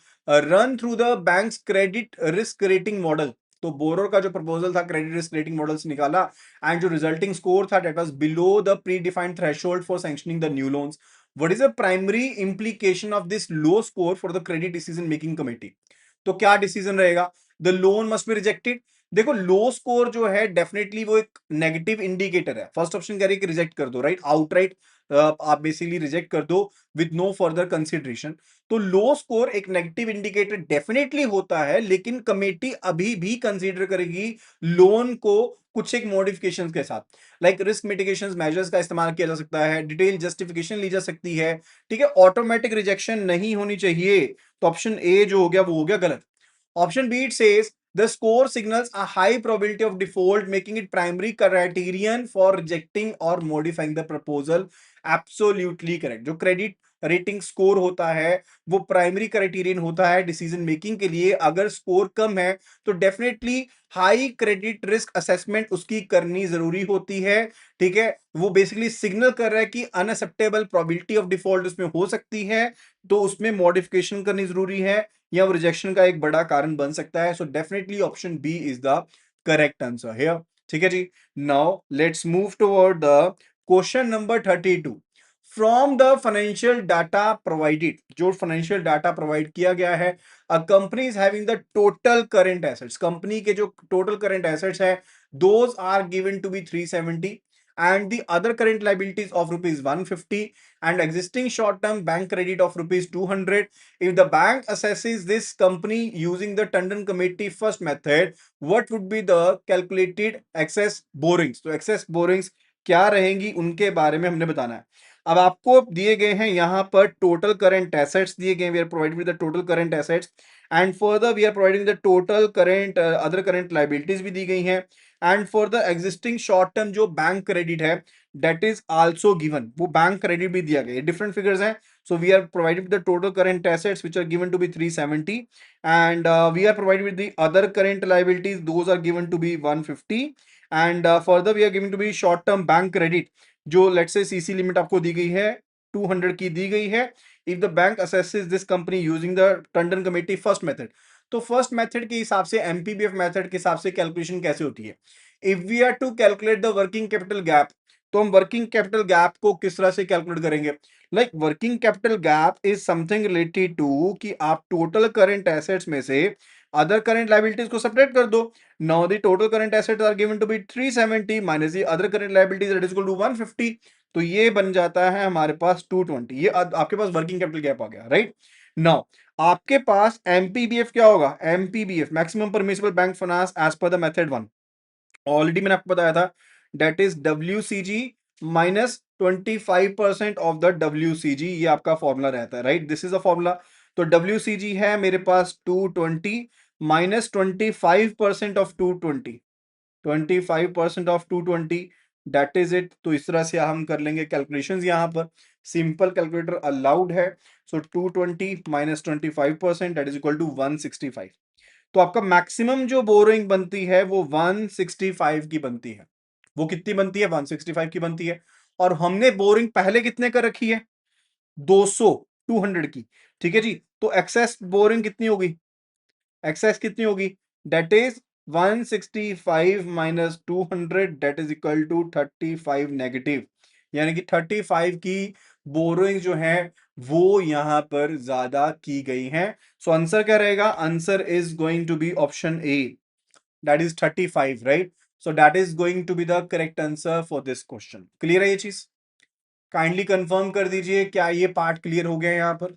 run through the bank's credit risk rating model. तो borrower का जो proposal था credit risk rating model से निकाला and जो resulting score था that was below the pre defined threshold for sanctioning the new loans. What is the primary implication of this low score for the credit decision making committee? तो क्या decision रहेगा? The loan must be rejected. देखो लो score जो है definitely वो एक negative indicator है. First option कह रही है कि रिजेक्ट कर दो, राइट, आउटराइट आप बेसिकली रिजेक्ट कर दो विद नो फर्दर कंसिडरेशन. तो लो स्कोर एक नेगेटिव इंडिकेटर डेफिनेटली होता है, लेकिन कमेटी अभी भी कंसीडर करेगी लोन को कुछ एक मॉडिफिकेशंस के साथ. लाइक रिस्क मिटिगेशन मेजर्स का इस्तेमाल किया जा सकता है, डिटेल जस्टिफिकेशन ली जा सकती है. ठीक है, ऑटोमेटिक रिजेक्शन नहीं होनी चाहिए. तो ऑप्शन ए जो हो गया वो हो गया गलत. Option B, it says the score signals a high probability of default, making it primary criterion for rejecting or modifying the proposal. Absolutely correct. जो क्रेडिट रेटिंग स्कोर होता है वो प्राइमरी क्राइटेरियन होता है डिसीजन मेकिंग के लिए. अगर score कम है तो definitely high credit risk assessment उसकी करनी जरूरी होती है. ठीक है, वो बेसिकली सिग्नल कर रहा है कि अनएक्सेप्टेबल प्रोबेबिलिटी ऑफ डिफॉल्ट उसमें हो सकती है, तो उसमें मॉडिफिकेशन करनी जरूरी है या वो रिजेक्शन का एक बड़ा कारण बन सकता है. So definitely option B is the correct answer here. ठीक है जी. Now let's move toward the question number 32. From the financial data provided, जो फाइनेंशियल डाटा प्रोवाइड किया गया है, a company is having the total current assets, company के जो total current assets है those are given to be 370 and the other current liabilities of rupees 150 and existing short term bank credit of rupees 200. If the bank assesses this company using the Tandon committee first method, what would be the calculated excess borrowings? तो excess borrowings क्या रहेंगी उनके बारे में हमने बताना है. अब आपको दिए गए हैं यहां पर टोटल करंट एसेट्स दिए गए, we are provided with the total current assets and further we are providing the total current other current liabilities भी दी गई हैं. And for the existing short term जो बैंक क्रेडिट है दैट इज आल्सो गिवन, वो bank credit भी दिया गया. डिफरेंट फिगर्स हैं. So we are provided with the total current assets which are given to be 370 and we are provided with the other current liabilities, those are given to be 150 and further we are given to be short term bank credit जो let's say CC limit आपको दी गई है 200 की दी गई है. if the bank assesses this company using the Tandon committee first method, तो first method के हिसाब से एमपीबीएफ मेथड के हिसाब से कैलकुलेशन कैसे होती है? If we are to calculate the working capital gap, तो हम वर्किंग कैपिटल गैप को किस तरह से कैलकुलेट करेंगे? Like working capital gap is something related to कि आप टोटल करंट एसेट्स में से अदर करंट लायबिलिटीज को सेपरेट कर दो. Now the total current assets are given to be 370 minus the other current liabilities that is equal to 150. तो ये बन जाता है हमारे पास 220. ये आपके पास वर्किंग कैपिटल गैप आ गया, राइट. नाउ आपके पास एमपीबीएफ क्या होगा? MPBF maximum permissible bank finance as per the method 1, already मैंने आपको बताया था, that is WCG minus 25% of the WCG, ये आपका फॉर्मूला रहता है, right. This is a formula. तो WCG है मेरे पास 220 minus 25% of 220, 25% of 220, that is it. तो इस तरह से हम कर लेंगे कैलकुलेशंस. यहां पर सिंपल कैलकुलेटर अलाउड है. So 220 minus 25% that is equal to 165. तो आपका मैक्सिमम जो बोरोइंग बनती है वो 165 की बनती है. वो कितनी बनती है? 165 की बनती है. और हमने बोरिंग पहले कितने कर रखी है? 200, 200 की. ठीक है जी. तो एक्सेस बोरिंग कितनी होगी? एक्सेस कितनी होगी? That is 165 minus 200 that is equal to 35 negative. यानी कि 35 की बोरोइंग जो है वो यहां पर ज्यादा की गई है. सो आंसर क्या रहेगा? Answer is going to be option A, that is 35, right. So that is going to be the correct answer for this question. Clear है ये चीज? काइंडली कंफर्म कर दीजिए क्या ये पार्ट क्लियर हो गया यहां पर.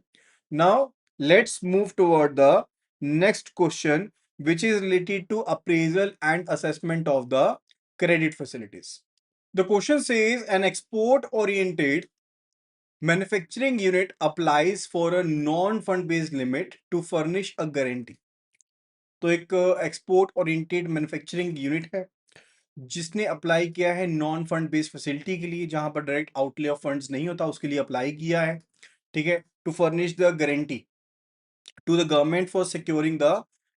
Now let's move toward the next question which is related to appraisal and assessment of the credit facilities. The question says an export oriented manufacturing unit applies for a non-fund based limit to furnish a guarantee. तो एक export oriented manufacturing unit है जिसने apply किया है non fund based facility के लिए, जहां पर डायरेक्ट आउटले ऑफ फंड्स नहीं होता, उसके लिए अप्लाई किया है। ठीक है, to furnish the guarantee to the government for securing the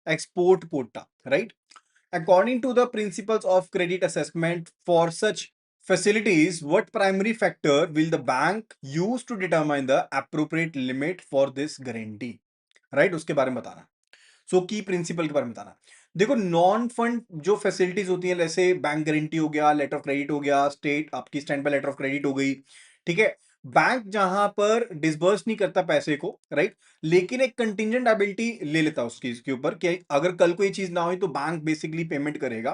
export quota, right? According to the principles of credit assessment for such facilities, what primary factor will the bank use to determine the appropriate limit for this guarantee? Right? उसके बारे में बताना। सो की principal के बारे में बताना। देखो, नॉन फंड जो फैसिलिटीज होती हैं, जैसे बैंक गारंटी हो गया, लेटर ऑफ क्रेडिट हो गया, स्टेट आपकी stand bye letter of credit हो गई। ठीक है, बैंक जहां पर डिसबर्स नहीं करता पैसे को, राइट, लेकिन एक कंटिजेंट एबिलिटी ले लेता है उस चीज के ऊपर कि अगर कल कोई चीज ना हुई तो बैंक बेसिकली पेमेंट करेगा।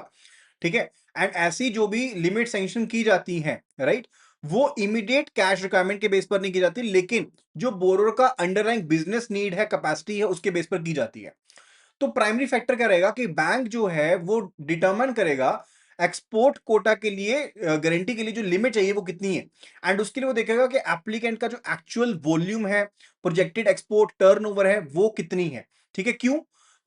ठीक है, एंड ऐसी जो भी लिमिट सैंक्शन की जाती है, राइट, वो इमीडिएट कैश रिक्वायरमेंट के बेस पर नहीं की जाती, लेकिन जो बोरोर का अंडरलाइंग बिजनेस नीड है, कैपेसिटी है, उसके बेस पर की जाती है। तो प्राइमरी फैक्टर क्या रहेगा कि बैंक जो है वो डिटरमाइन करेगा एक्सपोर्ट कोटा के लिए गारंटी के लिए जो लिमिट चाहिए वो कितनी है, एंड उसके लिए वो देखेगा कि एप्लीकेंट का जो एक्चुअल वॉल्यूम है, प्रोजेक्टेड एक्सपोर्ट टर्नओवर है, वो कितनी है। ठीक है, क्यों?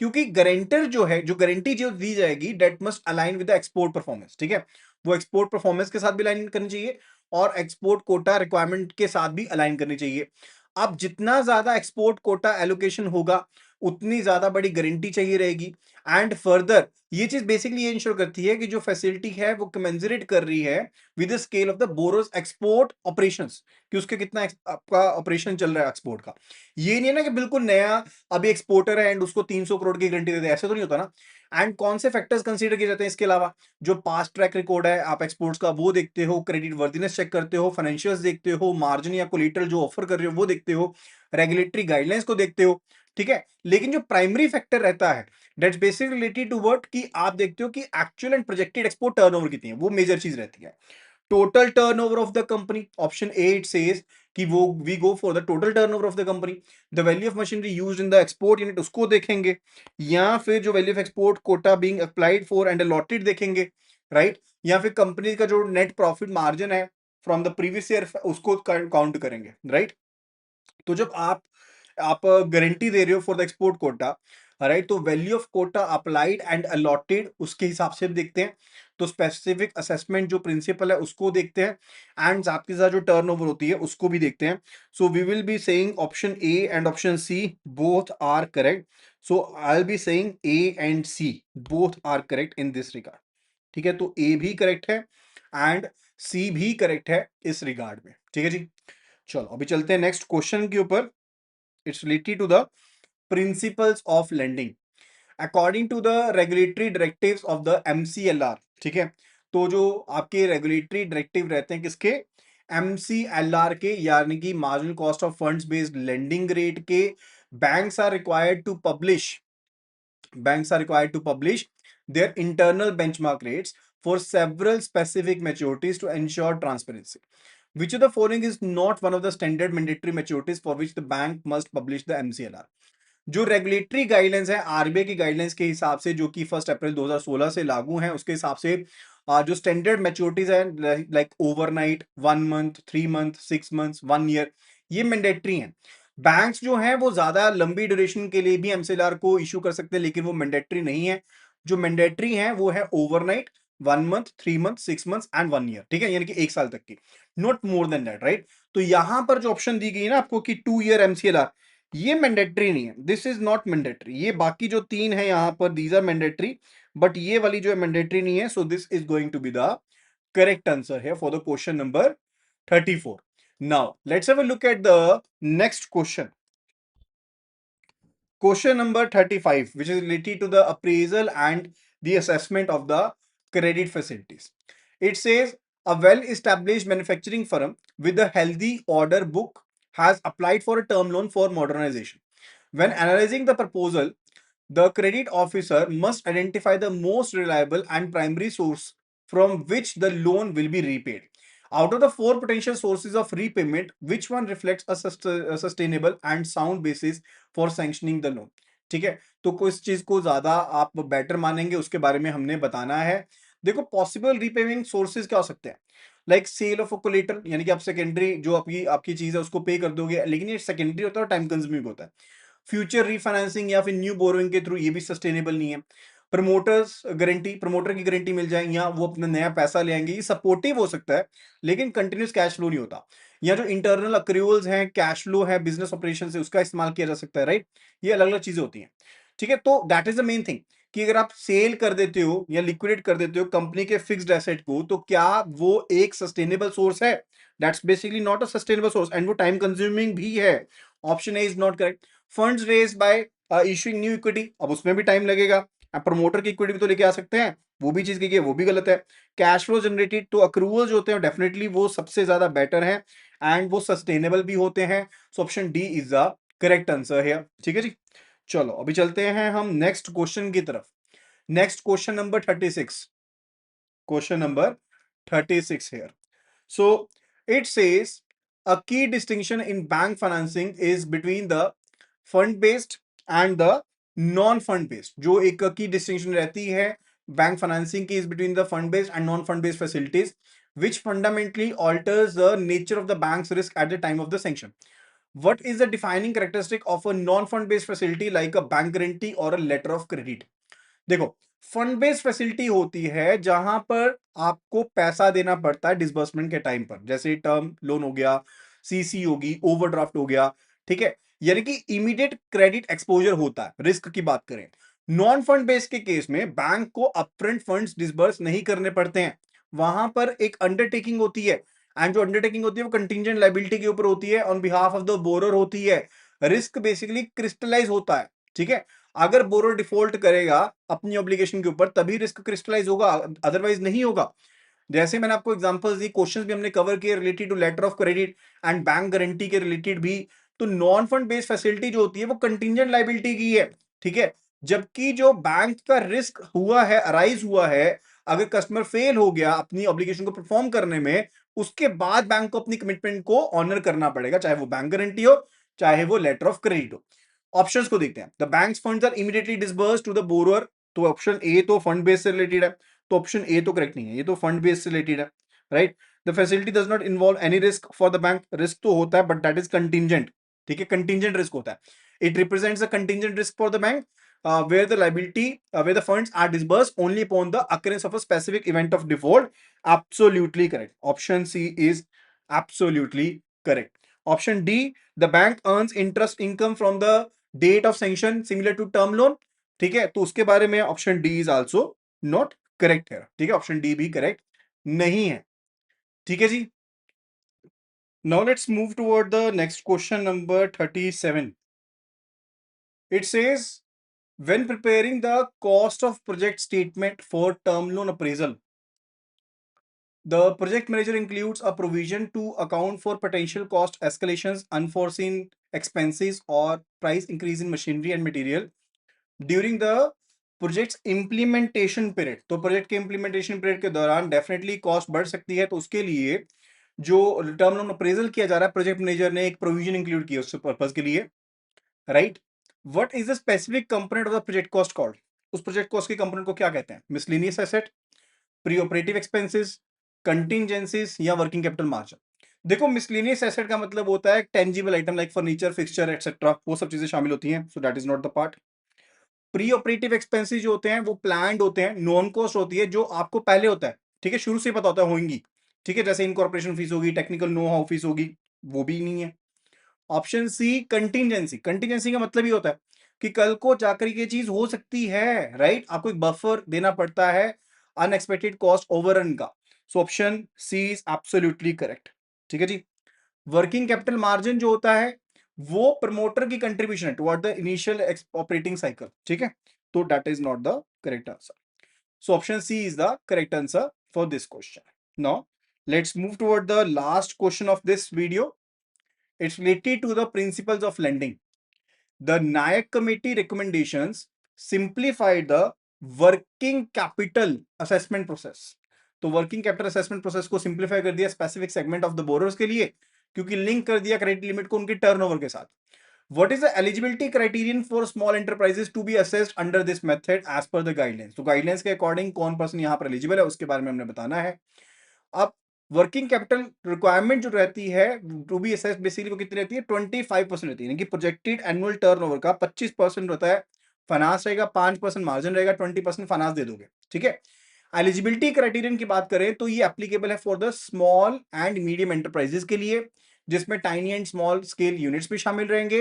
क्योंकि गारंटर जो है, जो गारंटी जो दी जाएगी, debt must align with the export performance. ठीक है, वो एक्सपोर्ट परफॉर्मेंस के साथ भी अलाइन करनी चाहिए और एक्सपोर्ट कोटा रिक्वायरमेंट के साथ भी अलाइन करनी चाहिए। अब जितना ज्यादा एक्सपोर्ट कोटा एलोकेशन होगा, उतनी ज्यादा बड़ी गारंटी चाहिए रहेगी। एंड फर्दर ये चीज बेसिकली ये इंश्योर करती है कि जो फैसिलिटी है वो कमेंसरेट कर रही है with the scale of the borrows export operations, कि उसके कितना आपका ऑपरेशन चल रहा है एक्सपोर्ट का। ये नहीं है ना कि बिल्कुल नया अभी एक्सपोर्टर है एंड उसको 300 करोड़ की गारंटी दे दे, ऐसे तो नहीं होता ना। एंड कौन से फैक्टर्स कंसीडर किए जाते हैं इसके अलावा? जो पास्ट ट्रैक रिकॉर्ड है आप एक्सपोर्ट्स का वो देखते हो, क्रेडिट वर्दीनेस चेक करते हो, फाइनेंशियल्स देखते हो, मार्जिन या कोलेटरल जो ऑफर कर रहे हो वो देखते हो, रेगुलेटरी गाइडलाइंस को देखते हो। ठीक है, लेकिन जो प्राइमरी फैक्टर रहता है that's basically related to what, कि आप देखते हो कि actual and projected export turnover कितनी है, वो मेजर चीज रहती है। Total turnover of the company, option A it says कि वो we go for the total turnover of the company. The value of machinery used in the export unit उसको देखेंगे, या फिर जो value of export quota being applied for and allotted देखेंगे, right, या फिर कंपनी का जो नेट प्रॉफिट मार्जिन है फ्रॉम द प्रीवियस ईयर उसको काउंट करेंगे, राइट। तो जब आप गारंटी दे रहे हो for the export quota, right, तो value of quota applied and allotted उसके हिसाब से देखते हैं। तो स्पेसिफिक असेसमेंट जो प्रिंसिपल है उसको देखते हैं, एंड साथ के साथ जो टर्नओवर होती है उसको भी देखते हैं। So we will be saying option A and option C both are correct. So I will be saying A and C both are correct in this regard. ठीक है, तो ए भी करेक्ट है एंड सी भी करेक्ट है इस रिगार्ड में। ठीक है जी, चलो अभी चलते हैं नेक्स्ट क्वेश्चन के ऊपर। It's related to the principles of lending according to the regulatory directives of the MCLR. ठीक है, तो जो आपके रेगुलेटरी डायरेक्टिव रहते हैं किसके? एमसीएलआर के, यानी कि marginal cost of funds based lending rate के। Banks are required to publish banks are required to publish their internal benchmark rates for several specific maturities to ensure transparency. Which of the following is not one of the standard mandatory maturities for which the bank must publish the MCLR? जो regulatory guidelines है RBI की guidelines के हिसाब से, जो कि 1 अप्रैल 2016 से लागू है, उसके हिसाब से जो स्टैंडर्ड मैच्योरिटीज है, like overnight, 1 month, 3 month, 6 months, 1 year, ये मैंडेटरी हैं। बैंक्स जो हैं वो ज्यादा लंबी ड्यूरेशन के लिए भी एमसीएलआर को इशू कर सकते हैं, लेकिन वो मैंडेटरी नहीं है। जो मैंडेटरी है वो है overnight, 1 month, 3 month, 6 months and 1 year. ठीक है, यानी कि 1 साल तक की, not more than that, right. तो यहां पर जो ऑप्शन दी गई है ना आपको कि 2 ईयर एमसीएलआर, ये मैंडेटरी नहीं है, दिस इज नॉट मैंडेटरी। ये बाकी जो तीन है यहां पर दीज आर मैंडेटरी, बट ये वाली जो है मैंडेटरी नहीं है। So this is going to be the correct answer है for the question number 34। Now let's have a look at the next question, question number 35, which is related to the appraisal and the assessment of the credit facilities. It says a well-established manufacturing firm with a healthy order book has applied for a term loan for modernization. When analyzing the proposal, the credit officer must identify the most reliable and primary source from which the loan will be repaid. Out of the four potential sources of repayment, which one reflects a sustainable and sound basis for sanctioning the loan? ठीक है, तो किस चीज को ज्यादा आप better मानेंगे उसके बारे में हमने बताना है। देखो पॉसिबल रीपेमेंट सोर्सेज क्या हो सकते हैं, लाइक सेल ऑफ कोलेटरल, यानी कि आप सेकेंडरी जो आपकी आपकी चीज है उसको पे कर दोगे, लेकिन ये सेकेंडरी होता है और टाइम कंज्यूमिंग होता है। फ्यूचर रीफाइनेंसिंग या फिर न्यू बोरोइंग के थ्रू, ये भी सस्टेनेबल नहीं है। प्रमोटर्स गारंटी, प्रमोटर की गारंटी मिल जाए या वो अपना नया पैसा ले आएंगे, ये सपोर्टिव हो सकता है, लेकिन कंटिन्यूस कैश फ्लो नहीं होता। या जो इंटरनल अक्रूवल्स हैं, कैश फ्लो है बिजनेस ऑपरेशन से, उसका इस्तेमाल किया जा सकता है, राइट। ये अलग अलग चीजें होती हैं, ठीक है। तो that is the main thing कि अगर आप सेल कर देते हो या लिक्विडेट कर देते हो कंपनी के फिक्स्ड एसेट को, तो क्या वो एक सस्टेनेबल सोर्स है? That's basically not a sustainable source, and वो टाइम कंज्यूमिंग भी है। Option A is not correct. Funds raised bye issuing new equity, अब उसमें भी टाइम लगेगा। आप प्रमोटर की इक्विटी भी तो लेके आ सकते हैं, वो भी चीज की है, वो भी गलत है। कैश फ्लो जनरेटेड, तो अक्रूवल जो होते हैं डेफिनेटली वो सबसे ज्यादा बेटर है, एंड वो सस्टेनेबल भी होते हैं। सो option D is the correct answer है, ठीक है जी। चलो अभी चलते हैं हम नेक्स्ट क्वेश्चन की तरफ। Next question number 36, question number 36 here. So it says a key distinction in bank financing is between the fund based and the non fund based। जो एक की डिस्टिंक्शन रहती है बैंक फाइनेंसिंग की, is between the fund based and non fund based facilities, which fundamentally alters the nature of the bank's risk at the time of the sanction। What is the defining characteristic of a non-fund based facility like a bank guarantee or a letter of credit? देखो, fund based facility होती है जहां पर आपको पैसा देना पड़ता है डिसबर्समेंट के टाइम पर, जैसे टर्म लोन हो गया, सीसी होगी, ओवरड्राफ्ट हो गया, ठीक है। यानी कि इमीडिएट क्रेडिट एक्सपोजर होता है। रिस्क की बात करें, नॉन फंड बेस्ड के केस में बैंक को अपफ्रंट फंड्स डिसबर्स नहीं करने पड़ते हैं, वहां पर एक अंडरटेकिंग होती है, एंड जो अंडरटेकिंग होती है वो कंटिंजेंट लायबिलिटी के ऊपर होती है, on behalf of the borer होती है। रिस्क बेसिकली क्रिस्टलाइज होता है, ठीक है। अगर बोरो डिफॉल्ट करेगा अपनी ऑब्लिगेशन के ऊपर तभी रिस्क क्रिस्टलाइज होगा, अदरवाइज नहीं होगा। जैसे मैंने आपको एग्जांपल्स दी, क्वेश्चंस भी हमने कवर किए related to letter of credit and bank guarantee के रिलेटेड भी। तो नॉन फंड बेस्ड फैसिलिटी जो होती है वो कंटिंजेंट लायबिलिटी की है, ठीक है। जबकि जो बैंक का रिस्क हुआ है, अराइज हुआ है, अगर कस्टमर फेल हो गया अपनी ऑब्लिगेशन को परफॉर्म करने में, उसके बाद बैंक को अपनी कमिटमेंट को ऑनर करना पड़ेगा, चाहे वो बैंक गारंटी हो, चाहे वो लेटर ऑफ क्रेडिट हो। ऑप्शंस को देखते हैं। The bank's funds are immediately disbursed to the borrower, तो ऑप्शन ए तो फंड बेस्ड से रिलेटेड है, तो ऑप्शन ए तो करेक्ट नहीं है, ये तो फंड बेस्ड से रिलेटेड है, right. The facility does not involve any risk for the bank, risk तो होता है बट दैट इज कंटिंजेंट, ठीक है, कंटिंजेंट रिस्क होता है। It represents a contingent risk for the bank where the liability where the funds are disbursed only upon the occurrence of a specific event of default। Absolutely correct, option C is absolutely correct। option D, the bank earns interest income from the date of sanction similar to term loan, ठीक है, तो उसके बारे में option D is also not correct है, ठीक है, option D भी करेक्ट नहीं है, ठीक है जी। Now let's move toward the next question number 37। It says when preparing the cost of project statement for term loan appraisal, the project manager includes a provision to account for potential cost escalations, unforeseen expenses, or price increase in machinery and material during the project implementation period. तो project के implementation period के दौरान definitely cost बढ़ सकती है, तो उसके लिए जो टर्म लोन अप्रेजल किया जा रहा है, प्रोजेक्ट मैनेजर ने एक प्रोविजन इंक्लूड किया उस पर्पज के लिए, right. What is the specific component of the project cost called? उस प्रोजेक्ट कॉस्ट के कंपोनेंट को क्या कहते हैं? Miscellaneous asset, pre operative expenses, contingencies, या वर्किंग कैपिटल मार्जिन। देखो मिसलेनियस एसेट का मतलब होता है tangible item like furniture, fixture etcetera, वो सब चीजें शामिल होती हैं, so that is not the part. Pre operative expenses जो होते हैं वो प्लान्ड होते हैं, नॉन कॉस्ट होती है, जो आपको पहले होता है, ठीक है, शुरू से पता होता है होंगी, ठीक है, जैसे इनकॉर्पोरेशन फीस होगी, टेक्निकल नो हाउ फीस होगी, वो भी नहीं है। ऑप्शन सी कंटिंजेंसी, कंटिंजेंसी का मतलब ही होता है कि कल को जाकर ये चीज हो सकती है, राइट, आपको एक बफर देना पड़ता है अनएक्सपेक्टेड कॉस्ट ओवररन का। So option C is absolutely correct, ठीक है जी। वर्किंग कैपिटल मार्जिन जो होता है वो प्रमोटर की कंट्रीब्यूशन है toward the initial operating cycle, ठीक है, तो that is not the correct answer. So option C is the correct answer for this question. Now let's move toward the last question of this video. It's related to the principles of lending. The Nayak committee recommendations simplified the working capital assessment process। तो working capital assessment process को simplify कर दिया specific segment of the borrowers के लिए, क्योंकि link कर दिया credit limit को उनके टर्नओवर के साथ। What is the eligibility criterion for small enterprises to be assessed under this method as per the guidelines? तो guidelines के अकॉर्डिंग कौन पर्सन यहाँ पर एलिजिबल है उसके बारे में हमने बताना है। अब वर्किंग कैपिटल रिक्वायरमेंट जो रहती है टू बी असेस्ड बेसिकली वो कितनी रहती है 25% रहती है, यानी कि प्रोजेक्टेड एनुअल टर्नओवर का 25% रहता है फाइनेंस रहेगा, 5% मार्जिन रहेगा, 20% फाइनेंस दे दोगे। ठीक है। एलिजिबिलिटी क्राइटेरियन की बात करें तो ये एप्लीकेबल है for the small and medium enterprises के लिए, जिसमें tiny and small scale units भी शामिल रहेंगे,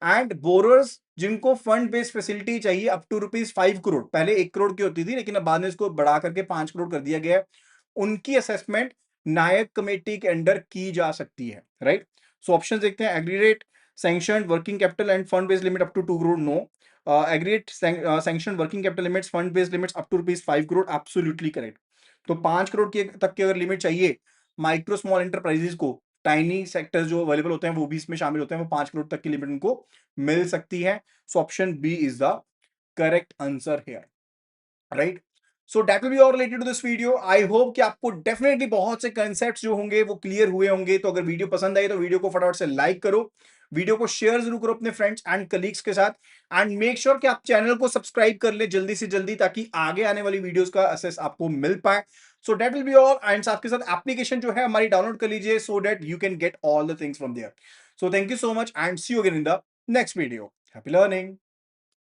एंड बोरर्स जिनको फंड बेस्ड फैसिलिटी चाहिए अप टू ₹5 करोड़, पहले 1 करोड़ की होती थी लेकिन अब बाद में इसको बढ़ा करके 5 करोड़ कर दिया गया है, उनकी असेसमेंट नायक कमेटी के अंडर की जा सकती है। राइट। सो ऑप्शन देखते हैं। Aggregate sanctioned working capital and fund based limit up to 2 crore, no. Aggregate sanctioned working capital limits fund based limits up to ₹5 crore, absolutely correct. तो 5 करोड़ की तक की अगर लिमिट चाहिए माइक्रो स्मॉल एंटरप्राइजेस को, टाइनी सेक्टर्स जो अवेलेबल होते हैं वो भी इसमें शामिल होते हैं, वो 5 करोड़ तक की लिमिट उनको मिल सकती है। So option B is the correct answer here. Right. So that will be all related to this video. I hope कि आपको डेफिनेटली बहुत से कंसेप्ट्स जो होंगे वो क्लियर हुए होंगे। तो अगर वीडियो पसंद आई तो वीडियो को फटाफट से लाइक करो, वीडियो को शेयर जरूर करो अपने फ्रेंड्स एंड कलीग्स के साथ, एंड मेक श्योर कि आप चैनल को सब्सक्राइब कर ले जल्दी से जल्दी, ताकि आगे आने वाली वीडियोस का एक्सेस आपको मिल पाए। सो that will be all, and साथ के साथ एप्लीकेशन जो है हमारी डाउनलोड कर लीजिए so that you can get all the things from there. So thank you so much and see you again in the next video. Happy learning.